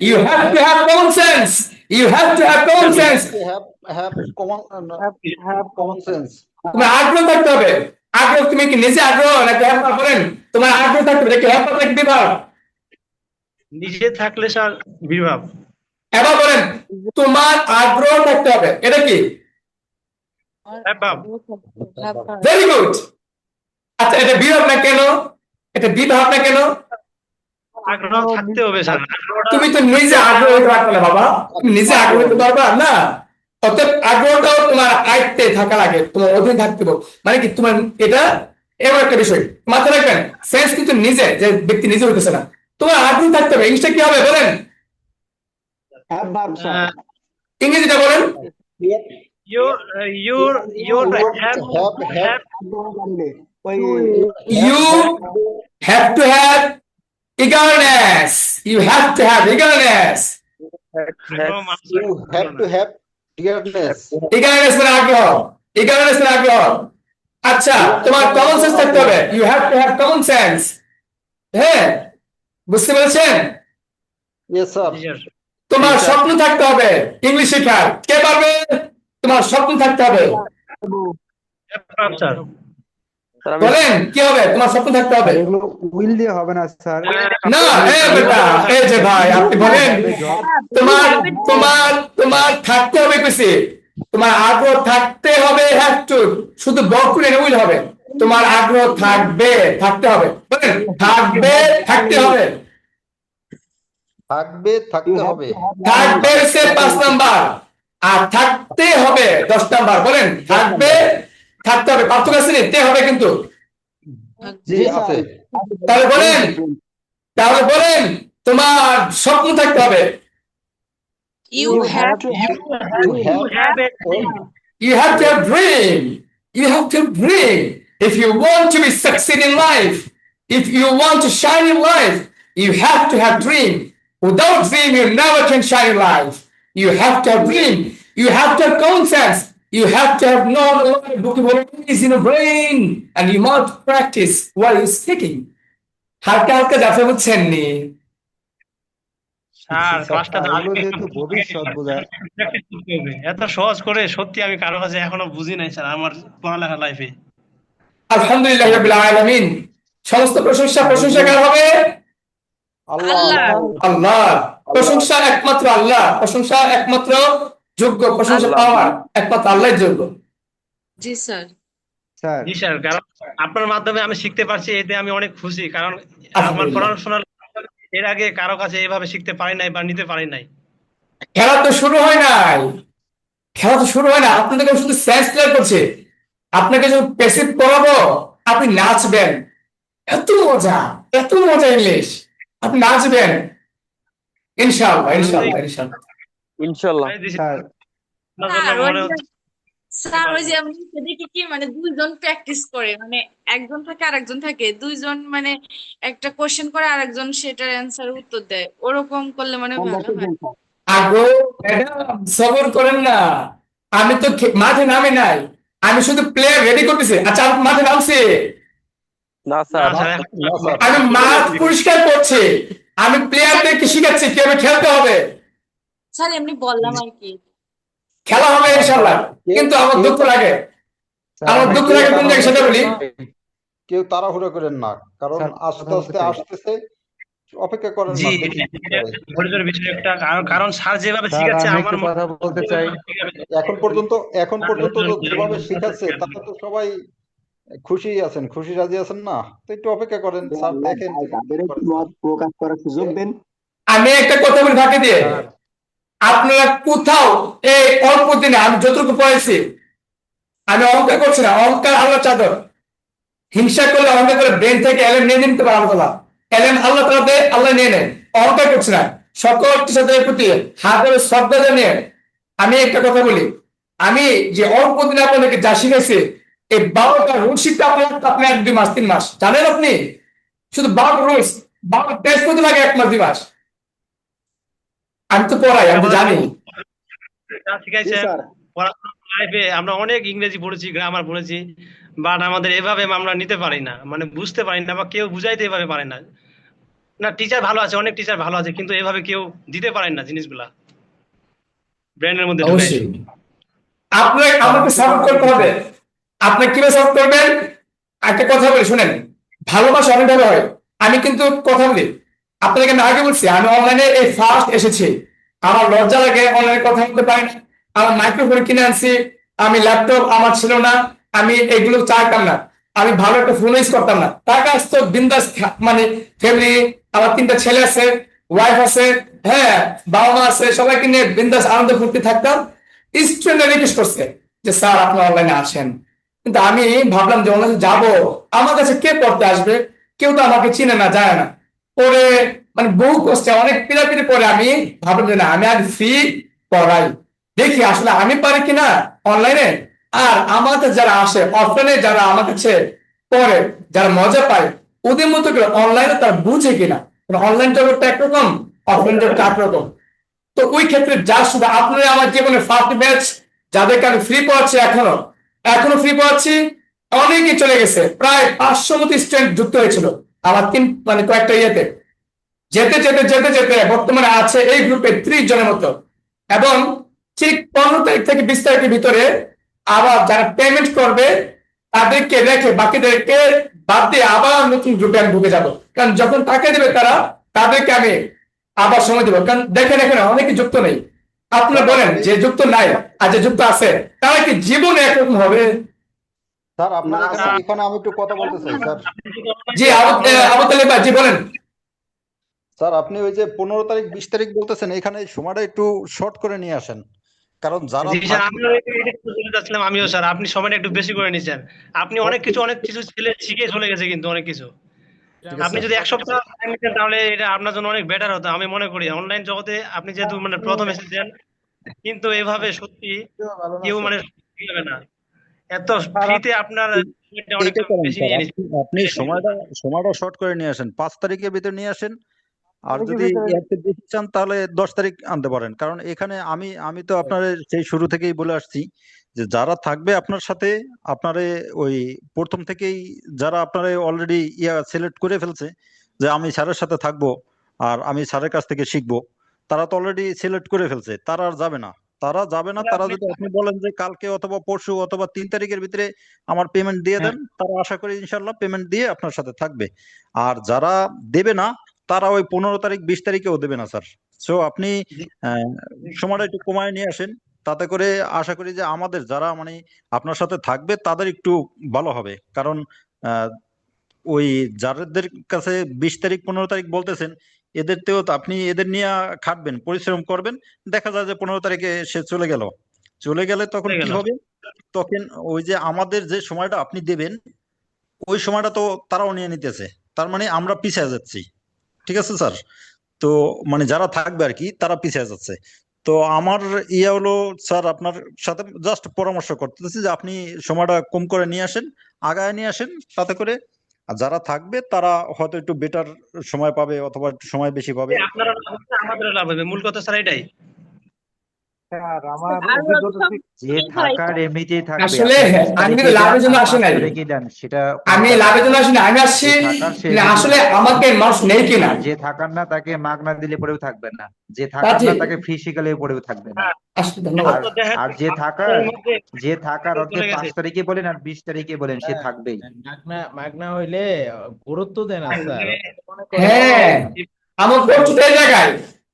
you have to have common sense. You have to have common sense. Have common sense. তোমার আগ্রহ থাকতে হবে। আগ্রহ, তুমি কি নিজে আগ্রহ নাকি হ্যাপার? বলেন তোমার আগ্রহ থাকতে হবে। নাকি হ্যাপার নাকি বিভাগ? নিজে থাকলে স্যার বিভাব। এবার বলেন, তোমার আগ্রহ থাকতে হবে। এটা কি? হ্যাঁ বাব ভেরি গুড। আচ্ছা, এটা বিভাগ না কেন? এটা বিভাগ না কেন? আগ্রহ থাকতে হবে স্যার। তুমি তো নিজে আগ্রহ হতে পারবে না বাবা। তুমি নিজে আগ্রহ হতে পারবা না। অতএব আগ্রহটাও তোমার আয়ত্তে থাকা লাগে, তোমার অধীনে থাকতে হবে। মানে কি তোমার এটা এমন একটা বিষয় মাথায় রাখবেন। সেন্স কিন্তু নিজে, যে ব্যক্তি নিজে হইতেছে না। তোমার আগ্রহ থাকতে হবে। ইংলিশটা কি হবে বলেন? হ্যাভ ভার্ব স্যার ইংরেজিটা বলেন। you have ওই You have to have eagerness. You have to have eagerness. You have to have eagerness. eagerness মানে আগ্রহ। eagerness মানে আগ্রহ। আচ্ছা, তোমার কমন সেন্স থাকতে হবে। You have to have common sense. হ্যাঁ, বুঝতে পেরেছেন? Yes sir. তোমার স্বপ্ন থাকতে হবে ইংলিশ শেখার। কে পারবে? তোমার স্বপ্ন থাকতে হবে। স্যার স্যার আমি বলেন কি হবে? তোমার স্বপ্ন থাকতে হবে। এগুলো উইল দিয়ে হবে না স্যার। না বেটা, এই যে ভাই আপনি বলেন তোমার তোমার তোমার থাকতে হবে কিছু, তোমার আগ্রহ থাকতে হবে, হ্যাভ টু, শুধু বকুলে উইল হবে। তোমার আগ্রহ থাকবে, থাকতে হবে। বলেন থাকবে, থাকতে হবে। থাকবে, থাকতে হবে। থাকবে হচ্ছে 5 নাম্বার, আর থাকতে হবে 10 নাম্বার। বলেন থাকবে, থাকতে হবে, পার্থক্য আছে তে হবে কিন্তু। জি আছে। তাহলে বলেন তোমার স্বপ্ন থাকতে হবে। You have You have a You have to have dream. You have to dream. If you want to be succeed in life, if you want to shine in life, you have to have dream. Without dream, you never can shine in life. You have to have dream. You have to have concepts. You have to have knowledge, vocabularies in your brain, and you must practice while you're speaking. হালকা হালকা যাতে বুঝছেন নি? Sir ক্লাসটা তো এগুলো যেহেতু ভবিষ্যৎ বোঝায়। practice করতে হবে। এত সহজ করে সত্যি আমি কারো কাছে এখনো বুঝি নাই স্যার আমার পড়ালেখা লাইফে। আলহামদুলিল্লাহ রাব্বিল আলামিন। সমস্ত প্রশংসা কার হবে? আল্লাহ। আল্লাহ। প্রশংসা একমাত্র আল্লাহ, প্রশংসা একমাত্র যোগ্য, প্রশংসা আল্লাহ। পাওয়ার একমাত্র আল্লাহই যোগ্য। জি স্যার। স্যার জি স্যার, কারণ আপনার মাধ্যমে আমি শিখতে পারছি, এতে আমি অনেক খুশি। কারণ আমার আলহামদুলিল্লাহ। পড়াশোনার এর আগে কারো কাছে এভাবে শিখতে পারি নাই বা নিতে পারি নাই। খেলা তো শুরু হয় নাই, খেলা তো শুরু হয় না। আপনাদেরকে শুধু সেন্স ক্লিয়ার করছে। আপনাকে যখন প্যাসিভ পড়াবো, আপনি নাচবেন। এত মজা, এত মজা ইংলিশ, আপনি নাচবেন। ইনশাআল্লাহ, ইনশাআল্লাহ, ইনশাআল্লাহ। ইনশাল্লাহ। স্যার আপনার জন্য স্যার ওই মনে যে হচ্ছে স্যার ওই যে আমি দেখি কি মানে দুইজন প্র্যাকটিস করে, মানে একজন থাকে আর একজন থাকে, দুইজন মানে একটা কোশ্চেন করে আর একজন সেটার অ্যান্সার উত্তর দেয়, ওরকম করলে মানে ভালো হয়। আগো ম্যাডাম সবর করেন না। আমি তো মাঠে নামে নাই, আমি শুধু প্লেয়ার রেডি করতেছি। আচ্ছা আপনি মাঠে নামছি? না না স্যার। স্যার না স্যার। আমি মাঠ পরিষ্কার করছি, আমি প্লেয়ারদেরকে শিখাচ্ছি কিভাবে খেলতে হবে। স্যার এমনি বললাম আর কি। খেলা হবে ইনশাআল্লাহ, কিন্তু আমার দুঃখ লাগে, আমার দুঃখ লাগে কোন জায়গায় সেটা বলি। কেউ তাড়াহুড়ো করেন না, কারণ স্যার, আস্তে কথা বলতে আস্তে চাই। আসতেছে। অপেক্ষা করেন জি না, দেখি কি করে। ধৈর্যের বিষয় একটা, কারণ স্যার যেভাবে স্যার শিখাচ্ছে আমি আমার একটু কথা বলতে চাই। এখন পর্যন্ত তো যেভাবে শিখাচ্ছে তাতে তো সবাই খুশি আছেন, খুশি রাজি আছেন না? তো একটু অপেক্ষা করেন, স্যার দেখেন প্রকাশ করার সুযোগ দেন। আমি একটা কথা বলি ফাঁকে দিয়ে, স্যার আপনারা কোথাও এই অল্প দিনে আমি যতটুকু পড়েছি, আমি অহংকার করছি না। অহংকার আল্লাহ চাদর, হিংসা করলে অহংকার করে ব্রেন থেকে এলেন নিয়ে নিতে পারে আল্লাহ তাআলা। এলেন আল্লাহ তাআলা দেয়, আল্লাহ নিয়ে নেন। অহংকার করছি না। সকল টিচারদের প্রতি হাজারো শ্রদ্ধা জানিয়ে আমি একটা কথা বলি, আমি যে অল্প দিনে আপনাদেরকে যা শিখেছি, এই 12টা রুল শিখতে আপনার 1-2 মাস 3 মাস জানেন আপনি? শুধু 12 রুলস 12 টেস্ট করতে লাগে 1 মাস 2 মাস। আমি তো পড়াই, আমি তো জানি। যা শিখাইছে পড়াশোনার লাইফে আমরা অনেক ইংরেজি পড়েছি, গ্রামার পড়েছি, বাট আমাদের এভাবে আমরা নিতে পারি না, মানে বুঝতে পারি না বা কেউ বুঝাইতে এভাবে পারে না। না টিচার ভালো আছে, অনেক টিচার ভালো আছে, কিন্তু এভাবে কেউ দিতে পারেন না জিনিসগুলা ব্রেনের মধ্যে ঢুকাই। অবশ্যই আপনার আমাকে সাপোর্ট করতে হবে। আপনি কিভাবে সাপোর্ট করবেন? একটা কথা বলি শুনেন, ভালোবাসা অনেকভাবে হয়। আমি কিন্তু কথা বলি, আপনাকে আমি আগে বলছি, আমি অনলাইনে এই ফার্স্ট এসেছি। আমার লজ্জা লাগে, অনলাইনে কথা বলতে পারি না। আমার মাইক্রোফোন কিনে আনছি, আমি ল্যাপটপ আমার ছিল না, আমি এগুলো চাইতাম না। আমি ভালো একটা ফোন ইউজ করতাম না। টাকা আসতো বিন্দাস, মানে ফ্যামিলি, আমার 3টা ছেলে আছে, ওয়াইফ আছে, হ্যাঁ বাবা মা আছে, সবাইকে নিয়ে বিন্দাস আনন্দ ফুর্তি থাকতাম। স্টুডেন্টরা রিকোয়েস্ট করছে যে স্যার আপনি অনলাইনে আসেন, কিন্তু আমি ভাবলাম যে অনলাইনে যাবো, আমার কাছে কে পড়তে আসবে? কেউ তো আমাকে চিনে না, জানে না। পরে মানে বহু কষ্টে অনেক পিড়াপিড়ি করে আমি ভাবলাম যে না, আমি আর ফ্রি পড়াই, দেখি আসলে আমি পারি কিনা অনলাইনে। আর আমাদের যারা আসে অফলাইনে, যারা আমার কাছে পড়ে, যারা মজা পায়, ওদের মতো করে অনলাইনে তারা বুঝে কিনা। অনলাইন জগৎটা একরকম, অফলাইন জগৎটা একরকম। তো ওই ক্ষেত্রে যা শুধু আপনারা আমার জীবনে ফার্স্ট ব্যাচ যাদেরকে আমি ফ্রি পড়াচ্ছি, এখনো ফ্রি পড়াচ্ছি, অনেকেই চলে গেছে। প্রায় 500 মতো স্টুডেন্ট যুক্ত হয়েছিল আমার মানে কয়েকটা ইয়েতে। যেতে যেতে যেতে যেতে বর্তমানে আছে এই গ্রুপে 30 জনের মতো। এবং ঠিক 15 তারিখ থেকে 20 তারিখের ভিতরে আবার যারা পেমেন্ট করবে তাদেরকে রেখে বাকিদেরকে বাদ দিয়ে আবার নতুন গ্রুপে আমি ঢুকে যাবো। কারণ যখন টাকা দেবে তারা, তাদেরকে আমি আবার সময় দেবো। কারণ দেখেন এখানে অনেকে যুক্ত নেই, আপনারা বলেন যে যুক্ত নাই আর যে যুক্ত আছে তারা কি জীবনে একরকম হবে? স্যার আপনার না, স্যার। এখানে আমি একটু কথা বলতে চাই স্যার। জি আবু তালেব ভাই, জি বলেন। স্যার আপনি ওই যে 15 তারিখ 20 তারিখ বলতেছেন, এখানে সময়টা একটু শর্ট করে নিয়ে আসেন, কারণ যারা জি স্যার, আমিও এটা একটু বলতে চাচ্ছিলাম। আমিও স্যার, আপনি সময়টা একটু বেশি করে নিচ্ছেন। আপনি অনেক কিছু শিখে চলে গেছে, কিন্তু অনেক কিছু ঠিক আছে আপনি যদি 1 সপ্তাহ time নিতেন তাহলে এটা আপনার জন্য অনেক বেটার হতো। আমি মনে করি অনলাইন জগতে আপনি যেহেতু মানে প্রথম এসেছেন, কিন্তু এভাবে সত্যি কেউ মানে শিখাবে না। এত ফ্রিতে আপনার সময়টা অনেক এইটা করেন বেশি স্যার, নিয়ে নিচ্ছেন। আপনি সময়টা শর্ট করে নিয়ে আসেন, 5 তারিখের ভিতরে নিয়ে আসেন। আর তারিখের যদি ভিতরে এর থেকে বেশি চান তাহলে 10 তারিখ আনতে পারেন, কারণ এখানে আমি তো আপনার সেই শুরু থেকেই বলে আসছি যে যারা থাকবে আপনার সাথে, আপনারে ওই প্রথম থেকেই যারা আপনারে অলরেডি সিলেক্ট করে ফেলছে যে আমি স্যারের সাথে থাকবো আর আমি স্যারের কাছ থেকে শিখবো, তারা তো অলরেডি সিলেক্ট করে ফেলছে, তারা আর যাবে না। তারা যদি আপনি বলেন যে কালকে অথবা পরশু অথবা 3 তারিখের ভিতরে আমার পেমেন্ট দিয়ে দেন, তারা আশা করি ইনশাল্লাহ পেমেন্ট দিয়ে আপনার সাথে থাকবে। আর যারা দেবে না তারা ওই 15 তারিখ 20 তারিখেও দেবে না স্যার। সো আপনি আহ, সময়টা একটু কমায় নিয়ে আসেন, তাতে করে আশা করি যে আমাদের যারা মানে আপনার সাথে থাকবে তাদের একটু ভালো হবে। কারণ আহ, ওই যাদের কাছে 20 তারিখ 15 তারিখ বলতেছেন, এদেরতেও তো আপনি এদের নিয়ে খাটবেন, পরিশ্রম করবেন, দেখা যায় যে 15 তারিখে সে চলে গেলে তখন হয়ে কি গেল। হবে? তখন ওই যে আমাদের যে সময়টা আপনি দেবেন ওই সময়টা তো তারাও নিয়ে নিতেছে, তার মানে আমরা পিছিয়ে যাচ্ছি। ঠিক আছে স্যার? তো মানে যারা থাকবে আর কি তারা পিছিয়ে যাচ্ছে। তো আমার হলো স্যার আপনার সাথে জাস্ট পরামর্শ করতেছি যে আপনি সময়টা কম করে নিয়ে আসেন, আগায় নিয়ে আসেন, তাতে করে আর যারা থাকবে তারা হয়তো একটু বেটার সময় পাবে অথবা একটু সময় বেশি পাবে। আপনারা লাভ হচ্ছে, আমাদেরও লাভ হবে, মূল কথা স্যার এটাই। আর আমার আরো অভিজ্ঞতা সব থেকে যে ভাই থাকার এমনিতেই থাকবে, আসলে আপনি 20 আমি তারিখে কিন্তু দেন লাভের জন্য আর আসি 5 নাই, তারিখে দেন, সেটা কোনো আমি ব্যাপার লাভের না। জন্য আসি না, আমি আসছি যে থাকার সে যে যদি, আসলে আমাকে মানুষ নেই কিনা। আর যে থাকার না তাকে মাগনা দিলে পরেও থাকবে না, যে তা থাকার না ঠিক, তাকে ফ্রি শিখালে পরেও থাকবে না। আসলে ধন্যবাদ। আর তো দেখেন আর যে থাকার, আমাদের মধ্যে ওকে চলে 5 গেছে। তারিখে বলেন আর 20 তারিখে বলেন, সে থাকবেই। মাগনা মাগনা হইলে গুরুত্ব দেন না স্যার। মানে মনে করেন হ্যাঁ, আমার কষ্ট এই জায়গায়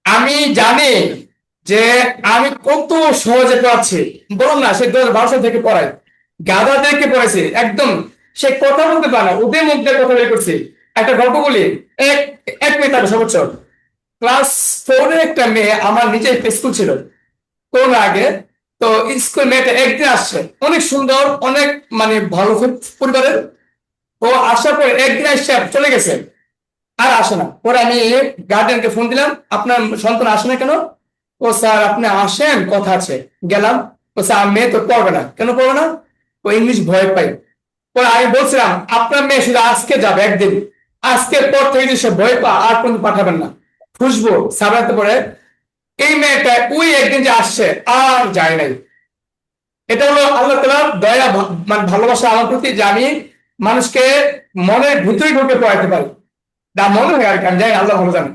আমি জানি যে আমি কত সহজে পড়াচ্ছি। বলুন না, সে 2012 সাল থেকে পড়াই, গাধাদেরকে পড়াইছি একদম, সে কথা বলতে পারে না, ওদের মুখ দিয়ে কথা বের করছি। একটা গল্প বলি, এক এক মিনিট আগে সর্বোচ্চ। ক্লাস 4 একটা মেয়ে আমার নিজের স্কুল ছিল করোনা আগে। তো স্কুল মেয়েটা একদিন আসছে, অনেক সুন্দর, অনেক মানে ভালো পরিবারের। ও আসার পরে একদিন আসছে চলে গেছে, আর আসে না। পরে আমি গার্ডিয়ানকে ফোন দিলাম, আপনার সন্তান আসে না কেন? ও স্যার আপনি আসেন, কথা আছে। গেলাম, ও স্যার মেয়ে তো পড়বে না। কেন পড়বে না? ও ইংলিশ ভয় পাই। পরে আমি বলছিলাম আপনার মেয়ে শুধু আজকে যাবে একদিন, আজকের পর থেকে যদি সে ভয় পা আর কোনো পাঠাবেন না। খুশবো সামলাতে পরে এই মেয়েটা ওই একদিন যে আসছে আর যায় নাই। এটা হলো আল্লাহ তাআলার দয়া, মানে ভালোবাসা আমার প্রতি, যে আমি মানুষকে মনের ভিতরে ঢুকে পড়াতে পারি। যা মনে হয় আর কি, আমি জানি আল্লাহ ভালো জানেন,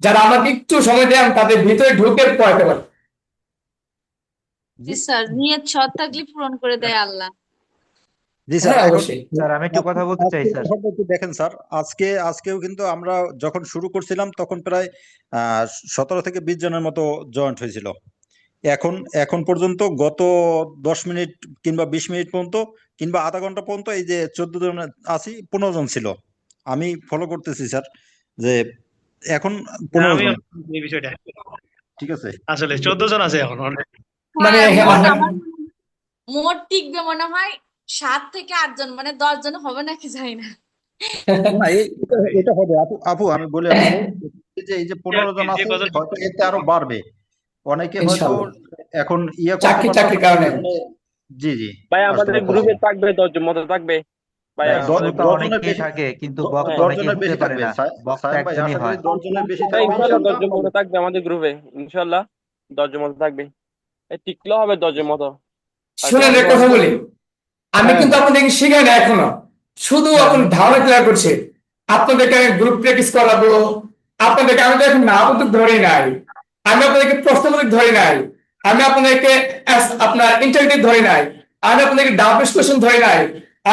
যারা আমাকে একটু সময় দেয় আমি তাদের ভিতরে ঢুকে পড়াতে পারি। জি স্যার, নিয়ত সৎ থাকলে পূরণ করে দেয় আল্লাহ। জি স্যার, হ্যাঁ এখন অবশ্যই। স্যার আমি একটু কথা বলতে চাই আজকের স্যার। কথাটা একটু দেখেন স্যার, আজকেও কিন্তু আমরা যখন শুরু করছিলাম তখন প্রায় 17 থেকে 20 জনের মতো জয়েন্ট হয়েছিল। এখন এখন পর্যন্ত গত 10 মিনিট কিংবা 20 মিনিট পর্যন্ত কিংবা আধা ঘন্টা পর্যন্ত এই যে 14 জন আছি, 15 জন ছিল। আমি ফলো করতেছি স্যার যে এখন 15 আমি জন। এই বিষয়টা ঠিক আছে? আসলে 14 জন আছে এখন already। মানে হ্যাঁ, মোট আমার মোট টিকবে মনে হয় 7 থেকে 8 জন, মানে 10 জন হবে নাকি জানি না। না এটা হবে আপু, আমি বলে আসবো এই যে 15 জন যে আছে, কজন হয়তো এতে আরো বাড়বে। অনেকে হয়তো ইনশাআল্লাহ, এখন করতে পারতেছে চাকরির না। কারণে। জি জি, ভাই আসতে আমাদের পারতেছে গ্রুপে না। থাকবে 10 জন মতো থাকবে ভাই ভাই আমাদের শ্রোতা 10 জনের অনেকেই বেশি, থাকে কিন্তু 10 বক্তা 10 অনেকেই জনের হতে বেশি পারে থাকবে না, বক্তা সায়েম ভাই, একজনই আশা করি হয়। 10 জনের বেশি ভাই থাকবে ইনশাল্লাহ 10 জন ইনশাআল্লাহ। মতো থাকবে আমাদের গ্রুপে, ইনশাল্লাহ 10 জন মতো থাকবে। এই টিকলেও হবে 10 জন মতো। আর শুনেন যারা এক 10 কথা জন, বলি, আমি হ্যাঁ কিন্তু ভাই, আপনাদেরকে শিখাই না এখনো, শুধু হ্যাঁ এখন ধারণা ক্লিয়ার করছি। আপনাদেরকে আমি গ্রুপ প্র্যাকটিস করাবো, আপনাদেরকে আমি তো এখন না বুঝতে ধরি নাই, আমি আপনাদেরকে প্রশ্নবোধক ধরি নাই, আমি আপনাদেরকে আপনার ইন্টারভিউ ধরে নাই, আমি আপনাদেরকে ডাবল কোশ্চেন ধরে নাই,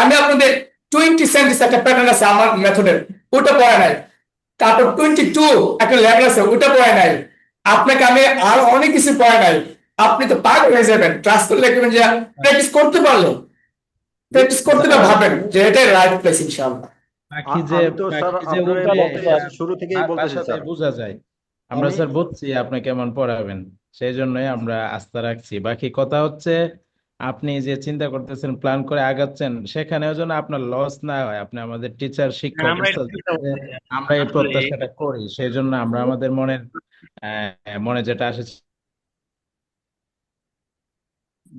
আমি আপনাদের 20 সেন্টেন্স একটা প্যাটার্ন আছে আমার মেথডের, ওটা পড়ে নাই। তারপর 22 একটা লেভেল আছে, ওটা পড়ে নাই। আপনাকে আমি আর অনেক কিছু পড়ে নাই। আপনি তো পাগল হয়ে যাবেন ক্লাস করলে, দেখবেন যে প্র্যাকটিস করতে পারলে, প্র্যাকটিস করতে না ভাবেন যে এটাই রাইট প্লেস ইনশাআল্লাহ। বাকি যে আমি তো স্যার বাকি যে আপনার উঠে বলতে শুরু থেকেই বলতেছি বাসাতে স্যার, বোঝা যায়। আমরা আমি স্যার বুঝছি আপনি কেমন পড়াবেন, সেই জন্যই আমরা আস্থা রাখছি। বাকি কথা হচ্ছে আপনি যে চিন্তা করতেছেন, প্ল্যান করে আগাচ্ছেন, সেখানেও যেন আপনার লস না হয়। আপনি আমাদের টিচার, শিক্ষক, আমরা এটা উস্তাদ, চিন্তা করছি। আমরা এই আসলে প্রত্যাশাটা করি, সেই জন্য আমরা আমাদের মনে যেটা আসে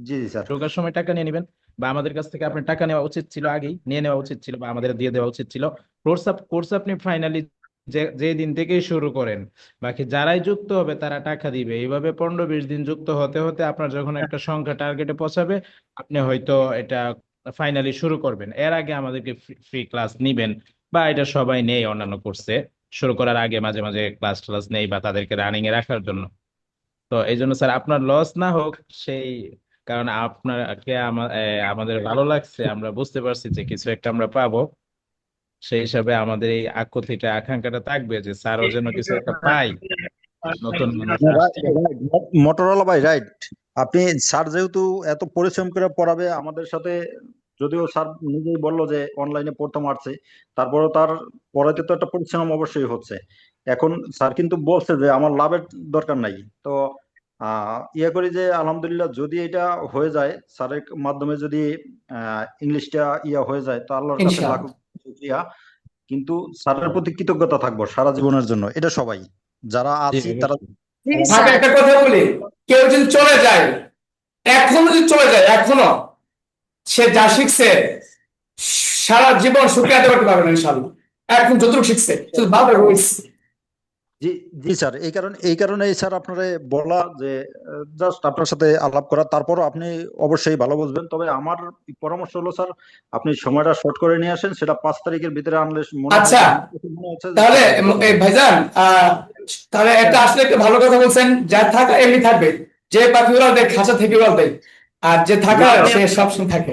জি জি স্যার। ঢোকার সময় টাকা নিয়ে নেবেন, বা আমাদের কাছ থেকে আপনার টাকা নেওয়া উচিত ছিল, আগেই নিয়ে নেওয়া উচিত ছিল, বা আমাদের দিয়ে দেওয়া উচিত ছিল। কোর্স আপনি ফাইনালি যে দিন থেকেই শুরু করেন, বাকি যারাই যুক্ত হবে তারা টাকা দিবে। এইভাবে 15-20 দিন যুক্ত হতে হতে আপনার যখন একটা সংখ্যা টার্গেটে পৌঁছাবে, আপনি হয়তো এটা ফাইনালি শুরু করবেন। এর আগে আমাদেরকে ফ্রি ক্লাস নিবেন, বা এটা সবাই নেই অন্যান্য কোর্সে, শুরু করার আগে মাঝে মাঝে ক্লাস নেই, বা তাদেরকে রানিং এ রাখার জন্য। তো এই জন্য স্যার আপনার লস না হোক, সেই কারণে আপনাকে আমাদের ভালো লাগছে, আমরা বুঝতে পারছি যে কিছু একটা আমরা পাবো। সেই হিসাবে আমাদের এই আকুতিটা, আকাঙ্ক্ষাটা থাকবে যে স্যারও যেন কিছু একটা পাই, নতুন মানুষ আসছে। মোটরওয়ালা ভাই রাইট, আপনি স্যার যেহেতু এত পরিশ্রম করে পড়াবে আমাদের সাথে, যদিও স্যার নিজেই বললো যে অনলাইনে পড়তে পারছে, তারপরেও তার পড়াতে তো একটা পরিশ্রম অবশ্যই হচ্ছে। এখন স্যার কিন্তু বলছে যে আমার লাভের দরকার নাই, তো ইয়ে করি যে আলহামদুলিল্লাহ যদি এটা হয়ে যায় স্যারের মাধ্যমে, যদি ইংলিশটা হয়ে যায়, তো আল্লাহর কাছে লাখ ইনশাআল্লাহ। শুকরিয়া। কিন্তু স্যারের প্রতি কৃতজ্ঞতা থাকবো সারা জীবনের জন্য, এটা সবাই যারা জি আছি তারা। অবশ্যই। জি ভাবে স্যার। একটা কথা বলি, কেউ যদি চলে যায়, এখনো যদি চলে যায়, এখনো সে যা শিখছে সারা জীবন শুকিয়ে করতে পারবে না ইনশাআল্লাহ। এখন যতটুকু শিখছে শুধু ভাবে রয়েছে। জি জি স্যার, এই কারণেই স্যার আপনারে বলা যে জাস্ট আপনার সাথে আলাপ করা, তারপরও আপনি অবশ্যই ভালো বুঝবেন। তবে আমার পরামর্শ হলো স্যার, আপনি সময়টা শর্ট করে নিয়ে আসেন, সেটা 5 তারিখের ভিতরে আনলে মনে হয় আচ্ছা, যে আমার কাছে মনে হচ্ছে যে তাহলে স্যার দ্রুত এই হবে। ভাইজান, তাহলে একটা আসলে একটা ভালো কথা বলছেন, যা থাকা এমনি থাকবে, যে পাখি উড়াল দেয় খাঁচা থেকে উড়াল দেয়, আর যে জি থাকার স্যার, সে সবসময় থাকে।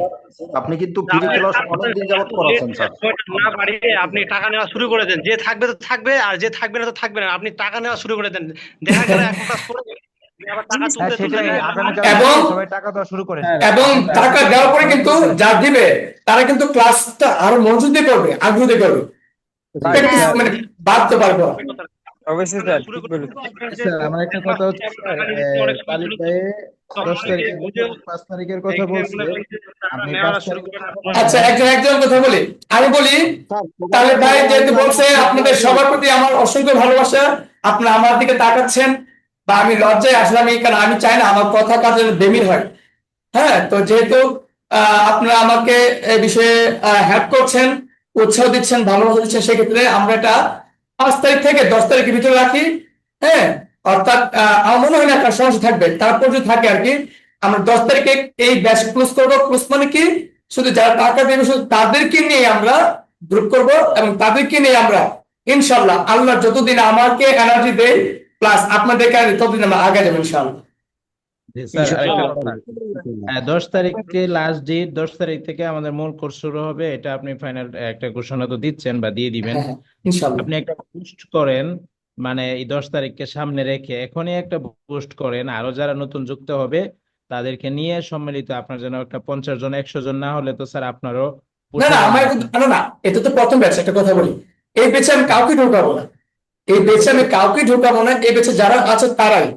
আপনি কিন্তু ফ্রি ক্লাস অনেকদিন যাবত করাচ্ছেন স্যার। না বাড়িয়ে আপনি টাকা নেওয়া শুরু করে দেন, যে থাকবে তো থাকবে, আর যে থাকবে না তো থাকবে না। আপনি টাকা নেওয়া শুরু করে দেন, দেখা গেল এক ক্লাস করে আবার টাকা হ্যাঁ তুলতে তুলতে সেটাই, আগামীকাল এবং থেকে সবাই টাকা দেওয়া শুরু করেন। এবং টাকা দেওয়ার পরে কিন্তু যা দিবে তারা কিন্তু ক্লাসটা আরো মনোযোগ দিয়ে করবে, আগ্রহ দিয়ে করবে, প্র্যাকটিস হ্যাঁ মানে বাড়তে পারবে। অবশ্যই স্যার, ঠিক বলেছেন। স্যার আমার একটা কথা হচ্ছে স্যার, তালিক ভাই 10 তারিখের কথা, 5 তারিখের কথা বলছে, আপনি 5 তারিখে আচ্ছা, একজন কথা বলি, আমি বলি, তাহলে ভাই যেহেতু বলছে, আপনাদের সবার প্রতি আমার অসংখ্য ভালোবাসা। আপনারা আমার দিকে তাকাচ্ছেন, বা আমি লজ্জায় আসলে, কারণ আমি চাই না আমার কথা কাজের বেমির হয়। হ্যাঁ, তো যেহেতু আপনারা আমাকে এই বিষয়ে হেল্প করছেন, উৎসাহ দিচ্ছেন, ভালোবাসা দিচ্ছেন, সেক্ষেত্রে আমরা এটা 5 তারিখ থেকে 10 তারিখের ভিতরে রাখি। হ্যাঁ, অর্থাৎ আমার মনে হয় না একটা সমস্যা থাকবে। তারপর যদি থাকে আর কি, আমরা 10 তারিখে এই ব্যাচ ক্লোজ করবো। ক্লোজ মানে কি, শুধু যারা টাকা দেবে শুধু তাদেরকে নিয়ে আমরা গ্রুপ করব, এবং তাদেরকে নিয়ে আমরা ইনশাল্লাহ, আল্লাহ যতদিন আমাকে এনার্জি দেয় প্লাস আপনাদেরকে ততদিন আমরা আগে যাবো ইনশাল্লাহ। স্যার আরেকটা কথা, 10 তারিখে লাস্ট ডেট, 10 তারিখ থেকে আমাদের মূল কোর্স শুরু হবে। এটা আপনি ফাইনাল একটা ঘোষণা তো দিচ্ছেন বা দিয়ে দিবেন। হ্যাঁ, ইনশাল্লাহ। আপনি একটা পোস্ট করেন, মানে এই 10 তারিখকে সামনে রেখে এখনই একটা পোস্ট করেন, আরো যারা নতুন যুক্ত হবে তাদেরকে নিয়ে সম্মিলিত, আপনার যেন একটা 50 জন 100 জন না হলে তো স্যার আপনারও না না, পোষাবে আমার না। না, এটা তো প্রথম ব্যাচ। একটা কথা বলি, এই ব্যাচে আমি কাউকে ঢোকাবো না, এই ব্যাচে আমি কাউকে ঢোকাবো না। এই ব্যাচে যারা আছে তারাই।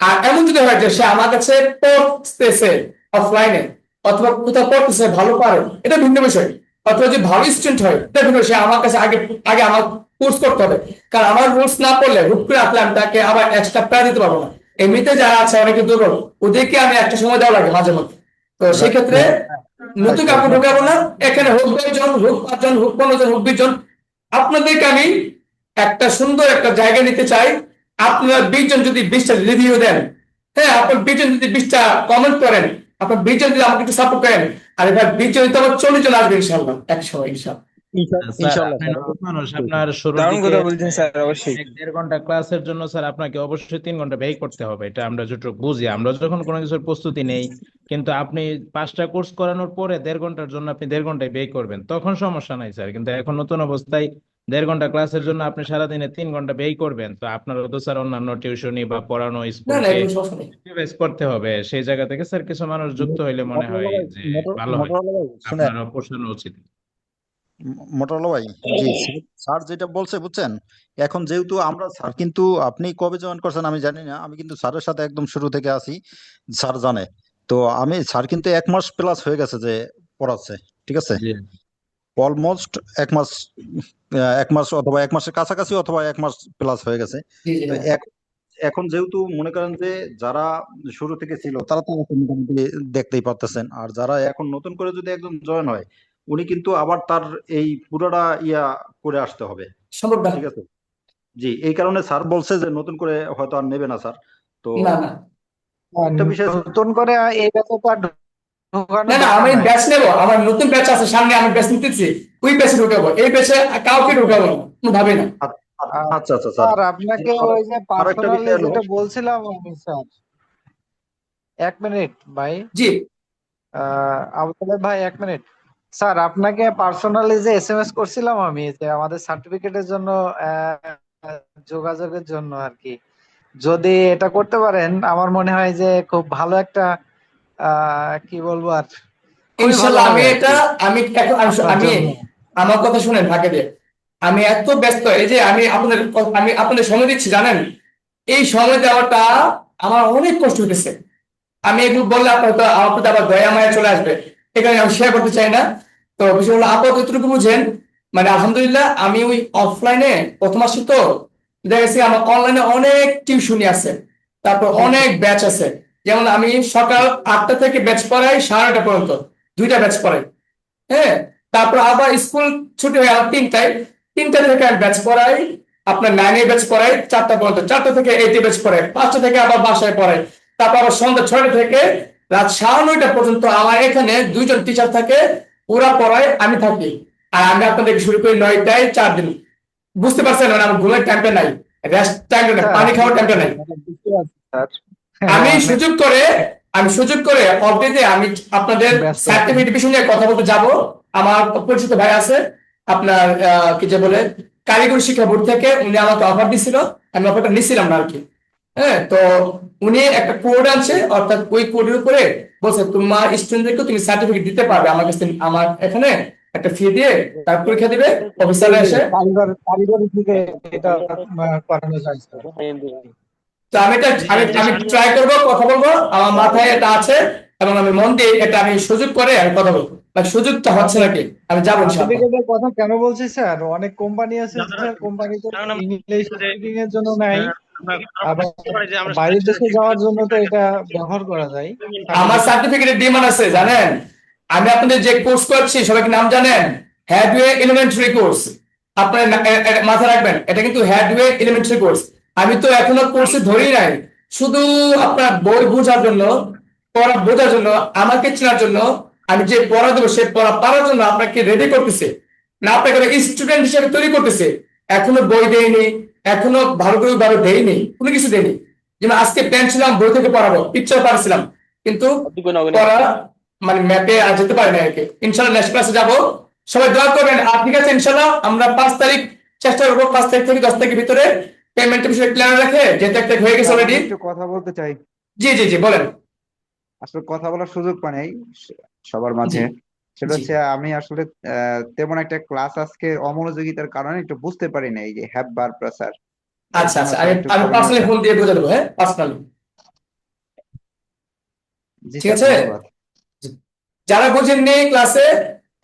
আর এমন যদি হয় যে সে আমার কাছে পড়তেছে অফলাইনে, অথবা কোথাও পড়তেছে ভালো পারে, এটা ভিন্ন বিষয়। অথবা যে ভালো স্টুডেন্ট হয়, এটা ভিন্ন। সে আমার কাছে আগে আগে আমার কোর্স করতে হবে, কারণ আমার কোর্স না করলে হুট করে আসলে আমি তাকে আবার এক্সট্রা প্রায় দিতে পারবো না। এমনিতে যারা আছে অনেকে দুর্বল, ওদেরকে আমি একটা সময় দেওয়া লাগে মাঝে মধ্যে। তো সেক্ষেত্রে নতুন কাউকে ঢোকাবো না। এখানে হোক 10 জন, হোক 5 জন, হোক 15 জন, হোক 20 জন, আপনাদেরকে আমি একটা সুন্দর একটা জায়গা নিতে চাই। আপনারা 20 জন যদি 20টা রিভিউ দেন, হ্যাঁ, আপনার 20 জন যদি 20টা কমেন্ট করেন, আপনার 20 জন যদি আমাকে একটু সাপোর্ট করেন, আর এবার 20 জন তো আমার 40 জন আসবে ইনশাল্লাহ, একসময় ইনশাল্লাহ। স্যার ইনশাল্লাহ আপনি স্যার নতুন মানুষ, আপনার শুরুর দারুণ দিকে কথা বলছেন স্যার, অবশ্যই। 1-1.5 ঘন্টা ক্লাসের জন্য স্যার আপনাকে অবশ্যই 3 ঘন্টা ব্যয় করতে হবে, এটা আমরা যতটুকু বুঝি। আমরা যখন কোনো কিছুর প্রস্তুতি নেই, কিন্তু আপনি 5টা কোর্স করানোর পরে 1.5 ঘন্টার জন্য আপনি 1.5 ঘন্টায় ব্যয় করবেন, তখন সমস্যা নাই স্যার। কিন্তু এখন নতুন অবস্থায় 1.5 ঘন্টা ক্লাসের জন্য আপনি সারাদিনে 3 ঘন্টা ব্যয় করবেন, তো আপনারও তো স্যার অন্যান্য টিউশনি বা পড়ানো না না স্কুলকে এগুলো সমস্যা নেই। ইউটিলাইজ করতে হবে। সেই জায়গা থেকে স্যার কিছু মানুষ যুক্ত হইলে মনে হয় মোটরওয়ালা ভাই, যে ভালো হয়, মোটরওয়ালা ভাই শুনেন, আপনারও পোষানো উচিত। মোটরওয়ালা ভাই, জি স্যার যেটা বলছে বুঝছেন, এখন যেহেতু আমরা স্যার, কিন্তু আপনি কবে জয়েন করছেন আমি জানি না, আমি কিন্তু স্যারের সাথে একদম শুরু থেকে আছি, স্যার জানে। তো আমি স্যার কিন্তু 1 মাস প্লাস হয়ে গেছে যে পড়াচ্ছে, ঠিক আছে, জি অলমোস্ট 1 মাস, 1 মাস অথবা 1 মাসের কাছাকাছি অথবা 1 মাস প্লাস হয়ে গেছে। জি জি তো হ্যাঁ। এখন যেহেতু মনে করেন যে যারা শুরু থেকে ছিল তারা তো এখন মোটামুটি দেখতেই পারতেছেন, আর যারা এখন নতুন করে যদি একজন জয়েন হয়, উনি কিন্তু আবার তার এই পুরোটা ইয়া করে আসতে হবে, সম্ভব না। ঠিক আছে। জি, এই কারণে স্যার বলছে যে নতুন করে হয়তো আর নেবে না স্যার। তো না না একটা বিষয় নতুন করে এই ব্যাচে তো আর ঢোকানো না না দরকার আমি নাই। ব্যাচ নেবো, আমার নতুন ব্যাচ আছে সামনে, আমি ব্যাচ নিতেছি, ওই ব্যাচে ঢুকাবো, এই ব্যাচে কাউকে ঢুকাবো না, কোনো ভাবে না। আচ্ছা আচ্ছা স্যার, স্যার আপনাকে ওই যে আর একটা পার্সোনালি বিষয় হলো, যেটা বলছিলাম আমি স্যার, 1 মিনিট ভাই, জি আবুল ভাই 1 মিনিট। স্যার আপনাকে পার্সোনালি যে এসএমএস করছিলাম আমি, যে আমাদের সার্টিফিকেটের জন্য যোগাযোগের জন্য আর কি, যদি এটা করতে পারেন আমার মনে হয় যে খুব ভালো একটা কি বলবো আর, খুবই ভালো ইনশাল্লাহ আমি হবে আর এটা, কি আমি এখন আপনার আমি জন্য। আমার কথা শুনেন ফাঁকে দিয়ে, আমি এত ব্যস্ত, এই যে আমি আপনাদের সময় দিচ্ছি জানেন, এই সময় দেওয়াটা আমার অনেক কষ্ট হইতেছে। আমি এগুলো বললে আপনার তো আমার প্রতি আবার দয়া মায়া চলে আসবে, এখানে আমি শেয়ার করতে চাই না। তো বিষয় হলো আপাতত এতটুকু বুঝেন, মানে আলহামদুলিল্লাহ আমি ওই অফলাইনে প্রথম আসছি তো, দেখা গেছে আমার অনলাইনে অনেক টিউশনি আছে, তারপর অনেক ব্যাচ আছে। যেমন আমি সকাল 8টা থেকে ব্যাচ পড়াই 9:30 পর্যন্ত, 2টা ব্যাচ পড়াই। হ্যাঁ, তারপর আবার স্কুল ছুটি হয়ে আমার 3টায়, 3টা থেকে আমি ব্যাচ পড়াই, আপনার 9-এ ব্যাচ পড়াই 4টা পর্যন্ত, 4টা থেকে 8-এ ব্যাচ পড়াই, 5টা থেকে আবার বাসায় পড়াই, তারপর আবার সন্ধ্যা 6টা থেকে রাত 9:30 পর্যন্ত আমার এখানে 2জন টিচার থাকে, ওরা পড়ায়, আমি থাকি। আর আমি আপনাদের শুরু করি 9টায় 4 দিন। বুঝতে পারছেন মানে আমার ঘুমের টাইমটা নাই, রেস্ট টাইমটা নাই, স্যার পানি আমি খাওয়ার টাইমটা নাই। বুঝতে পারছি স্যার, আমি অনেক সুযোগ করে আমি সুযোগ করে অফডেতে আমি আপনাদের ব্যস্ত আছেন। সার্টিফিকেট বিষয় নিয়ে কথা বলতে যাব। আমার পরিচিত ভাই আছে আপনার, কি যে বলে, কারিগরি শিক্ষা বোর্ড থেকে, উনি আমাকে অফার দিছিল, আমি অফারটা নিছিলাম না আর কি। হ্যাঁ, তো উনি একটা কোড আছে, অর্থাৎ ওই কোডের উপরে বলছে তোমার স্টুডেন্টদেরকে তুমি সার্টিফিকেট দিতে পারবে আমার কাছে, আমার এখানে একটা ফি দিয়ে তার পরীক্ষা দিবে, অফিসাররা এসে। কারিগরি থেকে এটা করানো যায় স্যার। তো আমি এটা জি আমি জি আমি ট্রাই করবো, কথা বলবো, আমার মাথায় এটা আছে, এবং আমি মন দিয়ে এটা আমি সুযোগ করে আমি কথা বলবো, বাট সুযোগটা হচ্ছে নাকি, আমি যাবো ইনশাআল্লাহ। সার্টিফিকেটের কথা কেন বলছি স্যার, অনেক কোম্পানি আছে যারা- স্যার, কোম্পানিতে কারণ আমরা ইংলিশ যে, স্পিকিং এর জন্য নাই, আমরা আবার বুঝতে পারি যে আমরা বাইরের দেশে যাওয়ার জন্য তো এটা ব্যবহার করা যায়। আমার সার্টিফিকেটের ডিমান্ড আছে জানেন, আমি আপনাদের যে কোর্স করছি সবাইকে নাম জানেন, হ্যাডওয়ে এলিমেন্টারি কোর্স, আপনার মাথায় রাখবেন, এটা কিন্তু হ্যাডওয়ে এলিমেন্টারি কোর্স। আমি তো এখনো কোর্সে ধরি নাই, শুধু আপনার বই বোঝার জন্য, পড়া বোঝার জন্য, আমাকে চেনার জন্য, আমি যে পড়া দেবো সে পড়া পারার জন্য আপনাকে রেডি করতেছে, না আপনাকে স্টুডেন্ট হিসেবে তৈরি করতেছে। এখনো বই দেয়নি, এখনো ভালো করে ভাবে দেয়নি, কোনো কিছু দেয়নি। যেমন আজকে প্ল্যান ছিলাম বই থেকে পড়াবো, পিকচার পারছিলাম, কিন্তু পড়া মানে ম্যাপে আর যেতে পারি না আর কি। ইনশাল্লাহ নেক্সট ক্লাসে যাবো, সবাই দোয়া করবেন। আর ঠিক আছে, ইনশাল্লাহ আমরা 5 তারিখ চেষ্টা করবো, 5 তারিখ থেকে 10 তারিখের ভিতরে পেমেন্টের বিষয়ে ক্লিয়ার রাখে, যেহেতু একটা হয়ে গেছে অলরেডি। একটু কথা বলতে চাই, জি জি জি বলেন। আসলে কথা বলার সুযোগ পাই নাই সবার জি মাঝে। সেটা জি হচ্ছে আমি আসলে তেমন একটা ক্লাস আজকে অমনোযোগিতার কারণে একটু বুঝতে পারি না, এই যে হ্যাভ বার প্রেসার, এর আচ্ছা জন্য আচ্ছা, আসলে আমি একটু আমি ক্ষমা পার্সোনালি ফোন দিয়ে বুঝে দেবো, হ্যাঁ পার্সোনালি। জি ঠিক স্যার, আছে, ধন্যবাদ। যারা বুঝেননি ক্লাসে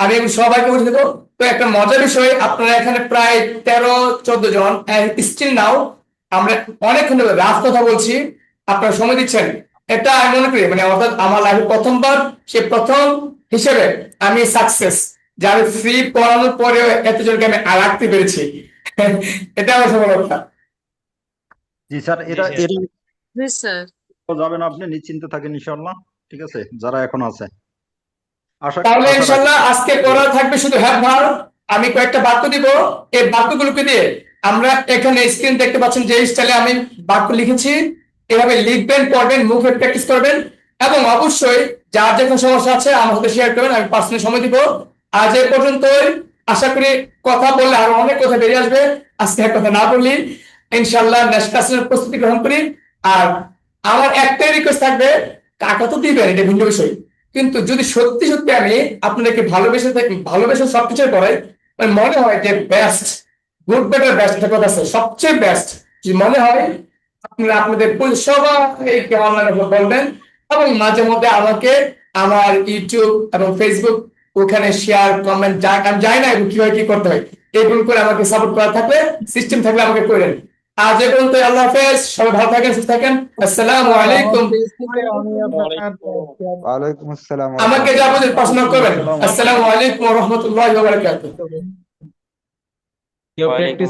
আমি সবাইকে বুঝে দেবো। তো একটা মজার বিষয়, আপনারা এখানে প্রায় 13-14 জন স্টিল নাও আমরা অনেকক্ষণ ধরে রাত কথা বলছি, আপনারা সময় দিচ্ছেন, এটা আমি মনে করি মানে অর্থাৎ আমার লাইফে প্রথমবার, সে প্রথম হিসেবে আমি সাকসেস, যে আমি ফ্রি পড়ানোর পরেও এতজনকে আমি রাখতে পেরেছি। এটা আমার সফলতা। জি স্যার, এটা জি, এটা জি স্যার। যাবেন, আপনি নিশ্চিন্তে থাকেন ইনশাআল্লাহ, ঠিক আছে, যারা এখন আছে, আশা তাহলে আশা রাখি। ইনশাল্লাহ আজকে করা থাকবে শুধু হ্যাভ ভার, আমি কয়েকটা বাক্য দিব, এই বাক্যগুলোকে দিয়ে আমরা এখানে স্ক্রিন দেখতে পাচ্ছেন যে স্টাইলে আমি বাক্য লিখেছি, এভাবে লিখবেন, পড়বেন, মুখে প্র্যাকটিস করবেন, এবং অবশ্যই যার যে কোনো সমস্যা আছে আমার সাথে শেয়ার করবেন, আমি পার্সোনালি সময় দিব। আজ এ পর্যন্তই, আশা করি কথা বললে আরো অনেক কথা বেরিয়ে আসবে, আজকে এক কথা না বললি ইনশাল্লাহ নেক্সট ক্লাসের প্রস্তুতি গ্রহণ করি। আর আমার একটাই রিকোয়েস্ট থাকবে, টাকা তো দিবেন, এটা ভিন্ন বিষয়, কিন্তু যদি সত্যি সত্যি আমি আপনাদেরকে ভালোবেসে সবকিছু করাই, মানে মনে হয় যে বেস্ট, গুড বেটার বেস্ট একটা কথা আছে, সবচেয়ে বেস্ট যদি মনে হয়, আপনারা আপনাদের সবাইকে অনলাইনে বলবেন, এবং মাঝে মধ্যে আমাকে আমার ইউটিউব এবং ফেসবুক ওখানে শেয়ার কমেন্ট আমি জানি না এগুলো কিভাবে কি করতে হয়, এগুলো করে আমাকে সাপোর্ট করা থাকলে, সিস্টেম থাকলে আমাকে করেন। আজ এ পর্যন্ত, আল্লাহ হাফেজ, সবাই ভালো থাকেন, সুস্থ থাকেন, আসসালামু আলাইকুম। আমি আপনার ওয়ালাইকুম আসসালাম ওয়া আমাকে যা বলেন প্রশ্ন করবেন। রাহমাতুল্লাহ। আসসালামু আলাইকুম ওয়া রাহমাতুল্লাহি ওয়া বারাকাতুহু। কেউ ওয়ালাইকুম প্র্যাকটিস